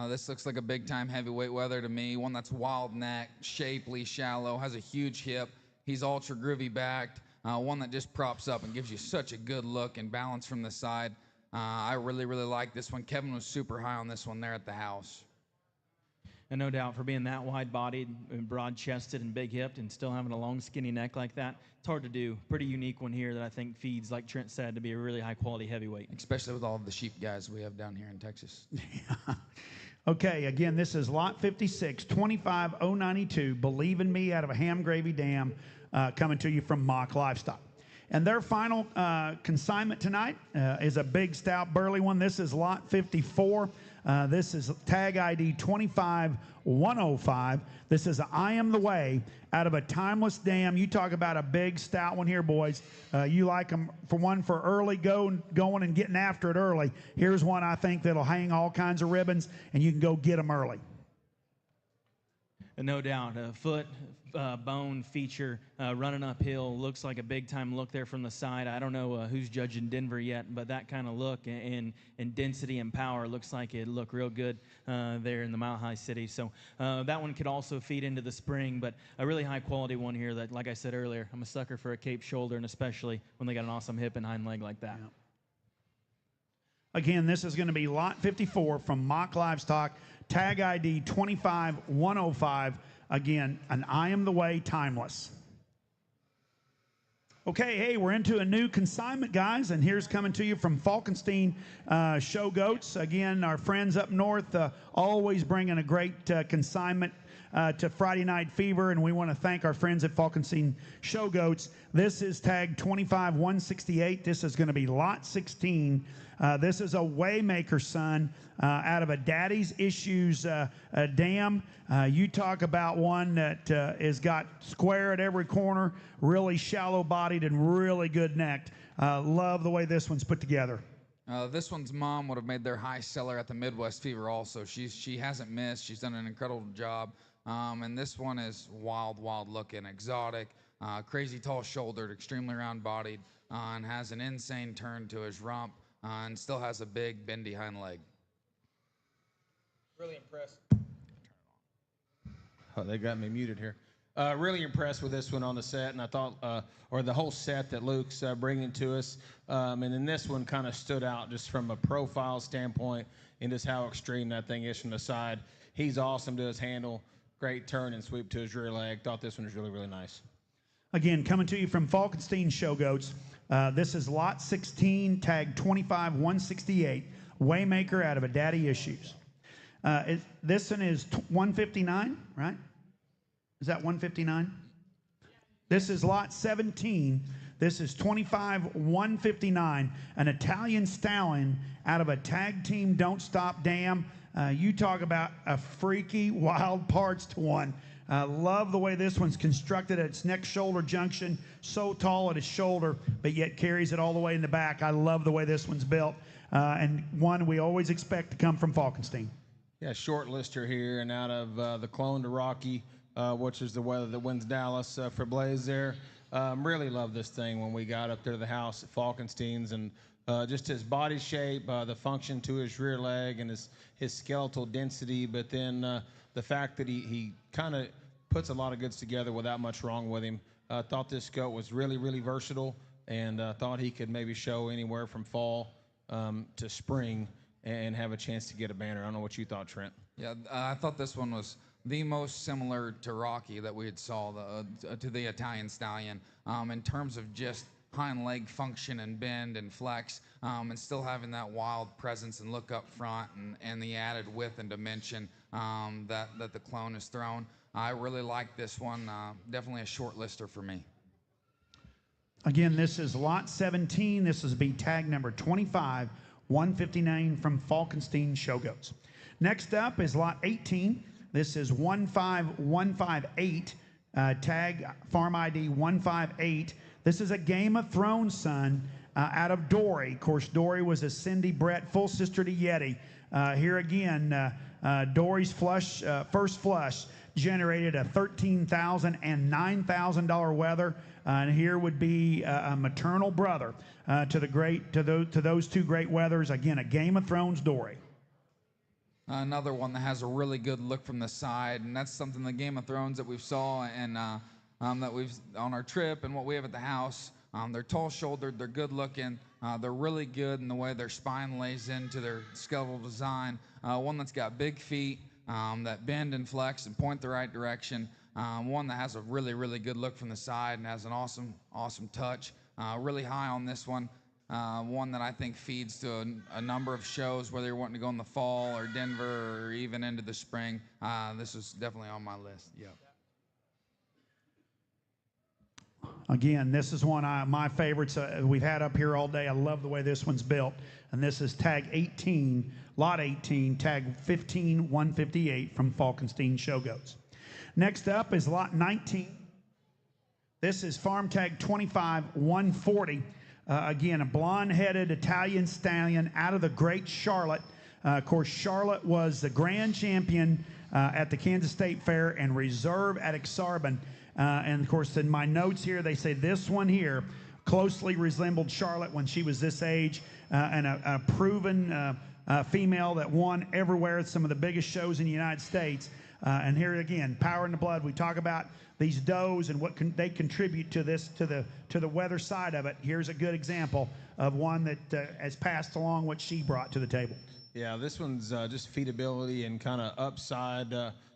This looks like a big-time heavyweight weather to me. One that's wild neck, shapely, shallow, has a huge hip. He's ultra groovy backed. One that just props up and gives you such a good look and balance from the side. I really like this one. Kevin was super high on this one there at the house. And no doubt, for being that wide-bodied and broad-chested and big-hipped and still having a long, skinny neck like that, it's hard to do. Pretty unique one here that I think feeds, like Trent said, to be a really high-quality heavyweight. Especially with all of the sheep guys we have down here in Texas. Okay, again, this is lot 56, 25092. Believe in Me out of a ham gravy dam, coming to you from Mock Livestock. And their final consignment tonight is a big, stout, burly one. This is lot 54. This is tag ID 25105. This is I Am the Way out of a timeless dam. You talk about a big, stout one here, boys. You like them for early going and getting after it early. Here's one I think that'll hang all kinds of ribbons, and you can go get them early. No doubt, a foot bone feature running uphill. Looks like a big-time look there from the side. I don't know who's judging Denver yet, but that kind of look and density and power looks like it'd look real good there in the Mile High City. So that one could also feed into the spring, but a really high-quality one here that, like I said earlier, I'm a sucker for a cape shoulder, and especially when they got an awesome hip and hind leg like that. Yeah. Again, this is going to be lot 54 from Mock Livestock, tag ID 25105. Again, an I Am the Way timeless. Okay, hey, we're into a new consignment, guys, and here's coming to you from Falkenstein Show Goats. Again, our friends up north always bringing a great consignment to Friday Night Fever, and we want to thank our friends at Falkenstein Show Goats. This is tag 25168. This is going to be lot 16. This is a Waymaker son out of a Daddy's Issues dam. You talk about one that has got square at every corner, really shallow-bodied and really good necked. Love the way this one's put together. This one's mom would have made their high seller at the Midwest Fever also. She hasn't missed. She's done an incredible job. And this one is wild looking, exotic, crazy tall shouldered, extremely round bodied, and has an insane turn to his rump, and still has a big bendy hind leg. Really impressed. Oh, they got me muted here. Really impressed with this one on the set, and I thought, or the whole set that Luke's bringing to us. And then this one kind of stood out just from a profile standpoint and just how extreme that thing is from the side. He's awesome to his handle. Great turn and sweep to his rear leg. Thought this one was really nice. Again, coming to you from Falkenstein Show Goats. This is lot 16, tag 25168, Waymaker out of a Daddy Issues. This one is 159, right? Is that 159? This is lot 17. This is 25-159, an Italian stallion out of a tag team Don't Stop Dam. You talk about a freaky, wild parts to one. Love the way this one's constructed at its neck shoulder junction, so tall at its shoulder, but yet carries it all the way in the back. I love the way this one's built, and one we always expect to come from Falkenstein. Yeah, short lister here, and out of the clone to Rocky, which is the weather that wins Dallas for Blaze there. Really love this thing when we got up there to the house at Falkenstein's, and just his body shape, the function to his rear leg, and his skeletal density, but then the fact that he kind of puts a lot of goods together without much wrong with him. Thought this goat was really, really versatile, and thought he could maybe show anywhere from fall to spring and have a chance to get a banner. I don't know what you thought, Trent. Yeah, I thought this one was the most similar to Rocky that we had saw, to the Italian Stallion, in terms of just hind leg function and bend and flex, and still having that wild presence and look up front, and the added width and dimension that the clone has thrown. I really like this one. Definitely a short lister for me. Again, this is lot 17. This is be tag number 25-159 from Falkenstein Show Goats. Next up is lot 18. This is 15158, tag farm ID 158. This is a Game of Thrones son out of Dory. Of course, Dory was a Cindy Brett, full sister to Yeti. Here again, Dory's first flush generated a $13,000 and $9,000 weather. And here would be a maternal brother to those two great weathers. Again, a Game of Thrones Dory. Another one that has a really good look from the side, and that's something the Game of Thrones that we've saw and that we've on our trip and what we have at the house. They're tall-shouldered, they're good-looking, they're really good in the way their spine lays into their skeletal design. One that's got big feet that bend and flex and point the right direction. One that has a really, really good look from the side and has an awesome, awesome touch. Really high on this one. One that I think feeds to a number of shows, whether you're wanting to go in the fall or Denver or even into the spring. This is definitely on my list. Yep. Again, this is one of my favorites we've had up here all day. I love the way this one's built. And this is tag 18, lot 18, tag 15-158 from Falkenstein Show Goats. Next up is lot 19. This is farm tag 25-140. Again, a blonde-headed Italian stallion out of the great Charlotte. Of course, Charlotte was the grand champion at the Kansas State Fair and reserve at Exarban. And, of course, in my notes here, they say this one here closely resembled Charlotte when she was this age, and a proven female that won everywhere at some of the biggest shows in the United States. And here again, power in the blood. We talk about these does and what they contribute to this, to the weather side of it. Here's a good example of one that has passed along what she brought to the table. Yeah, this one's just feedability and kind of upside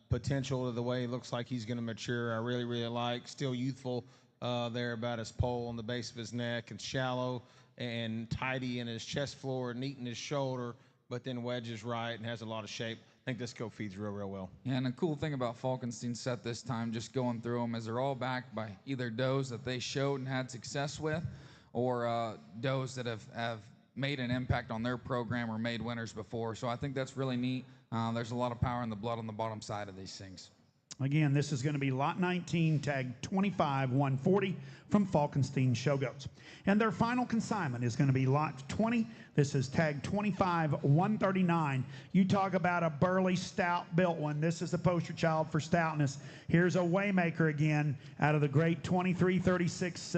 potential to the way it looks like he's going to mature. I really, really like. Still youthful there about his pole on the base of his neck, and shallow and tidy in his chest floor, neat in his shoulder, but then wedges right and has a lot of shape. I think this goat feeds real, real well. Yeah, and the cool thing about Falkenstein's set this time, just going through them, is they're all backed by either does that they showed and had success with, or does that have made an impact on their program or made winners before. So I think that's really neat. There's a lot of power in the blood on the bottom side of these things. Again, this is going to be lot 19, tag 25-140 from Falkenstein Show Goats. And their final consignment is going to be lot 20. This is tag 25-139. You talk about a burly, stout-built one. This is the poster child for stoutness. Here's a Waymaker again out of the great 2336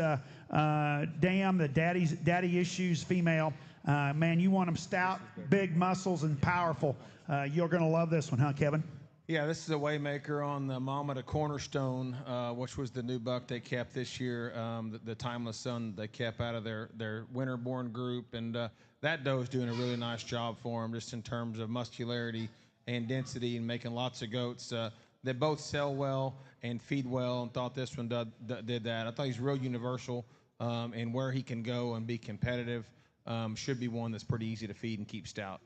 dam, the Daddy Issues female. Man, you want them stout, big muscles, and powerful. You're going to love this one, huh, Kevin? Yeah, this is a Waymaker on the Mama to Cornerstone, which was the new buck they kept this year, the Timeless Son they kept out of their winter-born group. And that doe's doing a really nice job for him just in terms of muscularity and density and making lots of goats. They both sell well and feed well, and thought this one did that. I thought he's real universal. and where he can go and be competitive. Should be one that's pretty easy to feed and keep stout.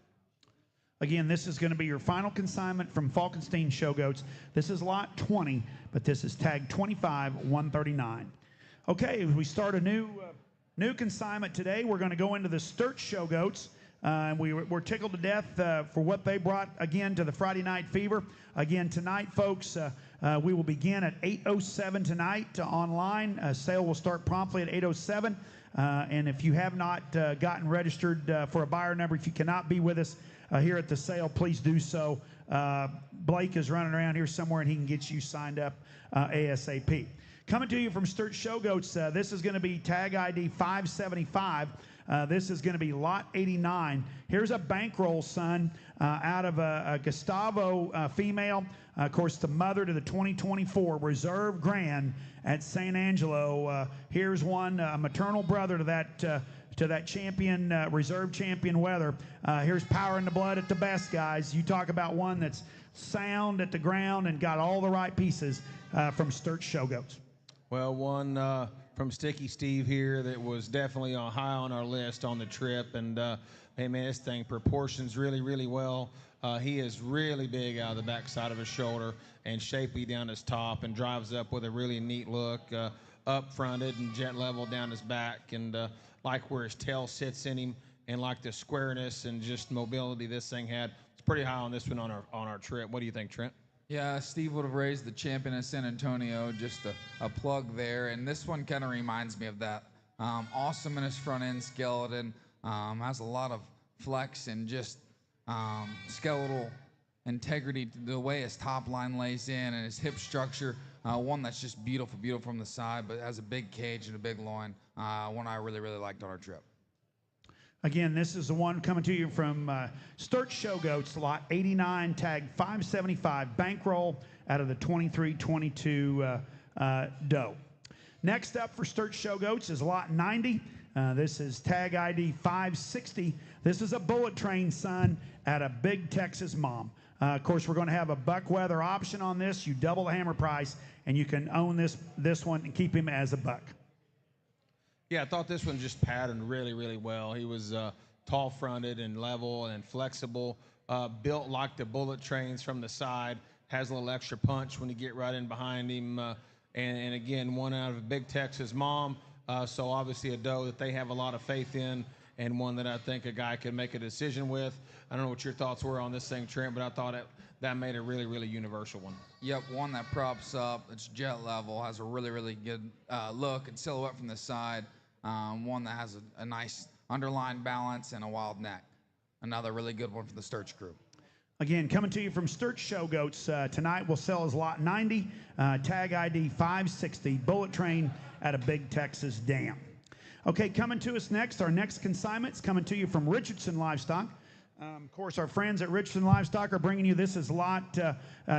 Again, this is going to be your final consignment from Falkenstein Show Goats. This is lot 20, but this is tag 25-139. Okay, we start a new consignment today. We're going to go into the Sturt Show Goats. We're tickled to death for what they brought, again, to the Friday Night Fever. Again, tonight, folks, we will begin at 8:07 tonight online. Sale will start promptly at 8:07. And if you have not gotten registered for a buyer number, if you cannot be with us here at the sale, please do so. Blake is running around here somewhere, and he can get you signed up ASAP. Coming to you from Sturt Show Goats, this is going to be tag ID 575. This is going to be lot 89. Here's a bankroll, son, out of a Gustavo female. Of course, the mother to the 2024 Reserve Grand at San Angelo. Here's one, a maternal brother to that champion, reserve champion Weather. Here's power in the blood at the best, guys. You talk about one that's sound at the ground and got all the right pieces from Sturt Show Goats. Well, one from Sticky Steve here that was definitely high on our list on the trip. And, hey, man, this thing proportions really, really well. He is really big out of the backside of his shoulder and shapely down his top and drives up with a really neat look, up fronted and jet level down his back. And like where his tail sits in him and like the squareness and just mobility this thing had. It's pretty high on this one on our trip. What do you think, Trent? Yeah, Steve would have raised the champion of San Antonio, just a plug there. And this one kind of reminds me of that. Awesome in his front end skeleton. Has a lot of flex and just skeletal integrity to the way his top line lays in and his hip structure. One that's just beautiful, beautiful from the side, but has a big cage and a big loin. One I really, really liked on our trip. Again, this is the one coming to you from Sturt Show Goats, lot 89, tag 575, bankroll out of the 23-22 doe. Next up for Sturt Show Goats is lot 90. This is tag ID 560. This is a bullet train, son, at a Big Texas Mom. Of course, we're going to have a buck weather option on this. You double the hammer price, and you can own this one and keep him as a buck. Yeah, I thought this one just patterned really, really well. He was tall-fronted and level and flexible, built like the bullet trains from the side, has a little extra punch when you get right in behind him. And again, one out of a Big Texas Mom, so obviously a doe that they have a lot of faith in and one that I think a guy could make a decision with. I don't know what your thoughts were on this thing, Trent, but I thought that made a really, really universal one. Yep, one that props up, it's jet level, has a really, really good look and silhouette from the side. One that has a nice underline balance and a wild neck. Another really good one for the Sturch group. Again, coming to you from Sturt Show Goats, tonight we'll sell as lot 90, tag ID 560, bullet train at a Big Texas Dam. Okay, coming to us next, our next consignment's coming to you from Richardson Livestock. Of course, our friends at Richardson Livestock are bringing you, this is lot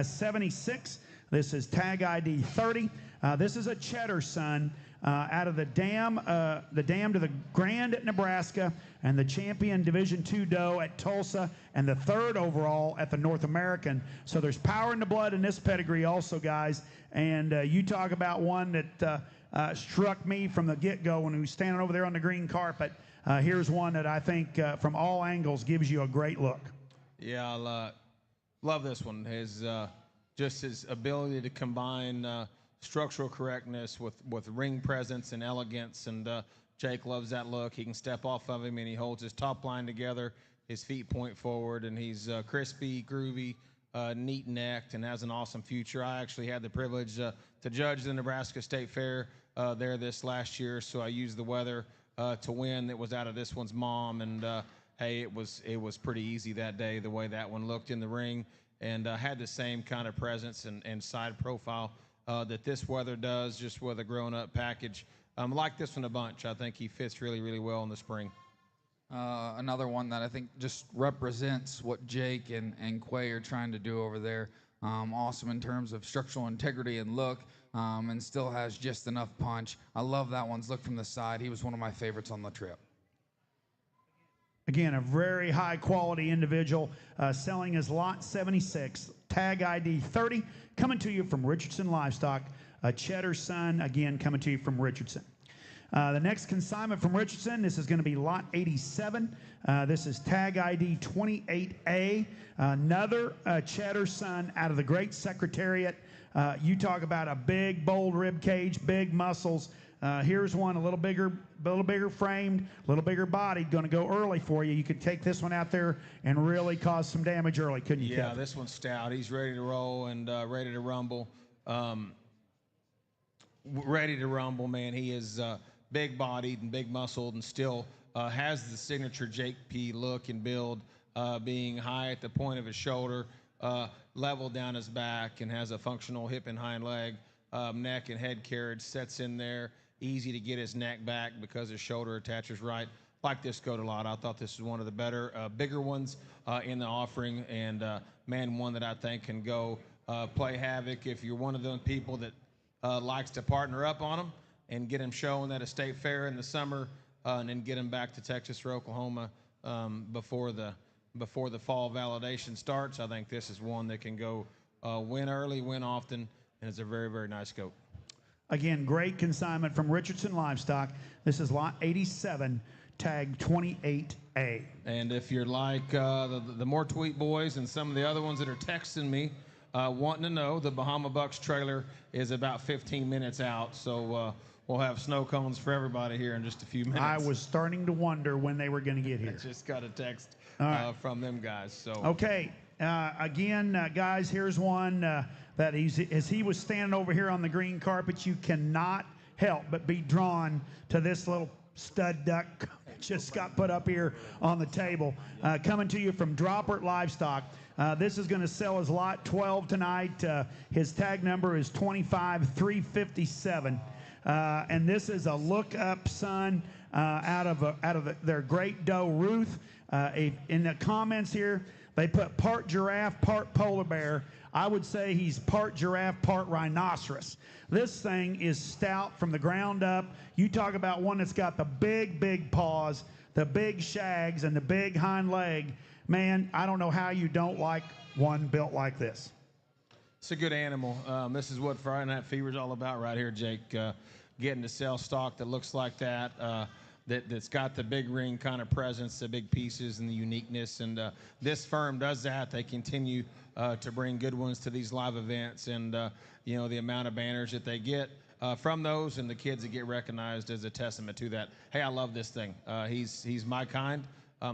76. This is tag ID 30. This is a cheddar, son, out of the dam to the Grand at Nebraska, and the champion Division II doe at Tulsa, and the third overall at the North American. So there's power in the blood in this pedigree also, guys. And you talk about one that struck me from the get-go when he was standing over there on the green carpet. Here's one that I think from all angles gives you a great look. Yeah, I love this one. Just his ability to combine structural correctness with ring presence and elegance, and Jake loves that look. He can step off of him and he holds his top line together, his feet point forward, and he's crispy, groovy, neat-necked, and has an awesome future. I actually had the privilege to judge the Nebraska State Fair there this last year, so I used the weather to win. That was out of this one's mom, and hey, it was pretty easy that day the way that one looked in the ring, and had the same kind of presence and side profile that this weather does, just with a grown-up package. Like this one a bunch. I think he fits really, really well in the spring. Another one that I think just represents what Jake and Quay are trying to do over there. Awesome in terms of structural integrity and look, and still has just enough punch. I love that one's look from the side. He was one of my favorites on the trip. Again, a very high-quality individual, selling as lot 76, tag ID 30, coming to you from Richardson Livestock, a cheddar son, again, coming to you from Richardson. The next consignment from Richardson, this is going to be lot 87. This is tag ID 28A. Another Cheddar son out of the great Secretariat. You talk about a big, bold rib cage, big muscles. Here's one a little bigger framed, a little bigger bodied, going to go early for you. You could take this one out there and really cause some damage early, couldn't you, Yeah, Kevin? this one's stout. He's ready to roll and ready to rumble. Ready to rumble, man. He is big-bodied and big-muscled and still has the signature Jake P. look and build, being high at the point of his shoulder, level down his back, and has a functional hip and hind leg, neck and head carriage, sets in there, easy to get his neck back because his shoulder attaches right. Like this goat a lot. I thought this was one of the better, bigger ones in the offering, and man, one that I think can go play havoc if you're one of those people that likes to partner up on him and get him showing at a state fair in the summer, and then get him back to Texas or Oklahoma before the fall validation starts. I think this is one that can go win early, win often, and it's a very, very nice goat. Again, great consignment from Richardson Livestock. This is lot 87, tag 28A. And if you're like the more tweet boys and some of the other ones that are texting me wanting to know, the Bahama Bucks trailer is about 15 minutes out, so we'll have snow cones for everybody here in just a few minutes. I was starting to wonder when they were going to get here. I just got a text from them guys. So okay, again, guys, here's one that as he was standing over here on the green carpet, you cannot help but be drawn to this little stud duck just got put up here on the table. Coming to you from Droppert Livestock. This is going to sell as lot 12 tonight. His tag number is 25357. And this is a look-up son out of their great doe, Ruth. In the comments here, they put part giraffe, part polar bear. I would say he's part giraffe, part rhinoceros. This thing is stout from the ground up. You talk about one that's got the big, big paws, the big shags, and the big hind leg. Man, I don't know how you don't like one built like this. It's a good animal. This is what Friday Night Fever is all about right here, Jake. Getting to sell stock that looks like that, that's got the big ring kind of presence, the big pieces, and the uniqueness. And this firm does that. They continue to bring good ones to these live events, and you know, the amount of banners that they get from those and the kids that get recognized is a testament to that. Hey, I love this thing. He's my kind.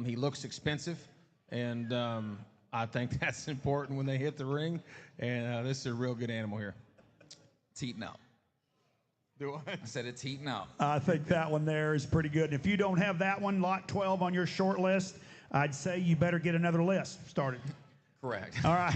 He looks expensive, and I think that's important when they hit the ring. And this is a real good animal here. It's heating up. Do I? I said it's heating up. I think that one there is pretty good. And if you don't have that one, lot 12 on your short list, I'd say you better get another list started. Correct. All right.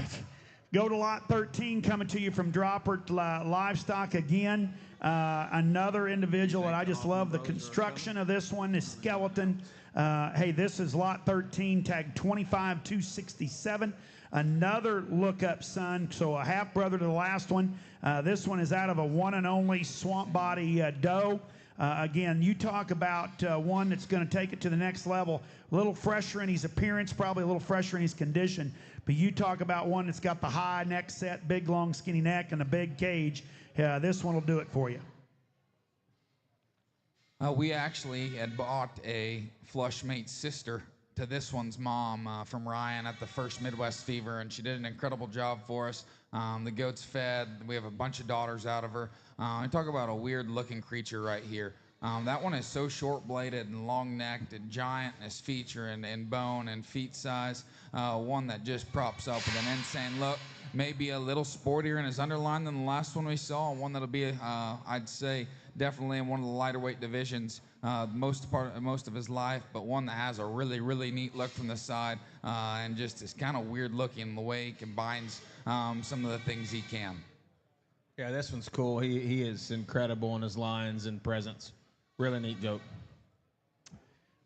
Go to lot 13, coming to you from Droppert Livestock again. Another individual, and I just love the construction of this one, this skeleton. Hey, this is lot 13, tag 25267. Another look-up son, so a half-brother to the last one. This one is out of a one and only swamp body doe. Again, you talk about one that's going to take it to the next level. A little fresher in his appearance, probably a little fresher in his condition. But you talk about one that's got the high neck set, big, long, skinny neck, and a big cage. This one will do it for you. We actually had bought a flush mate sister to this one's mom from Ryan at the first Midwest Fever, and she did an incredible job for us. The goat's fed. We have a bunch of daughters out of her. I talk about a weird-looking creature right here. That one is so short-bladed and long-necked and giant in his feature and bone and feet size. One that just props up with an insane look. Maybe a little sportier in his underline than the last one we saw. One that'll be, I'd say, definitely in one of the lighter weight divisions most of his life, but one that has a really, really neat look from the side and just is kind of weird looking the way he combines some of the things he can. Yeah, this one's cool. He is incredible in his lines and presence. Really neat goat.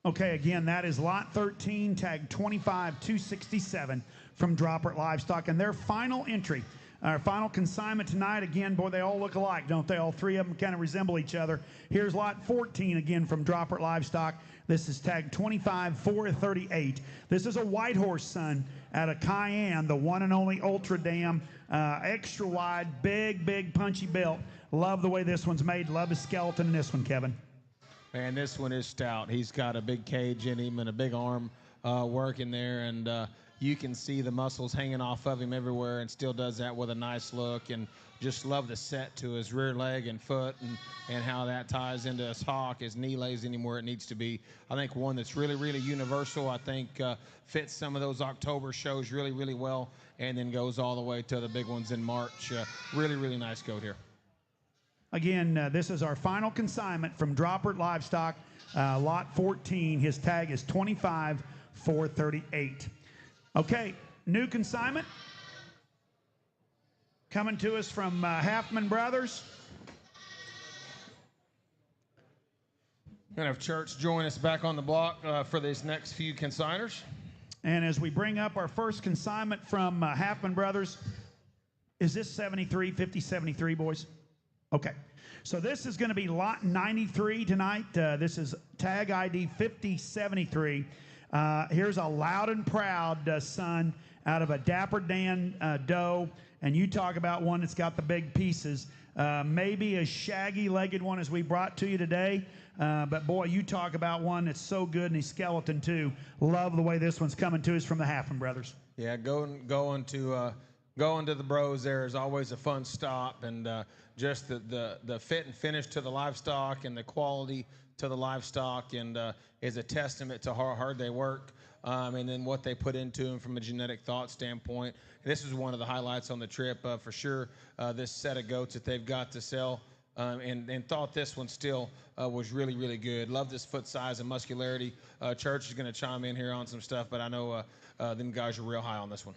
Okay, again, that is lot 13, tag 25267 from Droppert Livestock. And their final entry, our final consignment tonight, again, boy, they all look alike, don't they? All three of them kind of resemble each other. Here's lot 14, again, from Droppert Livestock. This is tag 25438. This is a white horse son out of Cayenne, the one and only Ultra Dam, extra wide, big, punchy built. Love the way this one's made. Love his skeleton in this one, Kevin. Man, this one is stout. He's got a big cage in him and a big arm working there, and you can see the muscles hanging off of him everywhere, and still does that with a nice look. And just love the set to his rear leg and foot, and how that ties into his hock. His knee lays anywhere it needs to be. I think one that's really, really universal. I think fits some of those October shows really, really well, and then goes all the way to the big ones in March. Really, really nice goat here. Again, this is our final consignment from Dropper Livestock, lot 14. His tag is 25,438. Okay, new consignment coming to us from Halfman Brothers. Gonna have Church join us back on the block for these next few consigners. And as we bring up our first consignment from Halfman Brothers, is this 73, 5073, boys? Okay, so this is going to be lot 93 tonight. This is tag ID 5073. Here's a Loud and Proud son out of a Dapper Dan doe, and you talk about one that's got the big pieces. Maybe a shaggy-legged one as we brought to you today, but boy, you talk about one that's so good, and he's skeleton too. Love the way this one's coming to us from the Halfman Brothers. Yeah, going to the Bros there is always a fun stop, and just the fit and finish to the livestock and the quality to the livestock, and is a testament to how hard they work, and then what they put into them from a genetic thought standpoint. This is one of the highlights on the trip for sure. This set of goats that they've got to sell, and thought this one still was really, really good. Love this foot size and muscularity. Church is going to chime in here on some stuff, but I know them guys are real high on this one.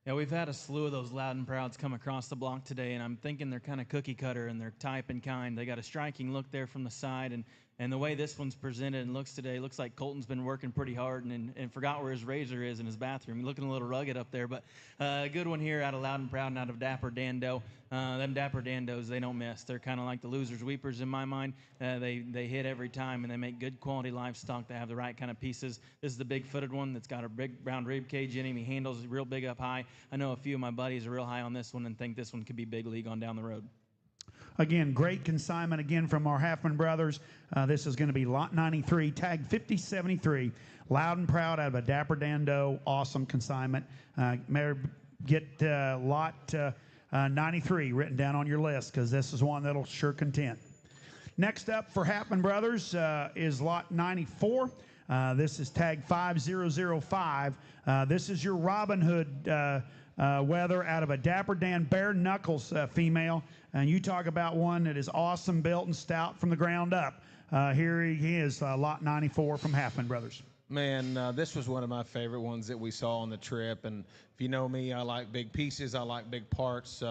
Yeah, we've had a slew of those Loud and Prouds come across the block today, and I'm thinking they're kind of cookie cutter and they're type and kind. They got a striking look there from the side, and the way this one's presented and looks today, looks like Colton's been working pretty hard and forgot where his razor is in his bathroom. Looking a little rugged up there, but a good one here out of Loud and Proud and out of Dapper Dan doe. Them Dapper Dan does, they don't miss. They're kind of like the losers weepers in my mind. They hit every time, and they make good quality livestock. They have the right kind of pieces. This is the big-footed one that's got a big round rib cage in him. He handles real big up high. I know a few of my buddies are real high on this one and think this one could be big league on down the road. Again, great consignment again from our Halfman Brothers. This is going to be lot 93, tag 5073. Loud and Proud out of a Dapper Dan doe. Awesome consignment. Get lot 93 written down on your list, because this is one that'll sure content. Next up for Halfman Brothers is lot 94. This is tag 5005. This is your Robin Hood wether out of a Dapper Dan bare knuckles female. And you talk about one that is awesome, built and stout from the ground up. Here he is, lot 94 from Halfman Brothers. Man, this was one of my favorite ones that we saw on the trip. And if you know me, I like big pieces, I like big parts,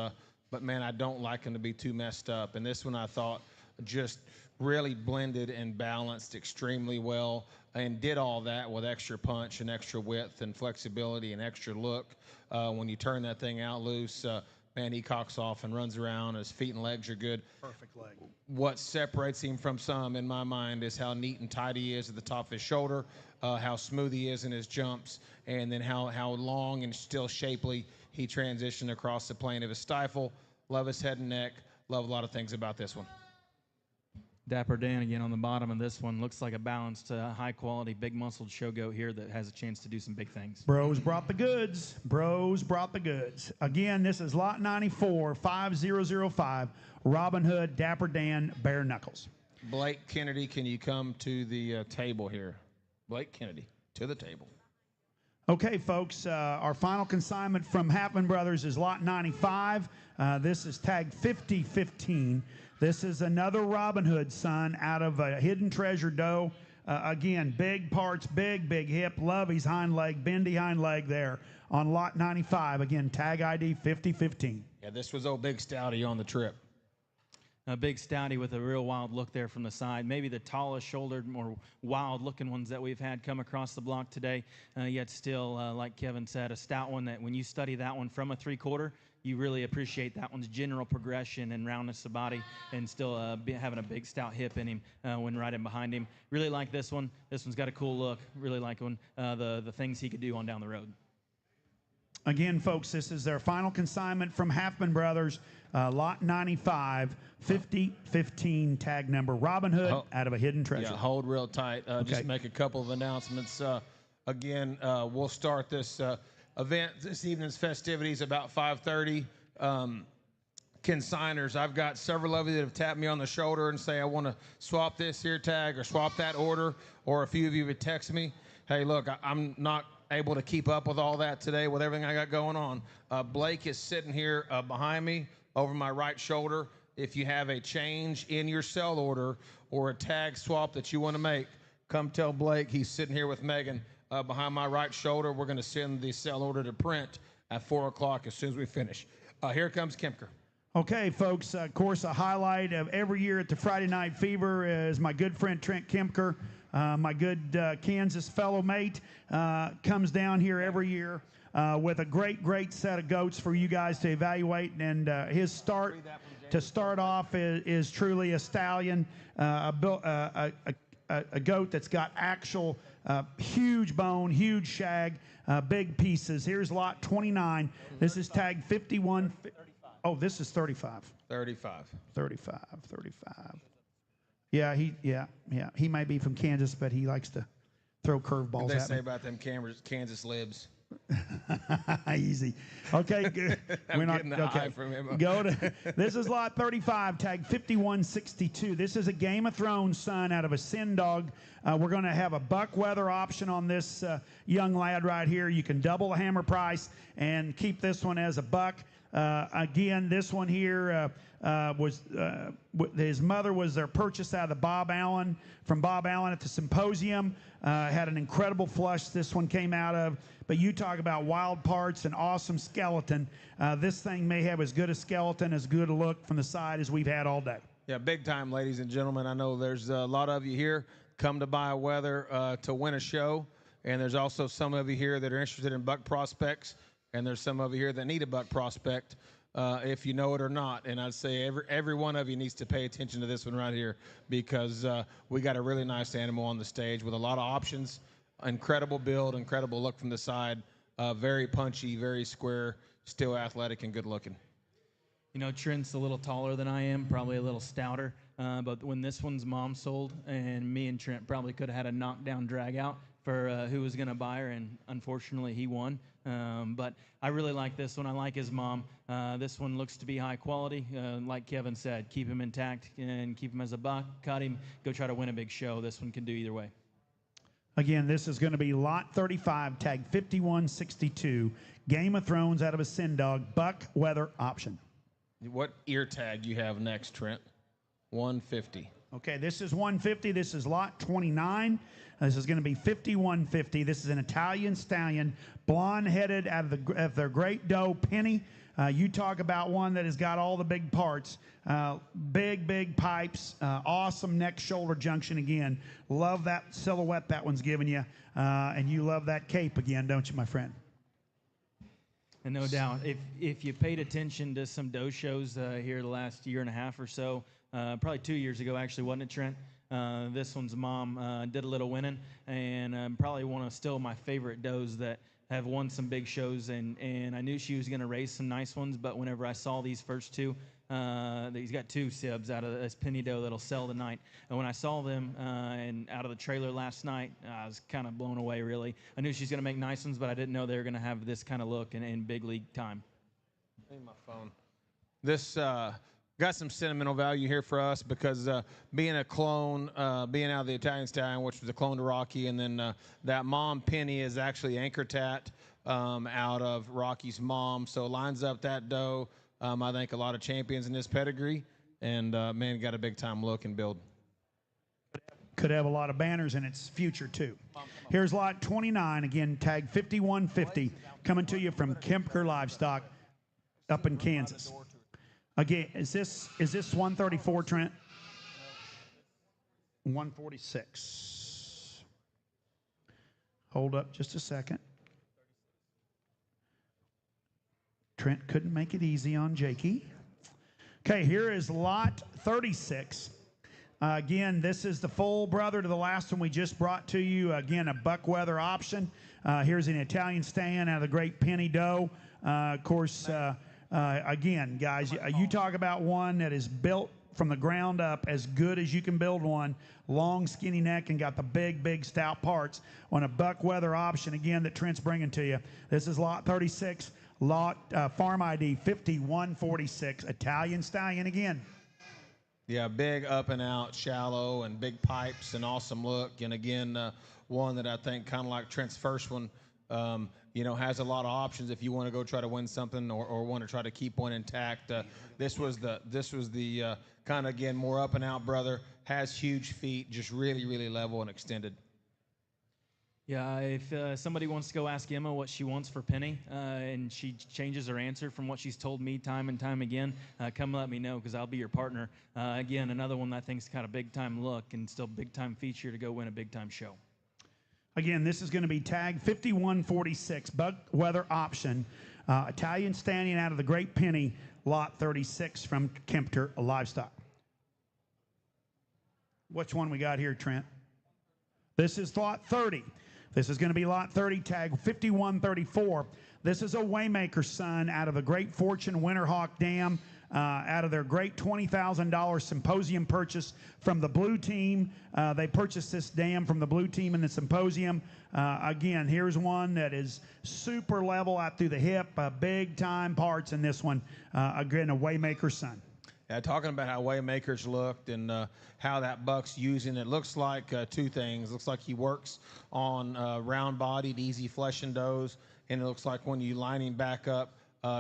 but man, I don't like them to be too messed up. And this one I thought just really blended and balanced extremely well, and did all that with extra punch and extra width and flexibility and extra look. When you turn that thing out loose, man, he cocks off and runs around. His feet and legs are good. Perfect leg. What separates him from some, in my mind, is how neat and tight he is at the top of his shoulder, how smooth he is in his jumps, and then how long and still shapely he transitioned across the plane of his stifle. Love his head and neck. Love a lot of things about this one. Dapper Dan again on the bottom of this one. Looks like a balanced, high-quality, big-muscled show goat here that has a chance to do some big things. Bros brought the goods. Bros brought the goods. Again, this is lot 94, 5005, Robin Hood, Dapper Dan, bare knuckles. Blake Kennedy, can you come to the table here? Blake Kennedy, to the table. Okay, folks, our final consignment from Halfman Brothers is lot 95. This is tag 5015. This is another Robin Hood son out of a Hidden Treasure doe. Again, big parts, big hip. Love his hind leg, bendy hind leg there on lot 95. Again, tag ID 5015. Yeah, this was old Big Stouty on the trip. A big stouty with a real wild look there from the side. Maybe the tallest shouldered, more wild-looking ones that we've had come across the block today. Yet still, like Kevin said, a stout one that when you study that one from a 3/4, you really appreciate that one's general progression and roundness of body, and still having a big stout hip in him when riding behind him. Really like this one. This one's got a cool look. Really like the things he could do on down the road. Again, folks, this is their final consignment from Halfman Brothers, lot 95, 5015 tag number. Robin Hood out of a hidden treasure. Yeah, hold real tight. Okay. Just make a couple of announcements. Again, we'll start this event, this evening's festivities, about 5:30. Consigners, I've got several of you that have tapped me on the shoulder and say, I want to swap this here tag or swap that order, or a few of you would text me, hey, look, I'm not able to keep up with all that today with everything I got going on. Blake is sitting here behind me over my right shoulder. If you have a change in your sell order or a tag swap that you want to make, come tell Blake. He's sitting here with Megan behind my right shoulder. We're going to send the sell order to print at 4 o'clock as soon as we finish. Here comes Kempker. Okay, folks, of course, a highlight of every year at the Friday Night Fever is my good friend Trent Kempker, my good Kansas fellow mate, comes down here every year with a great set of goats for you guys to evaluate. And his start off is truly a stallion, a goat that's got actual huge bone, huge shag, big pieces. Here's lot 29. This is tag 51. Oh, this is 35. 35. 35. Yeah, he might be from Kansas, but he likes to throw curveballs What at they say me. about them Kansas libs. Easy. Okay, good. I'm getting the eye from him. Go to. This is lot 35, tag 5162. This is a Game of Thrones son out of a Sin Dog. We're going to have a buck weather option on this young lad right here. You can double the hammer price and keep this one as a buck. Again, this one here was his mother was their purchase out of the Bob Allen at the symposium. Had an incredible flush this one came out of. But you talk about wild parts and awesome skeleton. This thing may have as good a skeleton, as good a look from the side as we've had all day. Yeah, big time, ladies and gentlemen. I know there's a lot of you here come to buy a weather to win a show. And there's also some of you here that are interested in buck prospects. And there's some of you here that need a buck prospect, if you know it or not. And I'd say every one of you needs to pay attention to this one right here, because we got a really nice animal on the stage with a lot of options, incredible build, incredible look from the side, very punchy, very square, still athletic and good looking. You know, Trent's a little taller than I am, probably a little stouter. But when this one's mom sold, and me and Trent probably could have had a knockdown drag out for who was going to buy her, and unfortunately he won. But I really like this one. I like his mom. This one looks to be high quality. Like Kevin said, keep him intact and keep him as a buck. Cut him, go try to win a big show. This one can do either way. Again, this is going to be lot 35, tag 5162, Game of Thrones out of a Sin Dog, buck weather option. What ear tag you have next, Trent? 150. Okay, this is 150. This is lot 29. This is going to be 5150. This is an Italian stallion, blonde-headed out of their great doe, Penny. You talk about one that has got all the big parts. Big pipes, awesome neck-shoulder junction again. Love that silhouette that one's giving you. And you love that cape again, don't you, my friend? And no doubt, if you paid attention to some doe shows here the last year and a half or so, probably 2 years ago, actually, wasn't it, Trent? This one's mom did a little winning, and probably one of still my favorite does that have won some big shows, and I knew she was going to raise some nice ones, but whenever I saw these first two, he's got two sibs out of this penny doe that'll sell tonight, and when I saw them and out of the trailer last night, I was kind of blown away, really. I knew she's going to make nice ones, but I didn't know they were going to have this kind of look in big league time. I need my phone. This got some sentimental value here for us because being a clone, being out of the Italian Stallion, which was a clone to Rocky, and then that mom Penny is actually anchor tat out of Rocky's mom, so lines up that doe. I think a lot of champions in this pedigree, and man, got a big time look and build. Could have a lot of banners in its future too. Here's lot 29 again, tag 5150, coming to you from Kempker Livestock up in Kansas. Again, is this 134, Trent? 146. Hold up just a second. Trent couldn't make it easy on Jakey. Okay, here is lot 36. Again, this is the full brother to the last one we just brought to you. Again, a buck weather option. Here's an Italian stand out of the great Penny Doe. Of course, again, guys, you talk about one that is built from the ground up as good as you can build one. Long, skinny neck and got the big, big, stout parts on a buck weather option, again, that Trent's bringing to you. This is lot 36, lot farm ID 5146, Italian stallion again. Yeah, big up and out, shallow, and big pipes, and awesome look. And again, one that I think kind of like Trent's first one, you know, has a lot of options if you want to go try to win something or want to try to keep one intact. This was the kind of, again, more up and out brother. Has huge feet, just really, really level and extended. Yeah, if somebody wants to go ask Emma what she wants for Penny, and she changes her answer from what she's told me time and time again, come let me know, because I'll be your partner. Again, another one that I think's got a big-time look and still big-time feature to go win a big-time show. Again, this is going to be tag 5146, buck weather option, Italian standing out of the Great Penny, lot 36 from Kempker Livestock. Which one we got here, Trent? This is lot 30. This is going to be lot 30, tag 5134. This is a Waymaker son out of the Great Fortune Winterhawk Dam, out of their great $20,000 symposium purchase from the Blue Team. They purchased this dam from the Blue Team in the symposium. Again, here's one that is super level out through the hip, big time parts in this one. Again, a Waymaker son. Yeah, talking about how Waymakers looked and how that buck's using it. Looks like two things. Looks like he works on round-bodied, easy flesh and does, and it looks like when you line him back up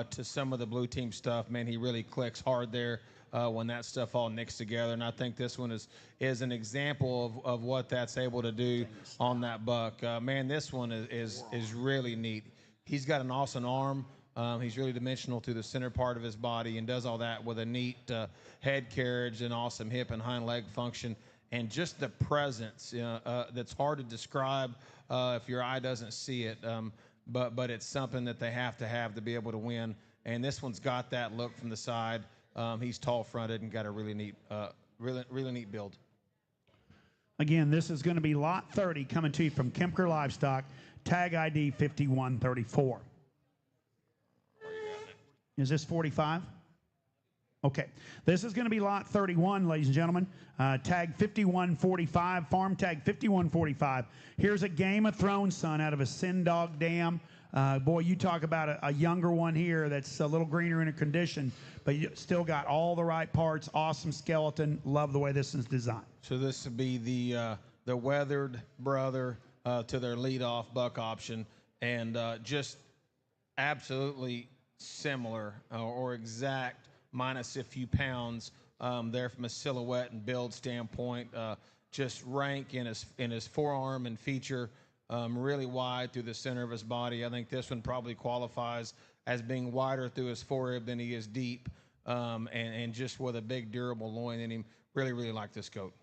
to some of the Blue Team stuff, man, he really clicks hard there when that stuff all nicks together. And I think this one is an example of what that's able to do on that buck. Man, this one is really neat. He's got an awesome arm. He's really dimensional to the center part of his body and does all that with a neat head carriage and awesome hip and hind leg function. And just the presence that's hard to describe if your eye doesn't see it. But it's something that they have to be able to win. And this one's got that look from the side. He's tall-fronted and got a really neat, really neat build. Again, this is going to be lot 30 coming to you from Kempker Livestock, tag ID 5134. Is this 45? Okay. This is going to be lot 31, ladies and gentlemen. Tag 5145, farm tag 5145. Here's a Game of Thrones son out of a Sin Dog Dam. Boy, you talk about a younger one here that's a little greener in a condition, but you still got all the right parts, awesome skeleton. Love the way this is designed. So this would be the weathered brother to their leadoff buck option, and just absolutely similar or exact, minus a few pounds there from a silhouette and build standpoint. Just rank in his forearm and feature, really wide through the center of his body. I think this one probably qualifies as being wider through his forerib than he is deep, and just with a big durable loin in him. Really, really like this goat.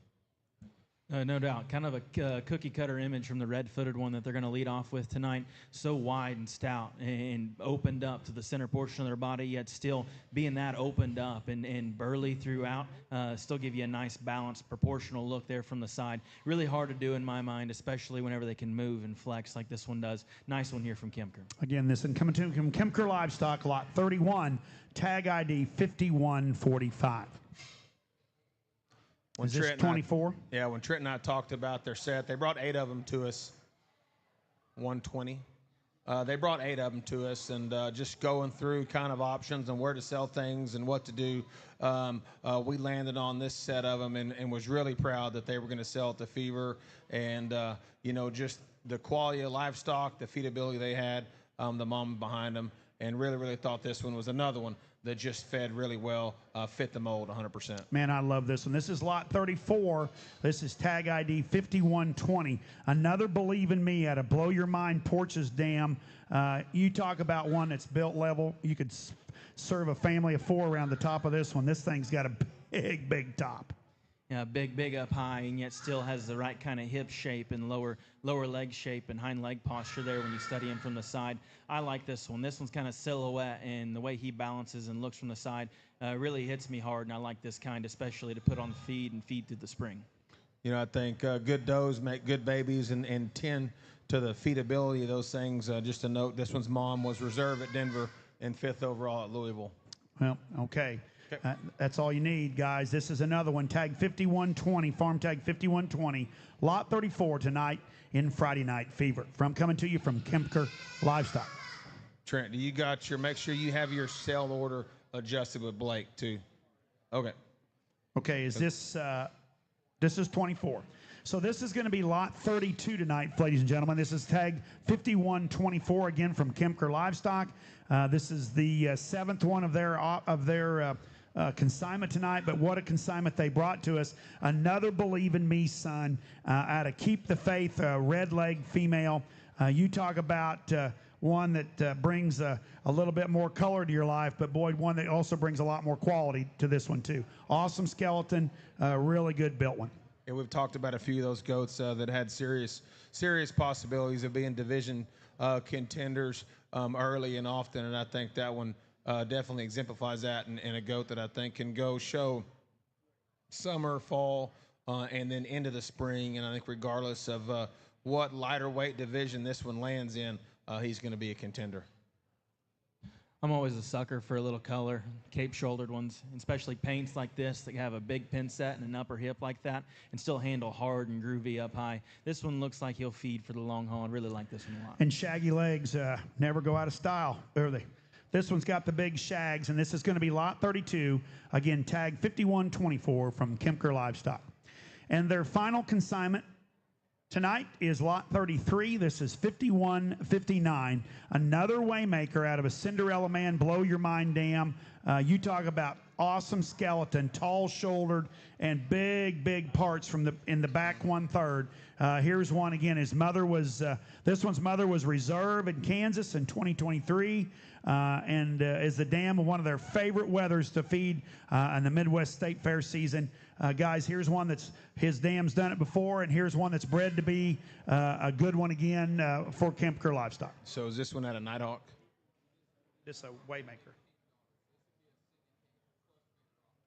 No doubt. Kind of a cookie-cutter image from the red-footed one that they're going to lead off with tonight. So wide and stout and opened up to the center portion of their body, yet still being that opened up and burly throughout, still give you a nice, balanced, proportional look there from the side. Really hard to do in my mind, especially whenever they can move and flex like this one does. Nice one here from Kempker. Again, this one coming to you from Kempker Livestock, lot 31, tag ID 5145. Is this 24? Yeah, when Trent and I talked about their set, they brought 8 of them to us. 120. They brought 8 of them to us, and just going through kind of options and where to sell things and what to do, we landed on this set of them and was really proud that they were going to sell at the Fever. And, you know, just the quality of livestock, the feedability they had, the mom behind them, and really, really thought this one was another one that just fed really well, fit the mold 100%. Man, I love this one. This is lot 34. This is tag ID 5120. Another Believe in Me out of Blow Your Mind Porches Dam. You talk about one that's built level. You could serve a family of 4 around the top of this one. This thing's got a big, big top. Yeah, big up high, and yet still has the right kind of hip shape and lower leg shape and hind leg posture there when you study him from the side. I like this one. This one's kind of silhouette, and the way he balances and looks from the side really hits me hard, and I like this kind especially to put on feed and feed through the spring. You know, I think good does make good babies and tend to the feedability of those things. Just a note, this one's mom was reserve at Denver and 5th overall at Louisville. Well, okay. That's all you need, guys. This is another one, tag 5120, farm tag 5120, lot 34 tonight in Friday Night Fever. Coming to you from Kempker Livestock. Trent, do you got make sure you have your sale order adjusted with Blake too? Okay. Okay, is this is 24. So this is going to be lot 32 tonight, ladies and gentlemen. This is tag 5124 again from Kempker Livestock. This is the 7th one of their consignment tonight, but what a consignment they brought to us. Another Believe in Me son out of Keep the Faith, red leg female. You talk about one that brings a little bit more color to your life, but boy, one that also brings a lot more quality to this one too. Awesome skeleton, really good built one. And we've talked about a few of those goats that had serious possibilities of being division contenders early and often, and I think that one definitely exemplifies that, and a goat that I think can go show summer, fall, and then into the spring. And I think regardless of what lighter weight division this one lands in, he's going to be a contender. I'm always a sucker for a little color, cape-shouldered ones, especially paints like this that have a big pin set and an upper hip like that and still handle hard and groovy up high. This one looks like he'll feed for the long haul. I really like this one a lot. And shaggy legs never go out of style, are they? This one's got the big shags, and this is going to be lot 32. Again, tag 5124 from Kempker Livestock. And their final consignment tonight is lot 33. This is 5159. Another Waymaker out of a Cinderella Man, Blow Your Mind Dam. You talk about awesome skeleton, tall-shouldered, and big parts in the back 1/3. Here's one again. His mother was this one's mother was reserve in Kansas in 2023, and is the dam of one of their favorite weathers to feed in the Midwest State Fair season. Guys, here's one that's his dam's done it before, and here's one that's bred to be a good one again for Kempker Livestock. So is this one at a Nighthawk? This is a Waymaker.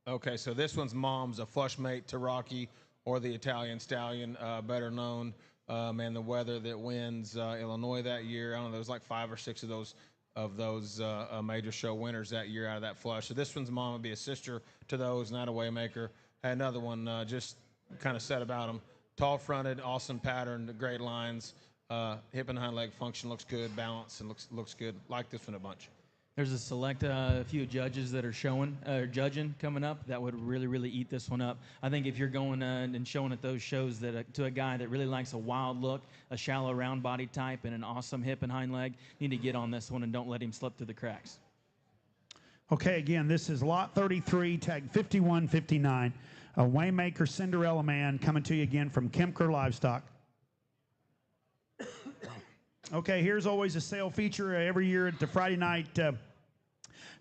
Okay, so this one's mom's a flush mate to Rocky, or the Italian Stallion, better known, and the weather that wins Illinois that year. I don't know, there was like 5 or 6 of those major show winners that year out of that flush. So this one's mom would be a sister to those, not a Waymaker. Had another one just kind of said about him. Tall-fronted, awesome pattern, great lines, hip and hind leg function looks good, balance and looks good. Like this one a bunch. There's a select few judges that are judging coming up that would really eat this one up. I think if you're going and showing at those shows that to a guy that really likes a wild look, a shallow round body type, and an awesome hip and hind leg, you need to get on this one and don't let him slip through the cracks. Okay, again, this is lot 33, tag 5159. A Waymaker Cinderella Man coming to you again from Kempker Livestock. Okay, here's always a sale feature every year at the Friday Night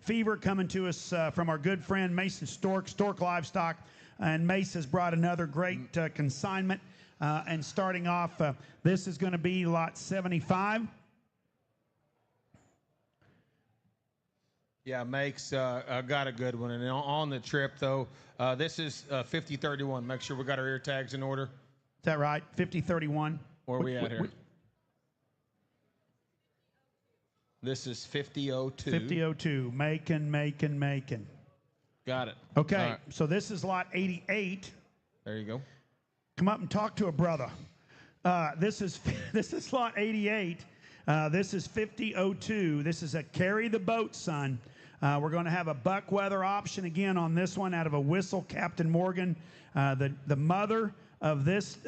Fever, coming to us from our good friend Mason Stork Livestock. And Mace has brought another great consignment. And starting off, this is going to be lot 75. Yeah, Make's got a good one. And on the trip, though, this is 5031. Make sure we got our ear tags in order. Is that right? 5031. Where are we at here? This is 5002. 5002. Making. Got it. Okay, right. So this is lot 88. There you go. Come up and talk to a brother. This is lot 88. This is 5002. This is a Carry the Boat son. We're going to have a buck weather option again on this one out of a Whistle Captain Morgan. The mother of this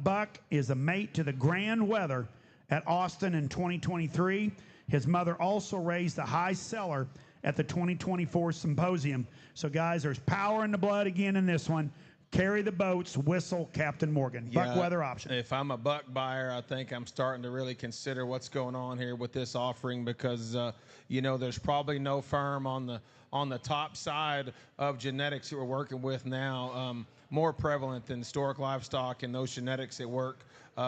buck is a mate to the Grand Weather at Austin in 2023. His mother also raised a high seller at the 2024 symposium. So, guys, there's power in the blood again in this one. Carry the Boats, Whistle, Captain Morgan. Buck weather option. If I'm a buck buyer, I think I'm starting to really consider what's going on here with this offering because, there's probably no firm on the top side of genetics that we're working with now. more prevalent than historic livestock and those genetics that work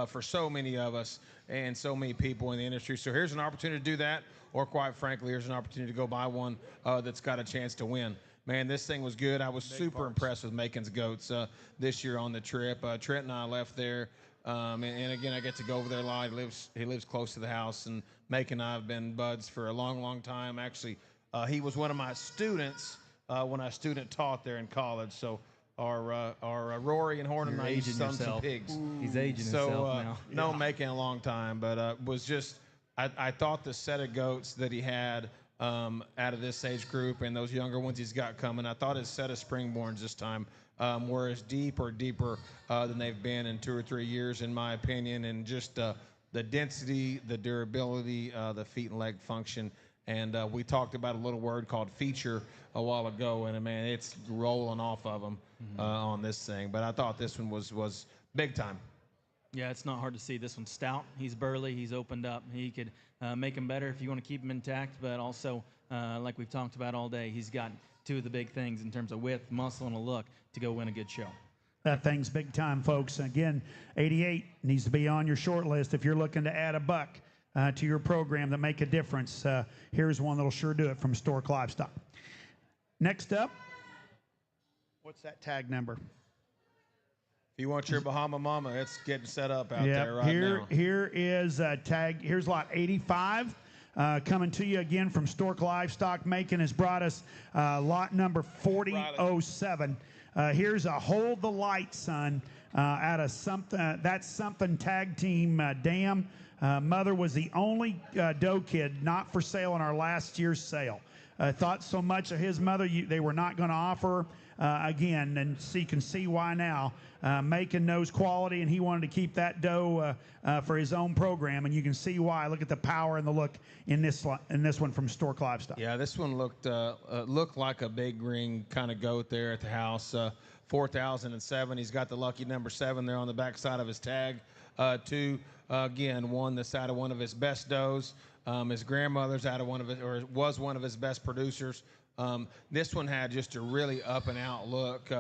for so many of us and so many people in the industry. So here's an opportunity to do that, or quite frankly, here's an opportunity to go buy one that's got a chance to win. Man, this thing was good. I was super impressed with Macon's goats this year on the trip. Trent and I left there, and again, I get to go over there a lot. He lives close to the house, and Macon and I have been buds for a long, long time. Actually, he was one of my students when I student taught there in college. So our Rory and Horn and I used Sons and Pigs. He's aging himself now. No, Macon a long time, but was just I thought the set of goats that he had out of this age group and those younger ones he's got coming, I thought his set of springborns this time were as deeper than they've been in 2 or 3 years, in my opinion, and just the density, the durability, the feet and leg function. And we talked about a little word called feature a while ago, and man, it's rolling off of them on this thing. But I thought this one was big time. Yeah, it's not hard to see. This one's stout. He's burly. He's opened up. He could make him better if you want to keep him intact, but also, like we've talked about all day, he's got 2 of the big things in terms of width, muscle, and a look to go win a good show. That thing's big time, folks. Again, 88 needs to be on your short list if you're looking to add a buck to your program that make a difference. Here's one that'll sure do it from Stork Livestock. Next up, what's that tag number? If you want your Bahama Mama, it's getting set up out there right now. Here is tag. Here's lot 85 coming to you again from Stork Livestock. Macon has brought us lot number 4007. Here's a Hold the Light, son, out of something. That's something tag team dam. Mother was the only doe kid not for sale in our last year's sale. Thought so much of his mother, they were not going to offer again, and so you can see why now. Macon knows quality, and he wanted to keep that doe for his own program, and you can see why. Look at the power and the look in this one from Stork Livestock. Yeah, this one looked like a big ring kind of goat there at the house. 4007. He's got the lucky number 7 there on the back side of his tag. 2, again, won the side of one of his best does. His grandmother's out of was one of his best producers. This one had just a really up and out look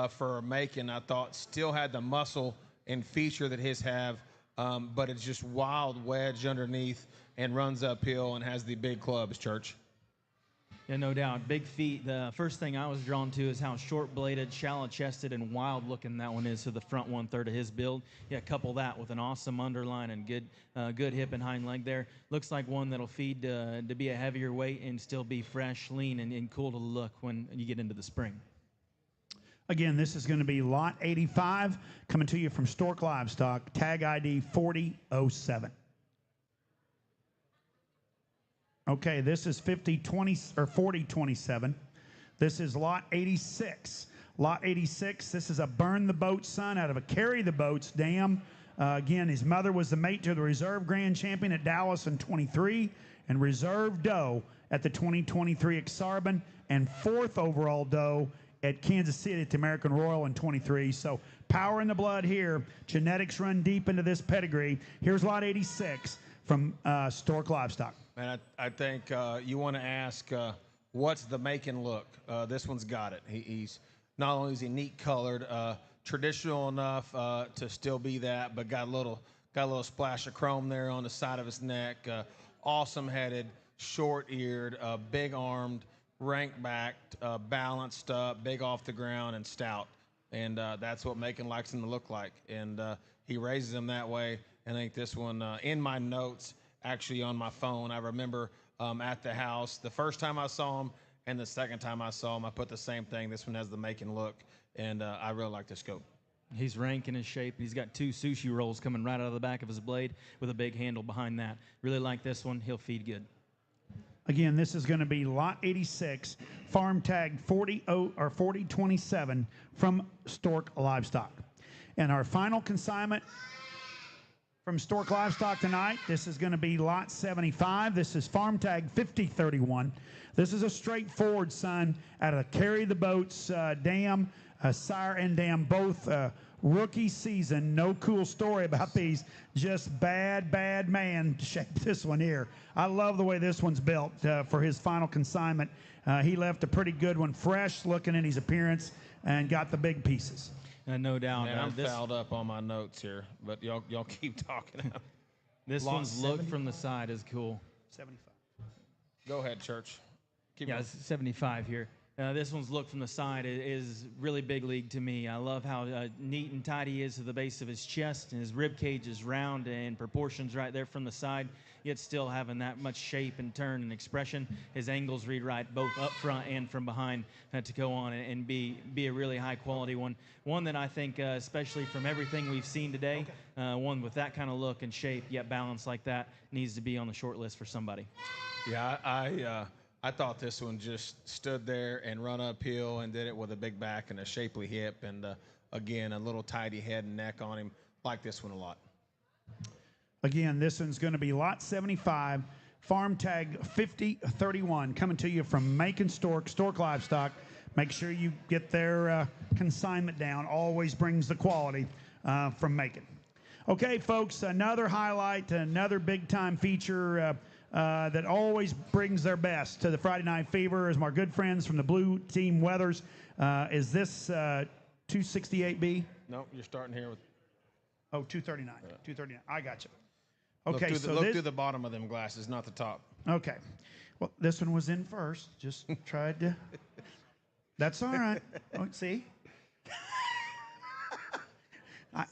for Macon. I thought still had the muscle and feature that his have, but it's just wild wedge underneath and runs uphill and has the big clubs, Church. Yeah, no doubt. Big feet. The first thing I was drawn to is how short-bladed, shallow-chested, and wild-looking that one is to the front 1/3 of his build. Yeah, couple that with an awesome underline and good hip and hind leg there. Looks like one that'll feed to be a heavier weight and still be fresh, lean, and cool to the look when you get into the spring. Again, this is going to be lot 85 coming to you from Stork Livestock, tag ID 4007. Okay, this is 4027. This is lot 86. Lot 86, this is a Burn the Boat son out of a Carry the Boats dam. Again, his mother was the mate to the reserve grand champion at Dallas in 23 and reserve doe at the 2023 Exarban and 4th overall doe at Kansas City at the American Royal in 23. So power in the blood here. Genetics run deep into this pedigree. Here's lot 86 from Stork Livestock. Man, I think you want to ask what's the Macon look. This one's got it. He's not only is he neat colored, traditional enough to still be that, but got a little splash of chrome there on the side of his neck. Awesome headed, short eared, big armed, rank backed, balanced up, big off the ground, and stout. And that's what Macon likes him to look like. And he raises him that way. And I think this one in my notes. Actually on my phone, I remember at the house, the first time I saw him and the second time I saw him, I put the same thing. This one has the Macon look, and I really like this goat. He's rank in his shape. He's got 2 sushi rolls coming right out of the back of his blade with a big handle behind that. Really like this one. He'll feed good. Again, this is going to be lot 86, farm tag 4027 from Stork Livestock. And our final consignment from Stork Livestock tonight, this is going to be lot 75. This is farm tag 5031. This is a straightforward son out of Carry the Boats dam, sire and dam, both rookie season. No cool story about these. Just bad man shaped this one here. I love the way this one's built for his final consignment. He left a pretty good one, fresh looking in his appearance, and got the big pieces. No doubt. Man, I'm this fouled up on my notes here, but y'all keep talking. this Lot one's look 70? from the side is cool. 75. Go ahead, Church. Keep Yeah, going. it's 75 here. This one's look from the side is really big league to me. I love how neat and tight he is to the base of his chest, and his rib cage is round and proportions right there from the side, yet still having that much shape and turn and expression. His angles read right both up front and from behind to go on and be a really high quality one. One that I think, especially from everything we've seen today, one with that kind of look and shape, yet balanced like that, needs to be on the short list for somebody. Yeah, I thought this one just stood there and run uphill and did it with a big back and a shapely hip and, again, a little tidy head and neck on him. Like this one a lot. Again, this one's going to be lot 75, farm tag 5031, coming to you from Macon Stork Livestock. Make sure you get their consignment down. Always brings the quality from Macon. Okay, folks, another highlight, another big-time feature that always brings their best to the Friday Night Fever is my good friends from the Blue Team Weathers. Is this 268B? Nope, you're starting here with. Oh, 239. 239. I got you. Look Okay, look through the bottom of them glasses, not the top. Okay. Well, this one was in first. Just tried to. That's all right. Oh, see?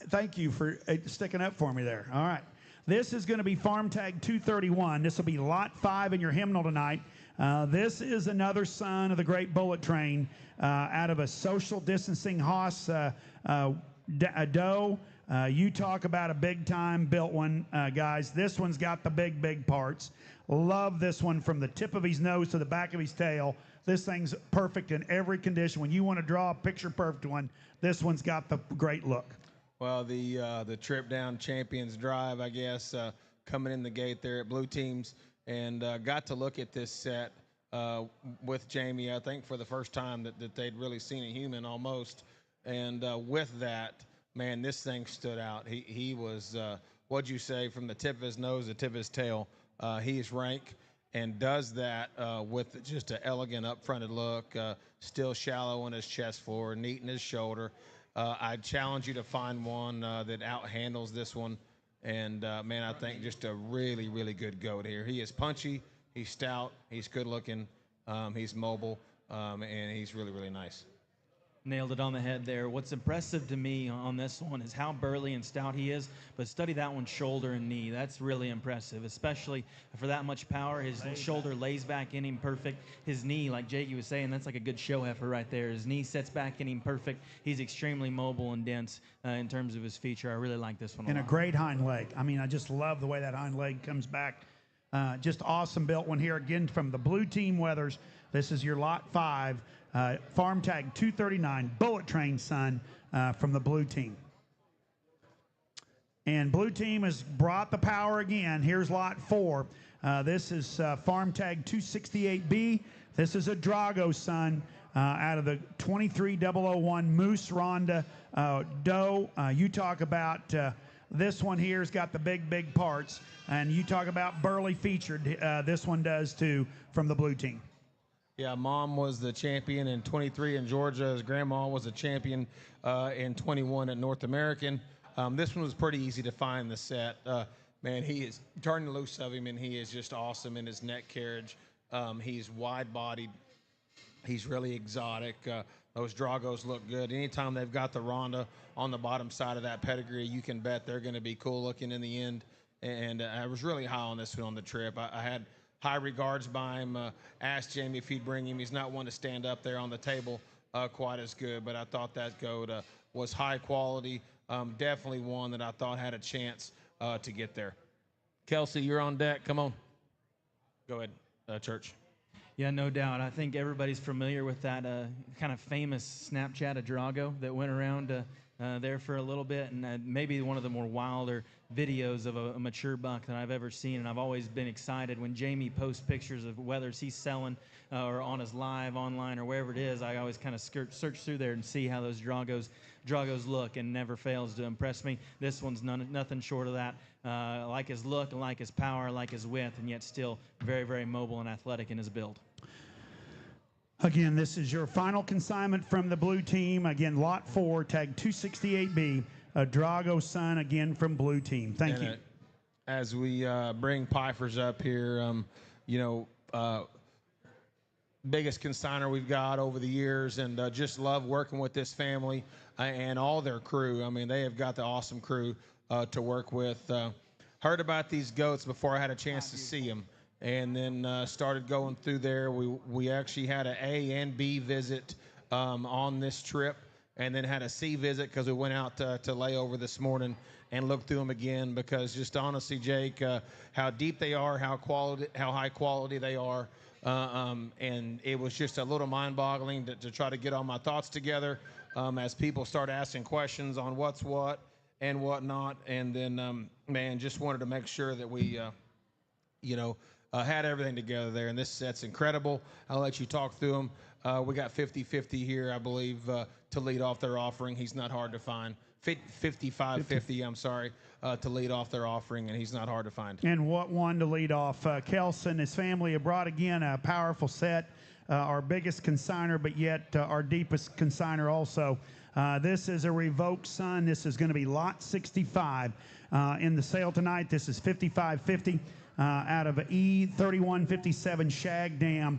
Thank you for sticking up for me there. All right. This is going to be farm tag 231. This will be lot 5 in your hymnal tonight. This is another son of the great bullet train out of a social distancing hoss doe. You talk about a big-time built one, guys. This one's got the big parts. Love this one from the tip of his nose to the back of his tail. This thing's perfect in every condition. When you want to draw a picture-perfect one, this one's got the great look. Well, the trip down Champions Drive, I guess, coming in the gate there at Blue Teams, and got to look at this set with Jamie, I think, for the first time that they'd really seen a human almost. And with that, man, this thing stood out. He was, what'd you say, from the tip of his nose to the tip of his tail. He's rank and does that with just an elegant up-fronted look, still shallow in his chest floor, neat in his shoulder. I challenge you to find one that out-handles this one. And, man, I think just a really, really good goat here. He is punchy, he's stout, he's good-looking, he's mobile, and he's really, really nice. Nailed it on the head there. What's impressive to me on this one is how burly and stout he is, but study that one's shoulder and knee. That's really impressive, especially for that much power. His shoulder lays back in him perfect. His knee, like Jakey was saying, that's like a good show heifer right there. His knee sets back in him perfect. He's extremely mobile and dense in terms of his feature. I really like this one a lot. And a great hind leg. I mean, I just love the way that hind leg comes back. Just awesome built one here. Again, from the Blue Team Weathers. This is your lot 5. Farm tag 239, bullet train son from the Blue Team. And Blue Team has brought the power again. Here's lot 4. This is farm tag 268B. This is a Drago son out of the 23001 Moose Ronda doe. You talk about this one here's got the big parts. And you talk about burly featured. This one does too from the Blue Team. Yeah, Mom was the champion in 23 in Georgia. His grandma was a champion in 21 at North American. This one was pretty easy to find, the set. Man, he is turning loose of him, and he is just awesome in his neck carriage. He's wide-bodied. He's really exotic. Those Dragos look good. Anytime they've got the Ronda on the bottom side of that pedigree, you can bet they're going to be cool-looking in the end. And I was really high on this one on the trip. I had high regards by him. Asked Jamie if he'd bring him. He's not one to stand up there on the table quite as good, but I thought that goat was high quality. Definitely one that I thought had a chance to get there. Kelsey, you're on deck. Come on. Go ahead, Church. Yeah, no doubt. I think everybody's familiar with that kind of famous Snapchat of Drago that went around there for a little bit, and maybe one of the more wilder videos of a mature buck that I've ever seen. And I've always been excited when Jamie posts pictures of whether he's selling or on his live, online, or wherever it is. I always kind of search through there and see how those Dragos look, and never fails to impress me. This one's nothing short of that. I like his look, I like his power, I like his width, and yet still very, very mobile and athletic in his build. Again, this is your final consignment from the blue team. Again, lot 4, tag 268B, a Drago son again from blue team. Thank you. As we bring Pfeiffer's up here, you know, biggest consigner we've got over the years, and just love working with this family and all their crew. I mean, they have got the awesome crew to work with. Heard about these goats before I had a chance to see them, and then started going through there. We actually had an A and B visit on this trip, and then had a C visit because we went out to lay over this morning and look through them again, because just honestly, Jake, how deep they are, how high quality they are. And it was just a little mind-boggling to try to get all my thoughts together as people start asking questions on what's what and whatnot. And then, man, just wanted to make sure that we, you know, had everything together there. And this set's incredible. I'll let you talk through them. We got 50-50 here, I believe, to lead off their offering. He's not hard to find. 55-50, I'm sorry, to lead off their offering, and he's not hard to find. And what one to lead off? Kelson and his family have brought, again, a powerful set, our biggest consigner, but yet our deepest consigner also. This is a revoked son. This is going to be lot 65 in the sale tonight. This is 55-50 out of E3157 Shag Dam.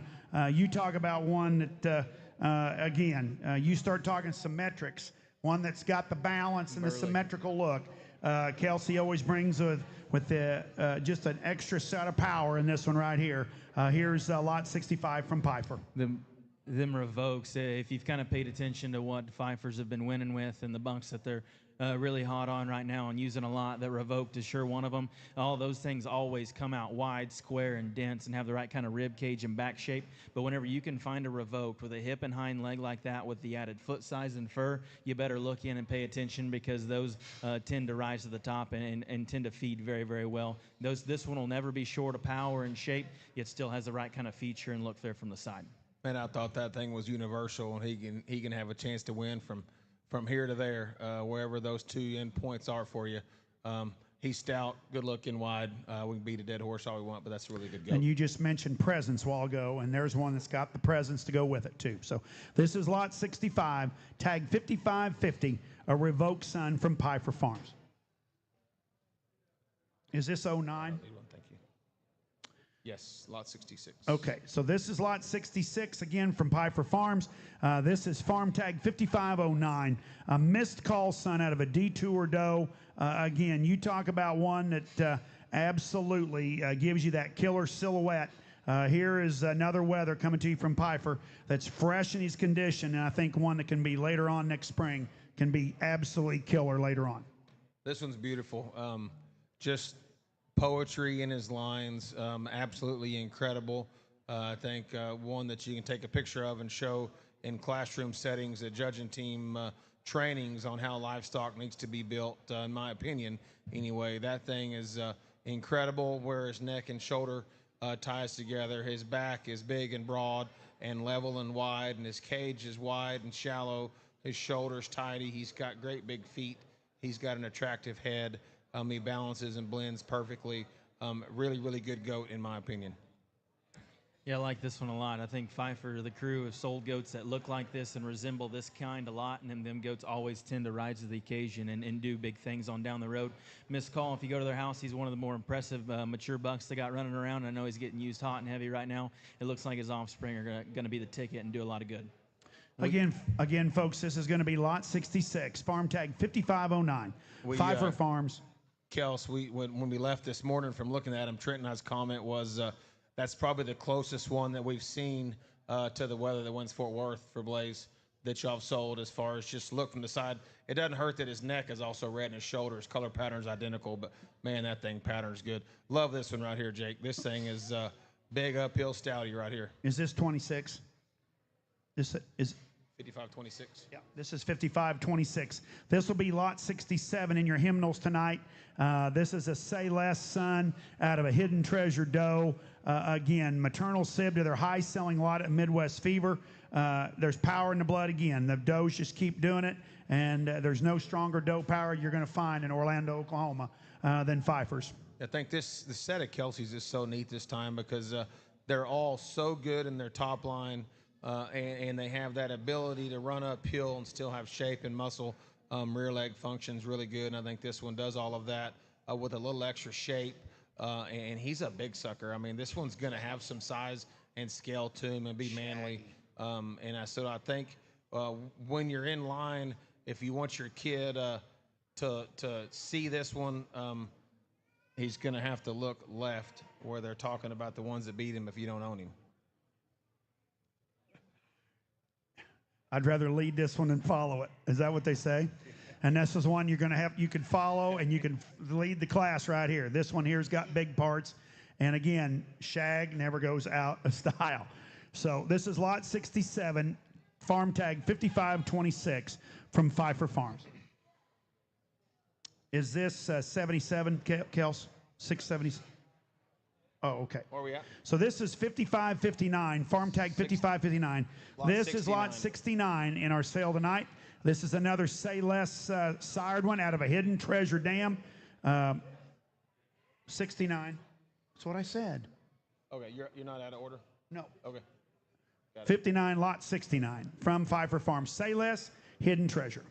You talk about one that, again, you start talking symmetrics. One that's got the balance and the symmetrical look. Kelsey always brings with just an extra set of power in this one right here. Here's lot 65 from Pfeiffer. Them revokes, if you've kind of paid attention to what Pfeiffers have been winning with and the bunks that they're really hot on right now and using a lot, that revoked is sure one of them. All those things always come out wide, square, and dense and have the right kind of rib cage and back shape. But whenever you can find a revoked with a hip and hind leg like that with the added foot size and fur, you better look in and pay attention, because those tend to rise to the top and tend to feed very, very well. This one will never be short of power and shape. It still has the right kind of feature and look there from the side. Man, I thought that thing was universal, and he can have a chance to win from here to there, wherever those two end points are for you. He's stout, good looking, wide. We can beat a dead horse all we want, but that's a really good goat. And you just mentioned presence a while ago, and there's one that's got the presence to go with it too. So this is lot 65, tag 55-50, a revoked son from Pfeiffer Farms. Is this 09? Thank you. Yes, lot 66. Okay, so this is lot 66, again, from Pfeiffer Farms. This is farm tag 5509, a missed call son out of a detour doe. Again, you talk about one that absolutely gives you that killer silhouette. Here is another weather coming to you from Pfeiffer that's fresh in his condition, and I think one that can be later on next spring, can be absolutely killer later on. This one's beautiful. Just poetry in his lines, absolutely incredible. I think one that you can take a picture of and show in classroom settings at judging team trainings on how livestock needs to be built, in my opinion. Anyway, that thing is incredible, where his neck and shoulder ties together. His back is big and broad and level and wide, and his cage is wide and shallow. His shoulders tidy. He's got great big feet. He's got an attractive head. He balances and blends perfectly. Really, really good goat, in my opinion. Yeah, I like this one a lot. I think Pfeiffer, the crew, have sold goats that look like this and resemble this kind a lot, and them goats always tend to rise to the occasion and do big things on down the road. Missed call, if you go to their house, he's one of the more impressive mature bucks they got running around. I know he's getting used hot and heavy right now. It looks like his offspring are going to be the ticket and do a lot of good. Again, folks, this is going to be lot 66, farm tag 5509, Pfeiffer Farms. Kels, when we left this morning from looking at him, Trent and I's comment was that's probably the closest one that we've seen to the weather that wins Fort Worth for Blaze that y'all have sold, as far as just look from the side. It doesn't hurt that his neck is also red and his shoulders, color pattern's identical, but man, that thing pattern's good. Love this one right here, Jake. This thing is big uphill stouty right here. Is this 26? This is 55-26. Yeah, this is 55-26. This will be lot 67 in your hymnals tonight. This is a Say Less son out of a Hidden Treasure doe. Again, maternal sib to their high-selling lot at Midwest Fever. There's power in the blood again. The does just keep doing it, and there's no stronger doe power you're going to find in Orlando, Oklahoma than Pfeiffer's. I think the set of Kelsey's is so neat this time because they're all so good in their top line. and they have that ability to run uphill and still have shape and muscle. Rear leg functions really good, and I think this one does all of that with a little extra shape. And he's a big sucker. I mean, this one's going to have some size and scale to him and be manly. So I think when you're in line, if you want your kid to see this one, he's going to have to look left where they're talking about the ones that beat him if you don't own him. I'd rather lead this one than follow it. Is that what they say? And this is one you're going to have, you can follow and you can lead the class right here. This one here's got big parts. And again, shag never goes out of style. So this is lot 67, farm tag 5526 from Pfeiffer Farms. Is this 77, Kels? 670? Oh, okay. Where are we at? So this is 5559, farm tag 5559. This 69. is lot 69 in our sale tonight. This is another Say Less sired one out of a hidden treasure dam. 69. That's what I said. Okay, you're not out of order? No. Okay. 59, lot 69 from Pfeiffer Farms. Say Less, hidden treasure.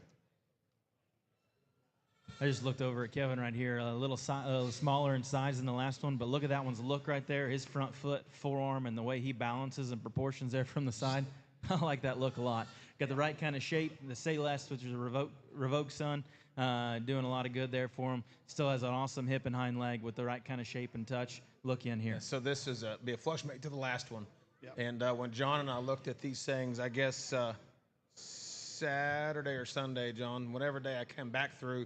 I just looked over at Kevin right here, a little smaller in size than the last one, but look at that one's look right there, his front foot, forearm, and the way he balances and proportions there from the side. I like that look a lot. Got the right kind of shape. The Say Less, which is a Revoke son, doing a lot of good there for him. Still has an awesome hip and hind leg with the right kind of shape and touch. Look in here. Yeah, so this is be a flush mate to the last one. Yep. And when John and I looked at these things, I guess Saturday or Sunday, John, whatever day I came back through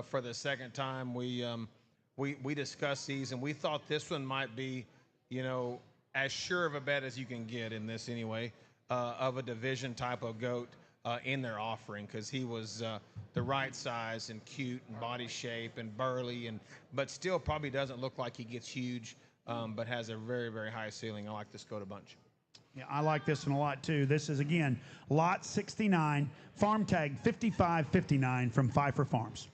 for the second time, we discussed these, and we thought this one might be, as sure of a bet as you can get in this anyway, of a division type of goat in their offering, because he was the right size and cute and body shape and burly, but still probably doesn't look like he gets huge, but has a very, very high ceiling. I like this goat a bunch. Yeah, I like this one a lot too. This is, again, lot 69, farm tag 5559 from Pfeiffer Farms.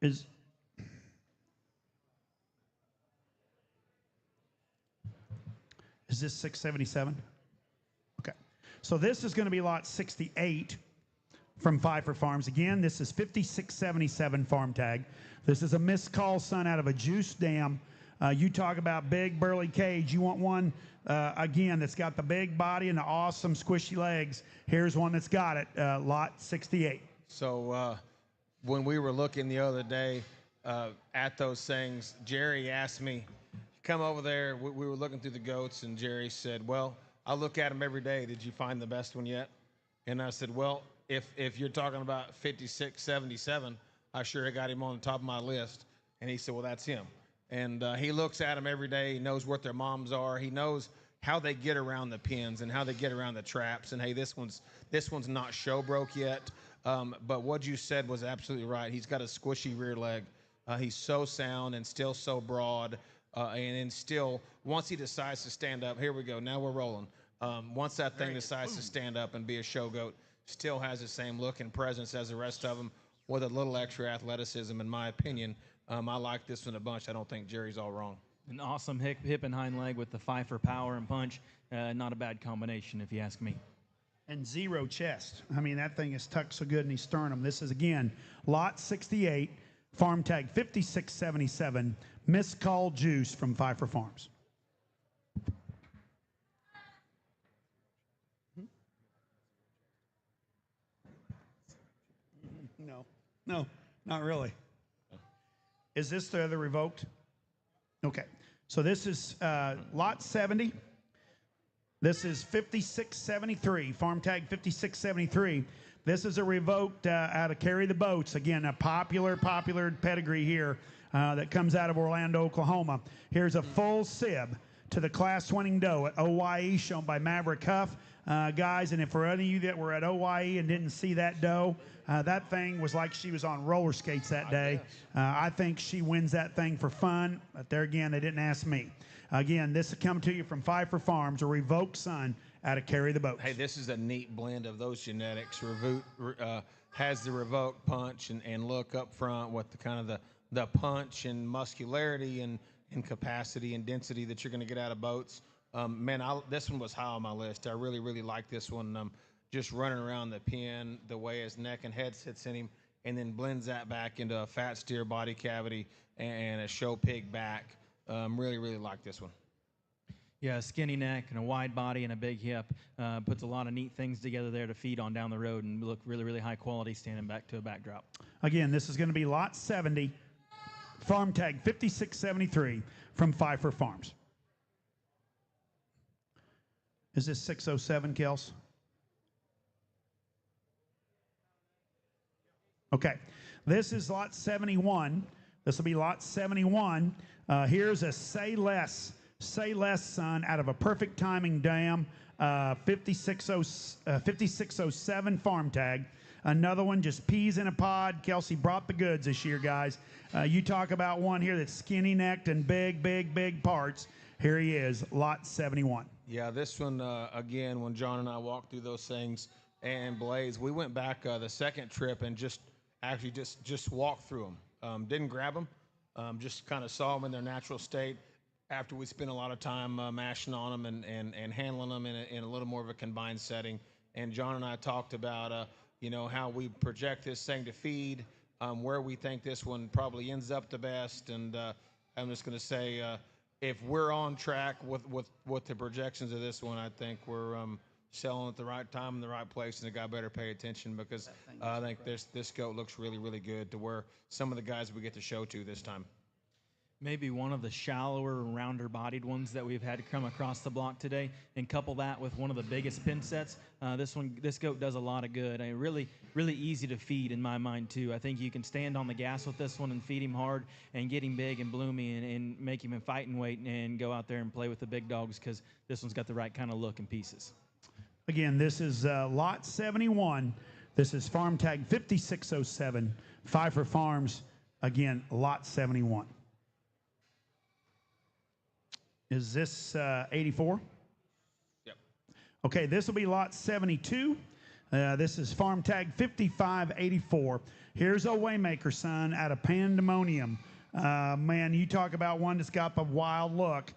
Is this 677? Okay. So this is going to be lot 68 from Pfeiffer Farms. Again, this is 5677 farm tag. This is a missed call son out of a juice dam. You talk about big burly cage. You want one, again, that's got the big body and the awesome squishy legs. Here's one that's got it, lot 68. So when we were looking the other day at those things, Jerry asked me, come over there. We were looking through the goats, and Jerry said, well, I look at them every day. Did you find the best one yet? And I said, well, if you're talking about 5677, I sure got him on the top of my list. And he said, well, that's him. And he looks at them every day. He knows what their moms are. He knows how they get around the pins and how they get around the traps. And hey, this one's not show broke yet. But what you said was absolutely right. He's got a squishy rear leg. He's so sound and still so broad. And still, once he decides to stand up, here we go. Now we're rolling. Once that thing decides to stand up and be a show goat, still has the same look and presence as the rest of them, with a little extra athleticism, in my opinion. I like this one a bunch. I don't think Jerry's all wrong. An awesome hip and hind leg with the Pfeiffer power and punch. Not a bad combination, if you ask me. And zero chest. I mean, that thing is tucked so good in his sternum. This is, again, lot 68, farm tag 5677, missed call juice from Pfeiffer Farms. No, not really. Is this the other revoked? Okay. So this is lot 70. This is 5673, farm tag 5673. This is a revoked out of Carry the Boats. Again, a popular pedigree here that comes out of Orlando, Oklahoma. Here's a full sib to the class-winning doe at OYE, shown by Maverick Huff. Guys, and if for any of you that were at OYE and didn't see that doe, that thing was like she was on roller skates that day. I think she wins that thing for fun, but there again, they didn't ask me. Again, this is coming to you from Pfeiffer Farms, a revoked son out of Carry the Boats. Hey, this is a neat blend of those genetics. Has the revoke punch and look up front with the kind of the punch and muscularity and and capacity and density that you're going to get out of boats. Man, this one was high on my list. I really, really like this one. Just running around the pen, the way his neck and head sits in him, and then blends that back into a fat steer body cavity and a show pig back. Really, really like this one. Yeah, a skinny neck and a wide body and a big hip puts a lot of neat things together there to feed on down the road and look really, really high quality standing back to a backdrop. Again, this is going to be lot 70, farm tag 5673 from Pfeiffer Farms. Is this 607, Kels? Okay, this is lot 71. This will be lot 71. Here's a Say Less son out of a Perfect Timing Dam, 5607 farm tag. Another one, just peas in a pod. Kelsey brought the goods this year, guys. You talk about one here that's skinny-necked and big, big, big parts. Here he is, lot 71. Yeah, this one, again, when John and I walked through those things, and Blaze, we went back the second trip and just walked through them. Didn't grab them, just kind of saw them in their natural state after we spent a lot of time mashing on them and handling them in a little more of a combined setting. And John and I talked about, how we project this thing to feed, where we think this one probably ends up the best. And I'm just going to say, if we're on track with the projections of this one, I think we're selling at the right time in the right place, and the guy better pay attention because I think this goat looks really, really good to where some of the guys we get to show to this time. Maybe one of the shallower, rounder bodied ones that we've had to come across the block today, and couple that with one of the biggest pin sets. This goat does a lot of good. Really, really easy to feed in my mind too. I think you can stand on the gas with this one and feed him hard and get him big and bloomy and make him a fighting weight and go out there and play with the big dogs because this one's got the right kind of look and pieces. Again, this is lot 71. This is farm tag 5607, Pfeiffer Farms. Again, lot 71. Is this 84? Yep. Okay, this will be lot 72. This is farm tag 5584. Here's a Waymaker son out of Pandemonium. Man, you talk about one that's got the wild look.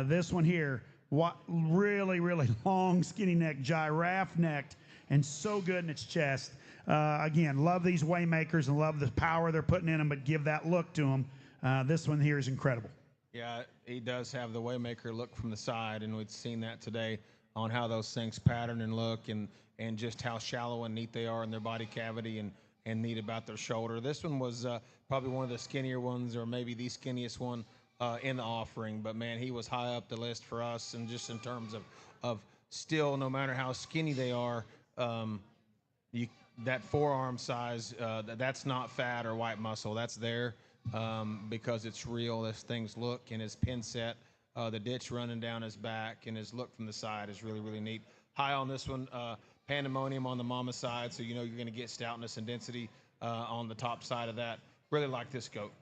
This one here, really, really long, skinny neck, giraffe-necked, and so good in its chest. Again, love these Waymakers and love the power they're putting in them, but give that look to them. This one here is incredible. Yeah, he does have the Waymaker look from the side, and we've seen that today on how those things pattern and look and just how shallow and neat they are in their body cavity and neat about their shoulder. This one was probably one of the skinnier ones, or maybe the skinniest one in the offering, but man, he was high up the list for us, and just in terms of still, no matter how skinny they are, that forearm size, that's not fat or white muscle, that's there. Because it's real, this thing's look and his pin set, the ditch running down his back, and his look from the side is really, really neat. High on this one, Pandemonium on the mama side, so you're going to get stoutness and density on the top side of that. Really like this goat.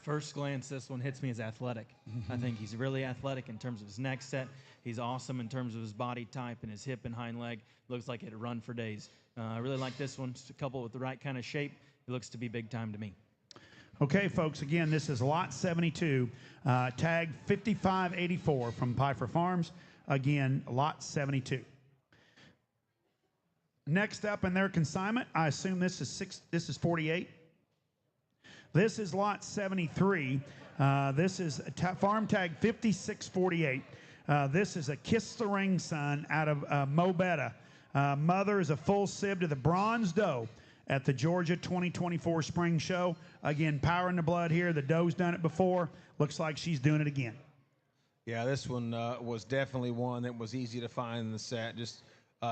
First glance, this one hits me as athletic. I think he's really athletic in terms of his neck set. He's awesome in terms of his body type and his hip and hind leg. Looks like it'd run for days. I really like this one. Just a couple with the right kind of shape. It looks to be big time to me. Okay, folks, again, this is lot 72, tag 5584 from Pfeiffer Farms. Again, lot 72. Next up in their consignment, I assume this is 48. This is lot 73. This is farm tag 5648. This is a Kiss the Ring son out of Mobetta. Mother is a full sib to the bronze doe at the Georgia 2024 Spring Show. Again, power in the blood here. The doe's done it before. Looks like she's doing it again. Yeah, this one was definitely one that was easy to find in the set. Just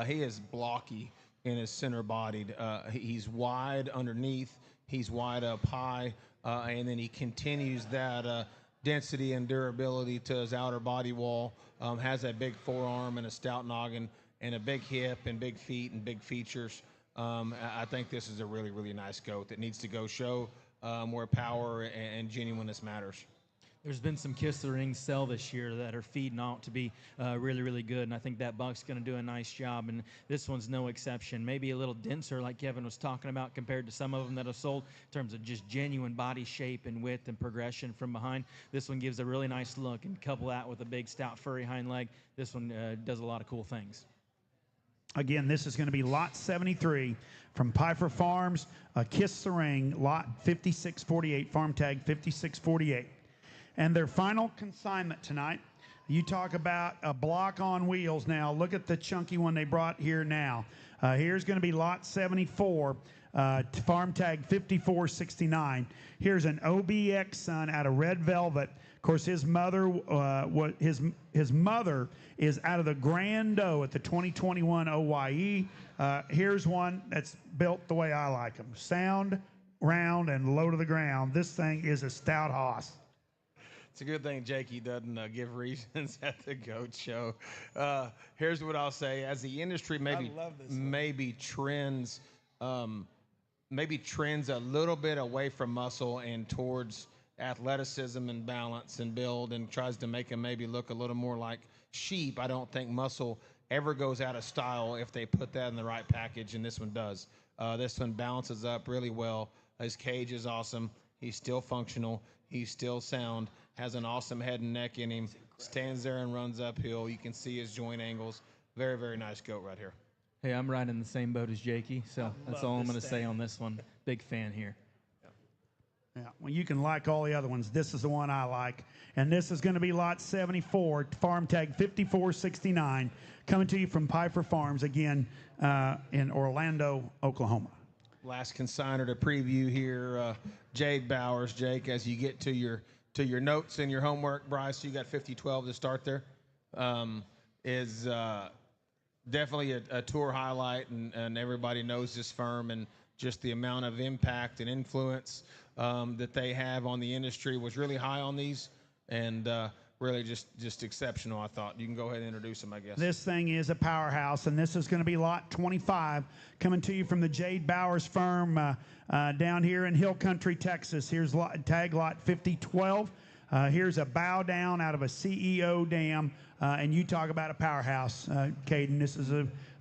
he is blocky in his center bodied. He's wide underneath. He's wide up high, and then he continues that density and durability to his outer body wall. Has a big forearm and a stout noggin and a big hip and big feet and big features. I think this is a really, really nice goat that needs to go show where power and genuineness matters. There's been some Kiss the Ring sell this year that are feeding out to be really, really good, and I think that buck's going to do a nice job, and this one's no exception. Maybe a little denser, like Kevin was talking about, compared to some of them that have sold in terms of just genuine body shape and width and progression from behind. This one gives a really nice look, and couple that with a big, stout, furry hind leg, this one does a lot of cool things. Again, this is going to be lot 73 from Pfeiffer Farms, Kiss the Ring, lot 5648, farm tag 5648. And their final consignment tonight, you talk about a block on wheels now. Look at the chunky one they brought here now. Here's going to be lot 74, farm tag 5469. Here's an OBX son out of Red Velvet. Of course, his mother his mother is out of the Grand O at the 2021 OYE. Here's one that's built the way I like them. Sound, round, and low to the ground. This thing is a stout hoss. It's a good thing Jakey doesn't give reasons at the GOAT show. Here's what I'll say: as the industry maybe trends a little bit away from muscle and towards athleticism and balance and build, and tries to make them maybe look a little more like sheep, I don't think muscle ever goes out of style if they put that in the right package, and this one does. This one balances up really well. His cage is awesome. He's still functional. He's still sound. Has an awesome head and neck in him. Stands there and runs uphill. You can see his joint angles. Very, very nice goat right here. Hey, I'm right in the same boat as Jakey, so that's all I'm going to say on this one. Big fan here. Yeah, well, you can like all the other ones. This is the one I like. And this is going to be lot 74, farm tag 5469, coming to you from Pfeiffer Farms, again, in Orlando, Oklahoma. Last consigner to preview here, Jade Bowers. Jake, as you get to your notes and your homework, Bryce, you got 50-12 to start there. Is definitely a tour highlight, and everybody knows this firm, and just the amount of impact and influence that they have on the industry was really high on these, and really just exceptional, I thought. You can go ahead and introduce them, I guess. This thing is a powerhouse, and this is going to be lot 25, coming to you from the Jade Bowers firm down here in Hill Country, Texas. Here's tag lot 5012. Here's a bow down out of a CEO dam, and you talk about a powerhouse, Caden.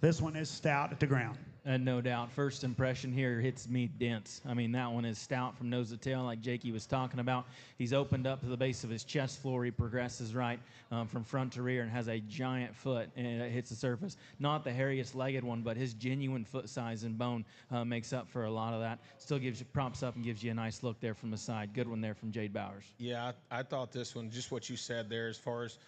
This one is stout at the ground. No doubt. First impression here hits me dense. I mean, that one is stout from nose to tail, like Jakey was talking about. He's opened up to the base of his chest floor. He progresses right from front to rear and has a giant foot, and it hits the surface. Not the hairiest legged one, but his genuine foot size and bone makes up for a lot of that. Still props up and gives you a nice look there from the side. Good one there from Jade Bowers. Yeah, I thought this one, just what you said there, as far as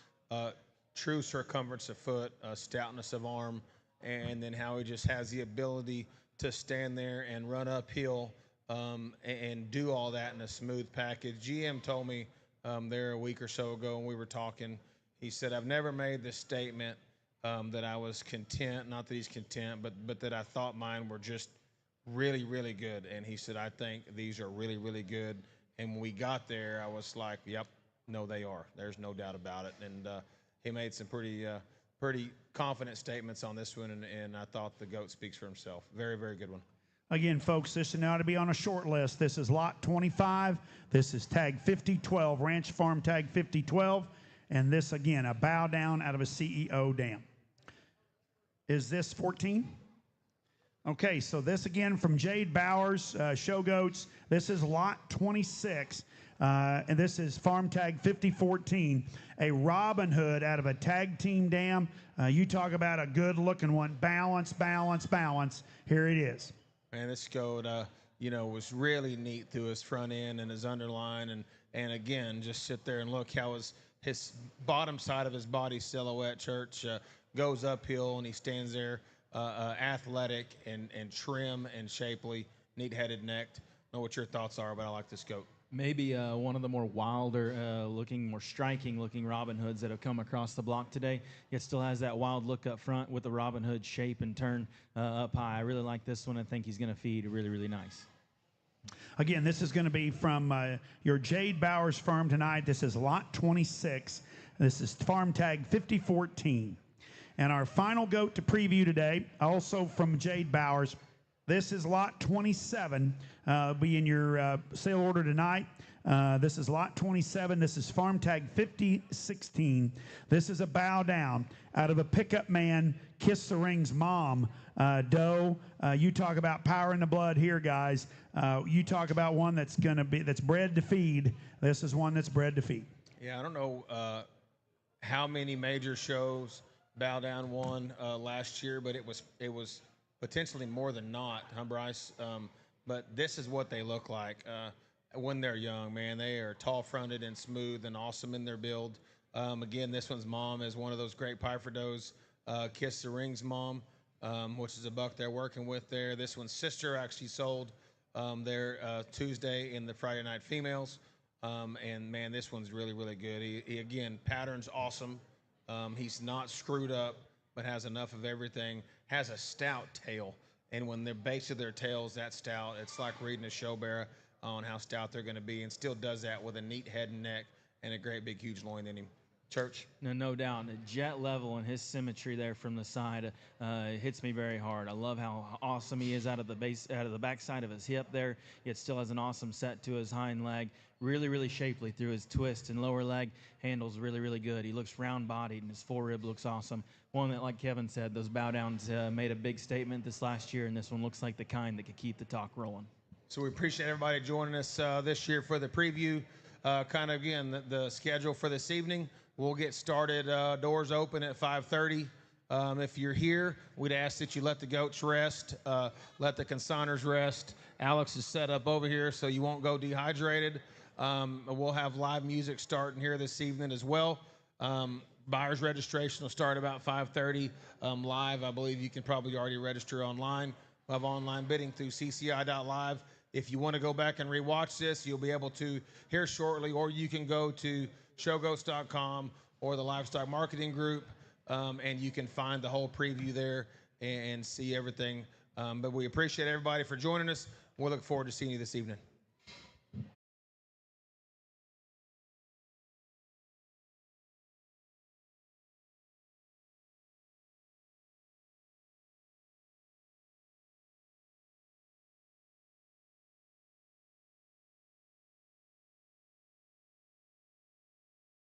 true circumference of foot, stoutness of arm, and then how he just has the ability to stand there and run uphill and do all that in a smooth package. GM told me there a week or so ago when we were talking, he said, I've never made this statement that I was content, not that he's content, but that I thought mine were just really, really good. And he said, I think these are really, really good. And when we got there, I was like, yep, no, they are. There's no doubt about it. And he made some pretty confident statements on this one, and I thought the GOAT speaks for himself. Very, very good one. Again, folks, this is now to be on a short list. This is lot 25. This is tag 5012, Ranch Farm tag 5012. And this, again, a bow down out of a CEO dam. Is this 14? Okay, so this again from Jade Bowers, Show Goats. This is lot 26. And this is farm tag 5014, a Robin Hood out of a tag team dam. You talk about a good looking one. Balance, balance, balance. Here it is. Man, this goat, was really neat through his front end and his underline. And again, just sit there and look how his bottom side of his body silhouette, Church, goes uphill, and he stands there athletic and trim and shapely, neat-headed necked. I don't know what your thoughts are, but I like this goat. Maybe one of the more wilder looking, more striking looking Robin Hoods that have come across the block today. It still has that wild look up front with the Robin Hood shape and turn up high. I really like this one. I think he's going to feed really, really nice. Again, this is going to be from your Jade Bowers firm tonight. This is lot 26. This is farm tag 5014. And our final goat to preview today, also from Jade Bowers, this is lot 27. Be in your sale order tonight. This is lot 27. This is farm tag 5016. This is a bow down out of a pickup man, Kiss the Ring's mom, doe. You talk about power in the blood here, guys. You talk about one that's bred to feed. This is one that's bred to feed. Yeah, I don't know how many major shows Bow Down won last year, but it was potentially more than not, huh, Bryce? But this is what they look like when they're young, man. They are tall-fronted and smooth and awesome in their build. Again, this one's mom is one of those great Piper does, Kiss the Ring's mom, which is a buck they're working with there. This one's sister actually sold there Tuesday in the Friday Night Females. And man, this one's really, really good. He again, pattern's awesome. He's not screwed up, but has enough of everything. Has a stout tail, and when the base of their tail is that stout, it's like reading a show bearer on how stout they're going to be, and still does that with a neat head and neck and a great big huge loin in him. Church. No doubt. Jet level and his symmetry there from the side hits me very hard. I love how awesome he is out of the backside of his hip there, yet still has an awesome set to his hind leg. Really, really shapely through his twist and lower leg. Handles really, really good. He looks round-bodied, and his forerib looks awesome. One that, like Kevin said, those bow downs made a big statement this last year, and this one looks like the kind that could keep the talk rolling. So we appreciate everybody joining us this year for the preview. Kind of, again, the schedule for this evening. We'll get started, doors open at 5:30. If you're here, we'd ask that you let the goats rest, let the consigners rest. Alex is set up over here so you won't go dehydrated. We'll have live music starting here this evening as well. Buyer's registration will start about 5:30. Live, I believe you can probably already register online. We'll have online bidding through CCI.live. If you want to go back and rewatch this, you'll be able to here shortly, or you can go to showgoats.com or the Livestock Marketing Group, and you can find the whole preview there and see everything. But we appreciate everybody for joining us. We'll look forward to seeing you this evening.